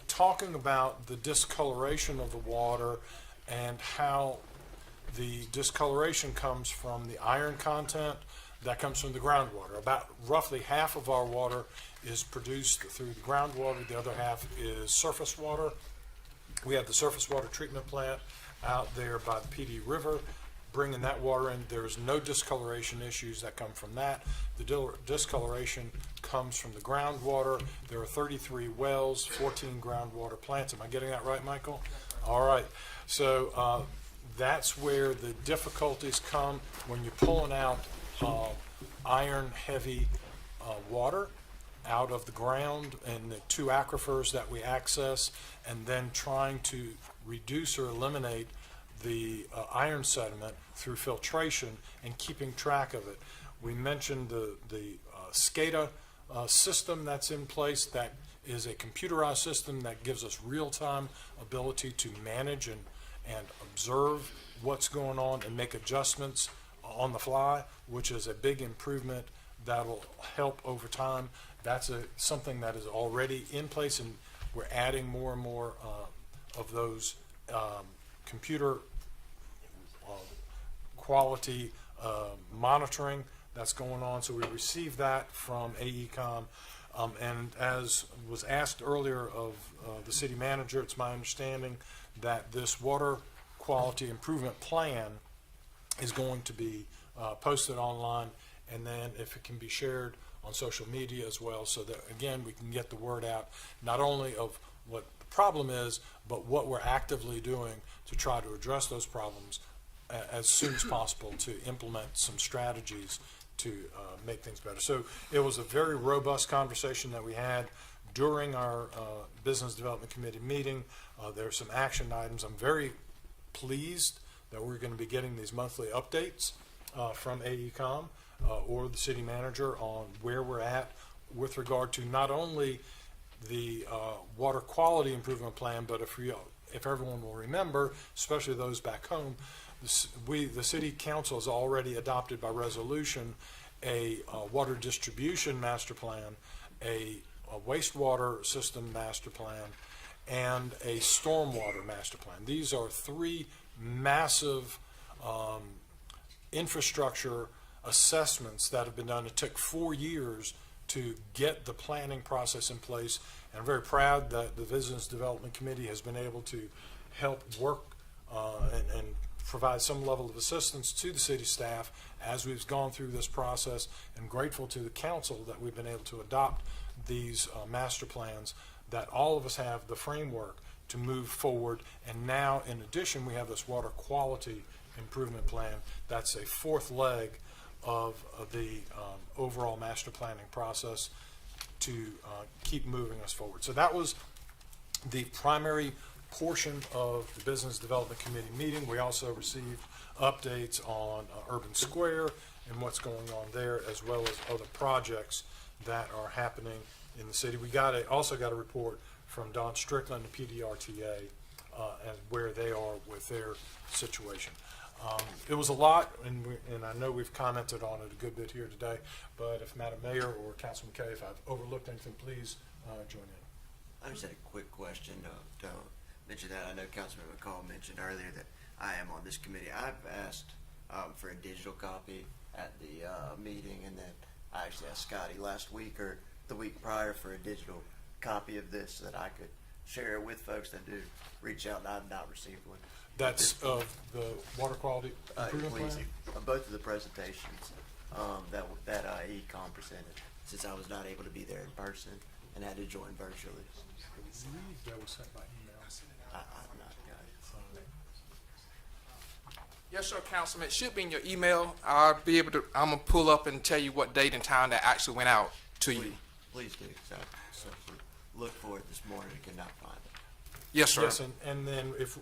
talking about the discoloration of the water, and how the discoloration comes from the iron content that comes from the groundwater. About roughly half of our water is produced through the groundwater. The other half is surface water. We have the surface water treatment plant out there by the PD River, bringing that water in. There's no discoloration issues that come from that. The discoloration comes from the groundwater. There are 33 wells, 14 groundwater plants. Am I getting that right, Michael? All right. So that's where the difficulties come when you're pulling out iron-heavy water out of the ground and the two aquifers that we access, and then trying to reduce or eliminate the iron sediment through filtration and keeping track of it. We mentioned the SCADA system that's in place. That is a computerized system that gives us real-time ability to manage and observe what's going on and make adjustments on the fly, which is a big improvement that'll help over time. That's something that is already in place, and we're adding more and more of those computer quality monitoring that's going on. So we received that from AECom. And as was asked earlier of the city manager, it's my understanding that this water quality improvement plan is going to be posted online, and then if it can be shared on social media as well, so that, again, we can get the word out, not only of what the problem is, but what we're actively doing to try to address those problems as soon as possible, to implement some strategies to make things better. So it was a very robust conversation that we had during our Business Development Committee meeting. There are some action items. I'm very pleased that we're going to be getting these monthly updates from AECom or the city manager on where we're at with regard to not only the water quality improvement plan, but if everyone will remember, especially those back home, the city council has already adopted by resolution a water distribution master plan, a wastewater system master plan, and a stormwater master plan. These are three massive infrastructure assessments that have been done. It took 4 years to get the planning process in place, and I'm very proud that the Business Development Committee has been able to help work and provide some level of assistance to the city staff as we've gone through this process, and grateful to the council that we've been able to adopt these master plans, that all of us have the framework to move forward. And now, in addition, we have this water quality improvement plan. That's a fourth leg of the overall master planning process to keep moving us forward. So that was the primary portion of the Business Development Committee meeting. We also received updates on Urban Square and what's going on there, as well as other projects that are happening in the city. We also got a report from Don Strickland, the PDRTA, and where they are with their situation. It was a lot, and I know we've commented on it a good bit here today, but if Madam Mayor or Councilman Kay, if I've overlooked anything, please join in. I just had a quick question to mention that. I know Councilman McCall mentioned earlier that I am on this committee. I've asked for a digital copy at the meeting, and then I actually asked Scotty last week or the week prior for a digital copy of this so that I could share it with folks that do reach out, and I've not received one. That's of the water quality improvement Please, plan? both of the presentations that Econ presented, since I was not able to be there in person and had to join virtually. That was sent by email. I've not got it. Yes, sir, Councilman. It should be in your email. I'll be able to, I'm going to pull up and tell you what date and time that actually went out to you. Please do. So look for it this morning and could not find it. Yes, sir. Yes, and then if,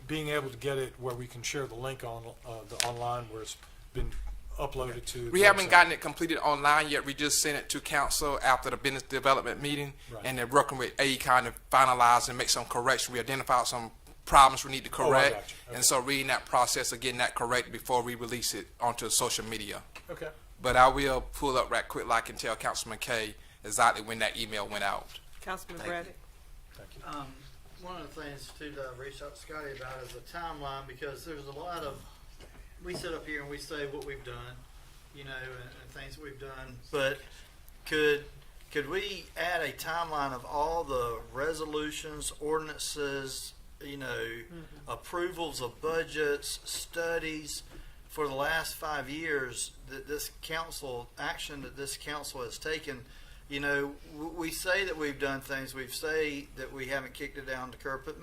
being able to get it where we can share the link on the online where it's been uploaded to. We haven't gotten it completed online yet. We just sent it to council after the business development meeting, Right. and they're working with AECon to finalize and make some corrections. We identified some problems we need to correct, got you. Okay. and so reading that process of getting that correct before we release it onto social media. Okay. But I will pull up right quick, like, and tell Councilman Kay exactly when that email went out. Councilman Braddock. Thank you. One of the things too that I reached out to Scotty about is a timeline, because there's a lot of, we sit up here and we say what we've done, and things that we've done, but could we add a timeline of all the resolutions, ordinances, approvals of budgets, studies for the last 5 years that this council, action that this council has taken? We say that we've done things. We say that we haven't kicked it down the curb, but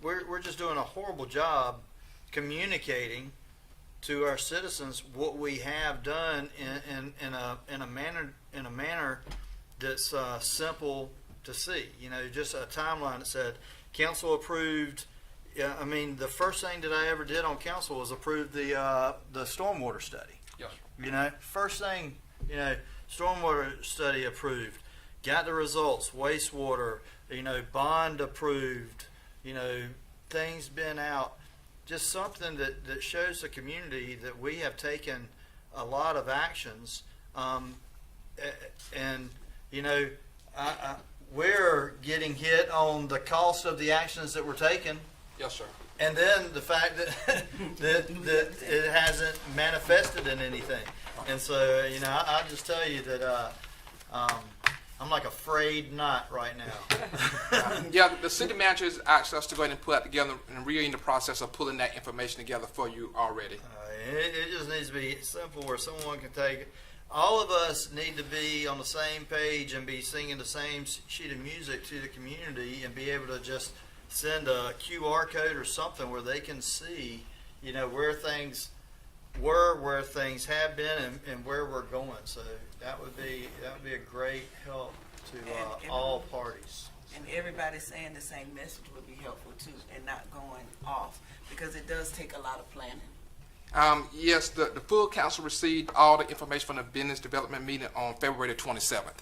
we're just doing a horrible job communicating to our citizens what we have done in a manner that's simple to see. Just a timeline that said council approved. I mean, the first thing that I ever did on council was approve the stormwater study. Yes. First thing, stormwater study approved, got the results, wastewater, bond approved, things been out. Just something that shows the community that we have taken a lot of actions. We're getting hit on the cost of the actions that we're taking. Yes, sir. And then the fact that, that it hasn't manifested in anything. And so, you know, I'll just tell you that I'm like afraid not right now. Yeah, the city manager has asked us to go ahead and put that together, and we're in the process of pulling that information together for you already. It just needs to be simple where someone can take it. All of us need to be on the same page and be singing the same sheet of music to the community and be able to just send a QR code or something where they can see, you know, where things were, where things have been, and where we're going. So that would be a great help to all parties. And everybody saying the same message would be helpful too, and not going off, because it does take a lot of planning. Yes, the full council received all the information from the business development meeting on February the 27th.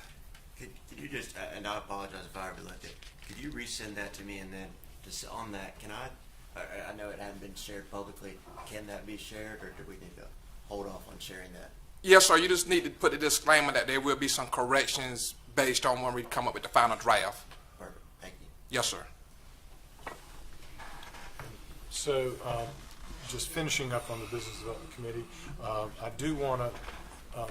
Could you just, and I apologize if I overlooked it, could you resend that to me, and then just on that, can I know it hadn't been shared publicly, can that be shared, or do we need to hold off on sharing that? Yes, sir. You just need to put a disclaimer that there will be some corrections based on when we come up with the final draft. Perfect, thank you. Yes, sir. So, just finishing up on the Business Development Committee, I do want to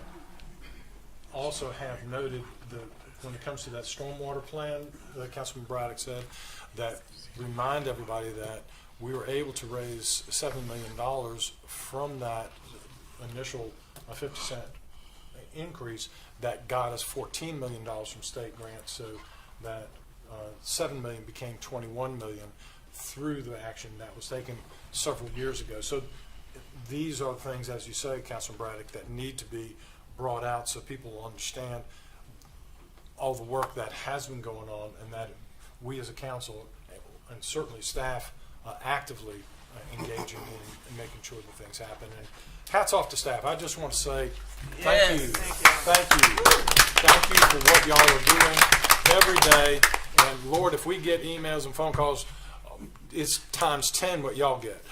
also have noted that when it comes to that stormwater plan that Councilman Braddock said, that remind everybody that we were able to raise $7 million from that initial 50-cent increase that got us $14 million from state grants, so that $7 million became $21 million through the action that was taken several years ago. So these are things, as you say, Councilman Braddock, that need to be brought out so people will understand all the work that has been going on, and that we as a council and certainly staff actively engaging in making sure that things happen. And hats off to staff. I just want to say thank you. Thank you. Thank you for what y'all are doing every day. And Lord, if we get emails and phone calls, it's times 10 what y'all get.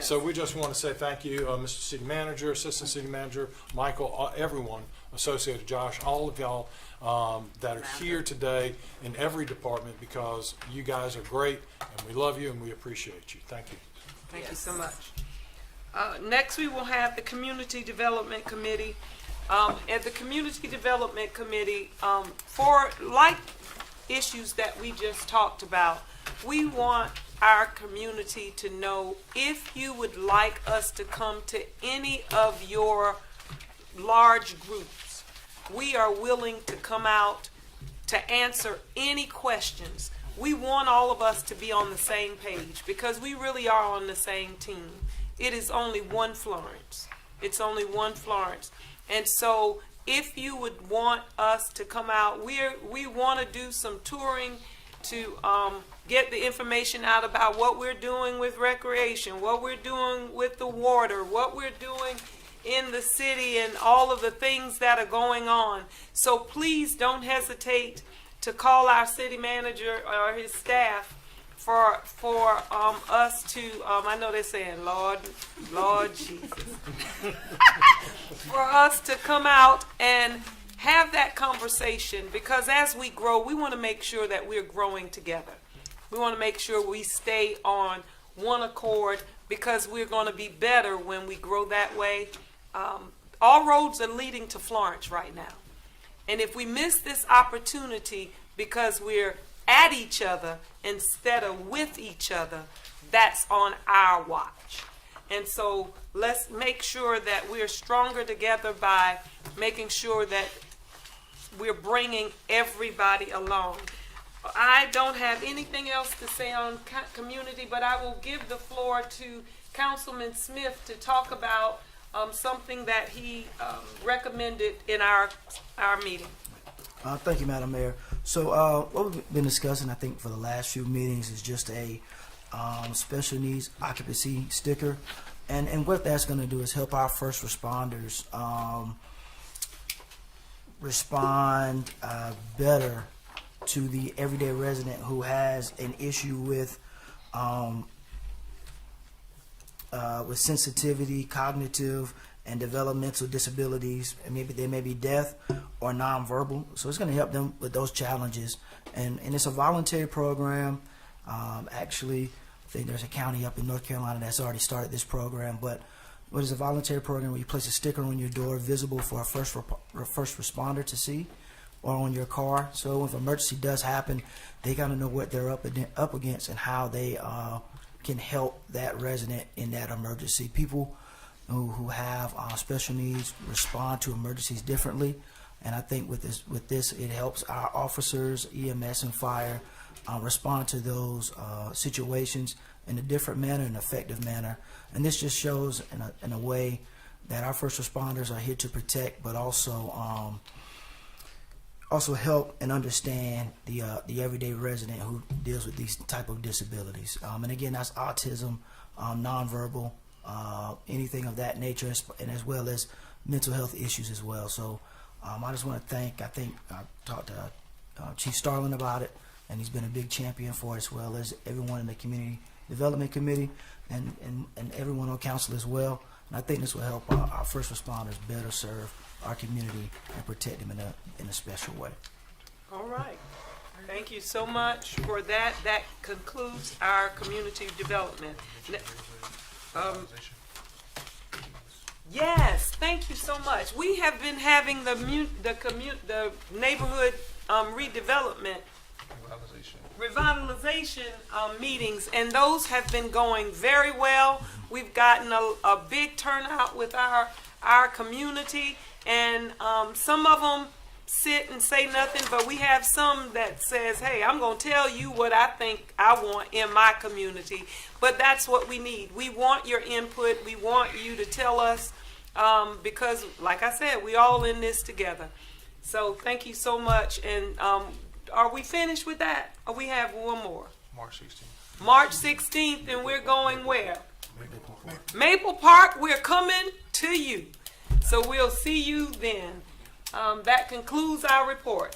So we just want to say thank you, Mr. City Manager, Assistant City Manager, Michael, everyone associated, Josh, all of y'all that are here today in every department, because you guys are great and we love you and we appreciate you. Thank you. Thank you so much. Next, we will have the Community Development Committee. At the Community Development Committee, for like issues that we just talked about, we want our community to know if you would like us to come to any of your large groups. We are willing to come out to answer any questions. We want all of us to be on the same page, because we really are on the same team. It is only one Florence. It's only one Florence. And so if you would want us to come out, we want to do some touring to get the information out about what we're doing with recreation, what we're doing with the water, what we're doing in the city, and all of the things that are going on. So please don't hesitate to call our city manager or his staff for us to, I know they're saying, Lord Jesus, for us to come out and have that conversation, because as we grow, we want to make sure that we're growing together. We want to make sure we stay on one accord, because we're going to be better when we grow that way. All roads are leading to Florence right now. And if we miss this opportunity because we're at each other instead of with each other, that's on our watch. And so let's make sure that we're stronger together by making sure that we're bringing everybody along. I don't have anything else to say on community, but I will give the floor to Councilman Smith to talk about something that he recommended in our meeting. Thank you, Madam Mayor. So what we've been discussing, I think, for the last few meetings is just a special needs occupancy sticker. And what that's going to do is help our first responders respond better to the everyday resident who has an issue with sensitivity, cognitive, and developmental disabilities, and maybe they may be deaf or nonverbal. So it's going to help them with those challenges. And it's a voluntary program. Actually, think there's a county up in North Carolina that's already started this program. But what is a voluntary program where you place a sticker on your door visible for a first responder to see, or on your car. So if an emergency does happen, they kind of know what they're up against and how they can help that resident in that emergency. People who have special needs respond to emergencies differently, and I think with this it helps our officers, EMS and fire, respond to those situations in a different manner, an effective manner. And this just shows in a way that our first responders are here to protect, but also help and understand the everyday resident who deals with these type of disabilities. And again, that's autism, nonverbal, anything of that nature, and as well as mental health issues as well. So I just want to thank, I talked to Chief Starling about it, and he's been a big champion for it, as well as everyone in the Community Development Committee and everyone on council as well. And I think this will help our first responders better serve our community and protect them in a special way. All right. Thank you so much for that. That concludes our community development. Yes, thank you so much. We have been having the neighborhood redevelopment revitalization meetings, and those have been going very well. We've gotten a big turnout with our community, and some of them sit and say nothing, but we have some that says, hey, I'm going to tell you what I think I want in my community. But that's what we need. We want your input. We want you to tell us, because like I said, we all in this together. So thank you so much. And are we finished with that? Or we have one more? March 16th. March 16th, and we're going where? Maple Park. We're coming to you. So we'll see you then. That concludes our report.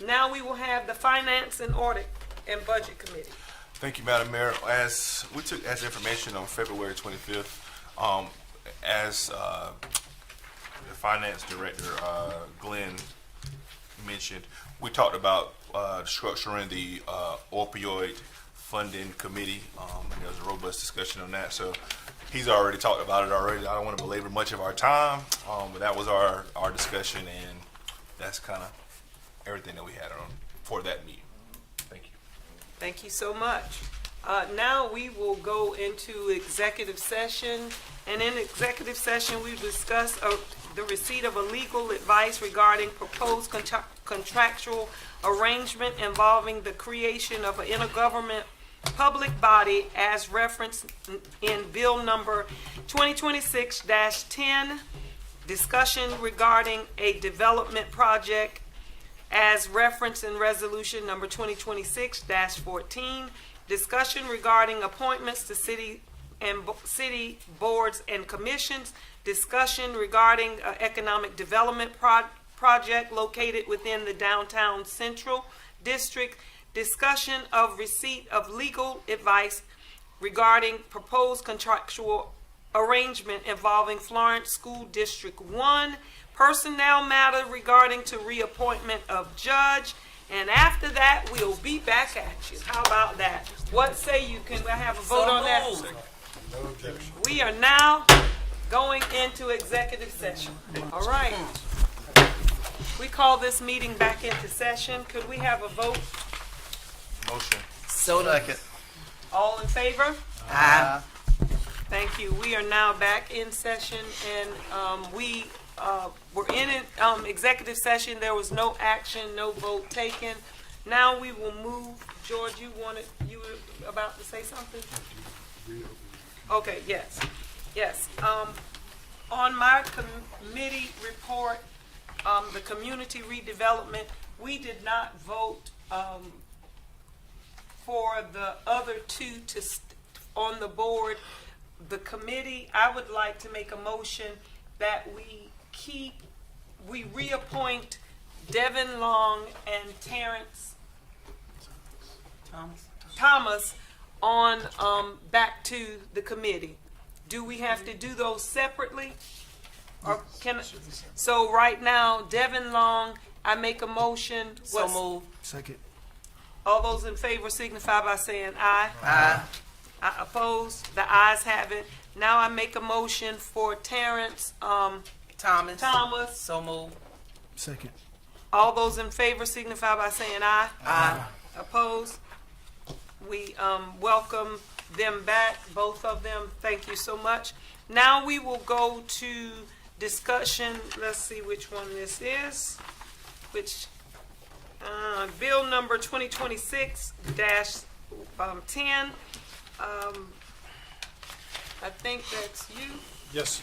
Now we will have the Finance and Audit and Budget Committee. Thank you, Madam Mayor. As we took as information on February 25th, as the Finance Director, Glenn, mentioned, we talked about structuring the opioid funding committee, and there was a robust discussion on that. So he's already talked about it already. I don't want to belabor much of our time, but that was our discussion, and that's kind of everything that we had on for that meeting. Thank you. Thank you so much. Now we will go into executive session, and in executive session we discuss the receipt of a legal advice regarding proposed contractual arrangement involving the creation of an intergovernmental public body as referenced in Bill number 2026-10, discussion regarding a development project as referenced in resolution number 2026-14, discussion regarding appointments to city boards and commissions, discussion regarding economic development project located within the downtown central district, discussion of receipt of legal advice regarding proposed contractual arrangement involving Florence School District 1, personnel matter regarding to reappointment of judge, and after that we'll be back at you. How about that? What say you? Can I have a vote on that? No objection. We are now going into executive session. All right. We call this meeting back into session. Could we have a vote? Motion. Second. All in favor? Aye. Thank you. We are now back in session, and we were in an executive session. There was no action, no vote taken. Now we will move. George, you were about to say something? Okay, yes. Yes. On my committee report, the community redevelopment, we did not vote for the other two on the board. The committee, I would like to make a motion that we reappoint Devin Long and Terrence Thomas on back to the committee. Do we have to do those separately? Or so right now, Devin Long, I make a motion. So moved. Second. All those in favor signify by saying aye. Aye. Opposed? The ayes have it. Now I make a motion for Terrence Thomas. So moved. Second. All those in favor signify by saying aye. Aye. Opposed? We welcome them back, both of them. Thank you so much. Now we will go to discussion. Let's see which one this is. Which bill number 2026-10. I think that's you. Yes,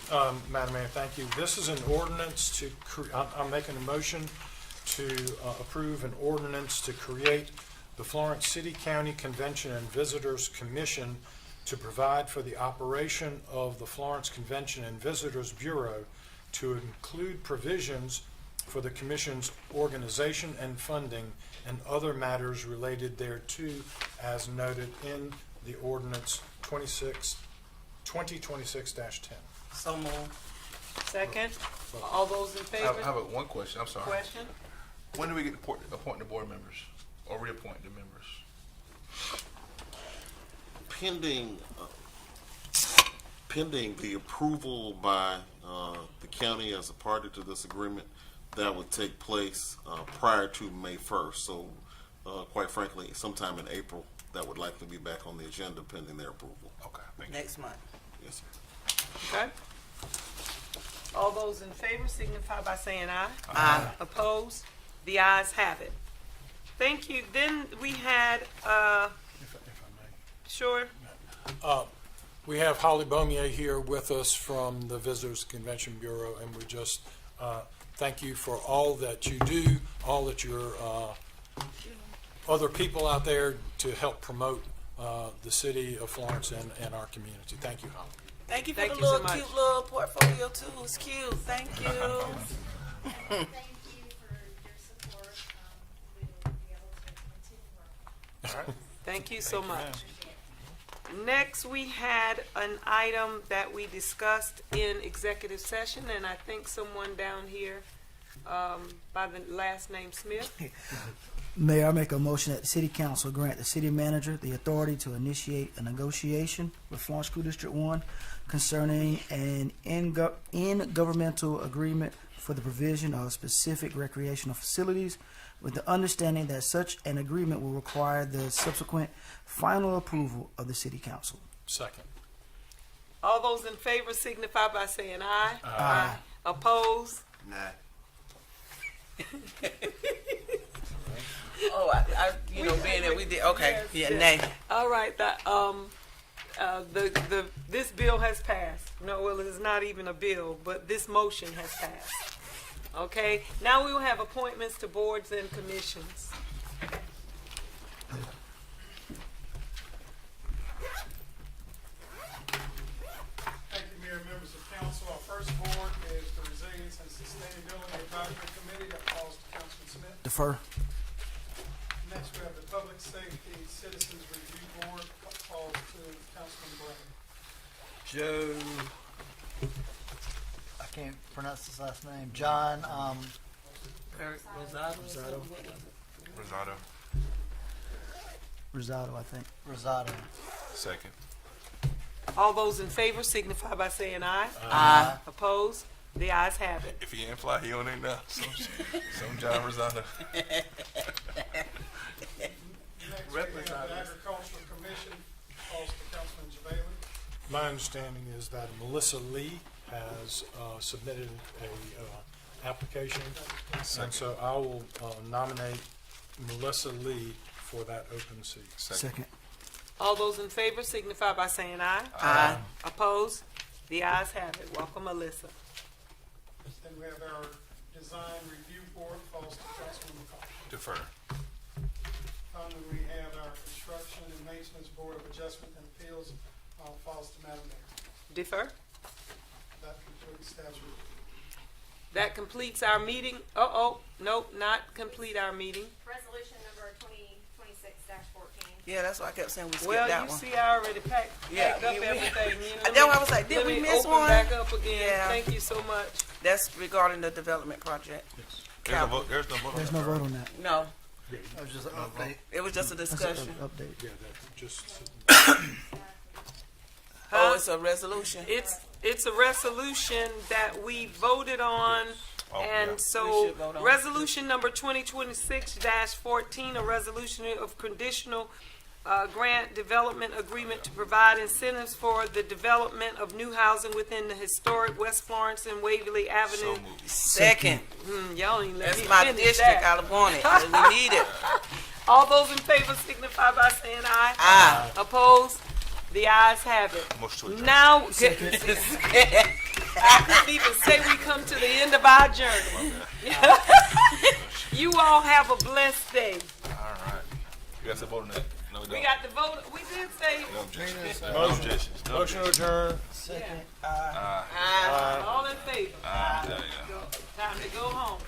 Madam Mayor, thank you. This is an ordinance to, I'm making a motion to approve an ordinance to create the Florence City County Convention and Visitors Commission to provide for the operation of the Florence Convention and Visitors Bureau to include provisions for the Commission's organization and funding and other matters related thereto as noted in the ordinance 2026-10. So moved. Second. All those in favor? I have one question. I'm sorry. Question? When do we get to appoint the board members or reappoint the members? Pending the approval by the county as a party to this agreement, that would take place prior to May 1st. So, quite frankly, sometime in April, that would likely be back on the agenda pending their approval. Okay, thank you. Next month. Yes, sir. Okay. All those in favor signify by saying aye. Aye. Opposed? The ayes have it. Thank you. Then we had, If I may. sure, We have Holly Beaumier here with us from the Visitors Convention Bureau, and we just thank you for all that you do, all that your other people out there to help promote the city of Florence and our community. Thank you, Holly. Thank you for Thank the you so little much. cute little portfolio too. It's cute. Thank you. Thank you for your support. We will be able to continue working. thank you so much. Next, we had an item that we discussed in executive session, and I think someone down here by the last name Smith. Mayor, I make a motion that the city council grant the city manager the authority to initiate a negotiation with Florence School District 1 concerning an in-governmental agreement for the provision of specific recreational facilities, with the understanding that such an agreement will require the subsequent final approval of the city council. Second. All those in favor signify by saying aye. Aye. Opposed? Nah. Oh, being that we did. Okay. Yes, Yeah. yes. Nay. All right. This bill has passed. No, well, it's not even a bill, but this motion has passed. Okay. Now we will have appointments to boards and commissions. Thank you, Mayor, members of council. Our first board is the Resilience and Sustainability Advisory Committee that falls to Councilman Smith. Defer. Next, we have the Public Safety Citizens Review Board that falls to Councilman Brown. Joe, I can't pronounce his last name, John, Rosado. Rosado. Rosado, I think. Rosado. Second. All those in favor signify by saying aye. Aye. Opposed? The ayes have it. If he ain't fly, he on it now. Some John Rosado. Next, we have the Agricultural Commission falls to Councilman JaVale. My understanding is that Melissa Lee has submitted a application, and so I will nominate Melissa Lee for that open seat. Second. All those in favor signify by saying aye. Aye. Opposed? The ayes have it. Welcome, Alyssa. Then we have our Design Review Board falls to Councilman McCall. Defer. Finally, we have our Construction and Maintenance Board of Adjustment and Appeals falls to Madam Mayor. Defer. That concludes staff's review. That completes our meeting. Nope, not complete our meeting. Resolution number 2026-14. Yeah, that's why I kept saying we skipped Well, that you one. see, I already packed up yeah, everything. That's why I was like, did we miss one? Back up again. Yeah. Thank you so much. That's regarding the development project. There's no vote. There's no vote. There's no vote on that. No, That was just an update. it was just a That's discussion. an update. Yeah, that's just. Huh? Oh, it's a resolution. It's a resolution that we voted on, and We so should vote on it. resolution number 2026-14, a resolution of conditional grant development agreement to provide incentives for the development of new housing within the historic West Florence and Waverly Avenue. Second. Y'all ain't let me That's my finish district. that. I want it. We need it. All those in favor signify by saying aye. Aye. Opposed? The ayes have it. Motion to adjourn. Now, I couldn't even say we come to the end of our journey. You all have a blessed day. All right. You guys have voted on that? No, we don't. We got the vote. We did say. No objections. No objections. No Motion to adjourn. All in favor. There you go. Time to go home.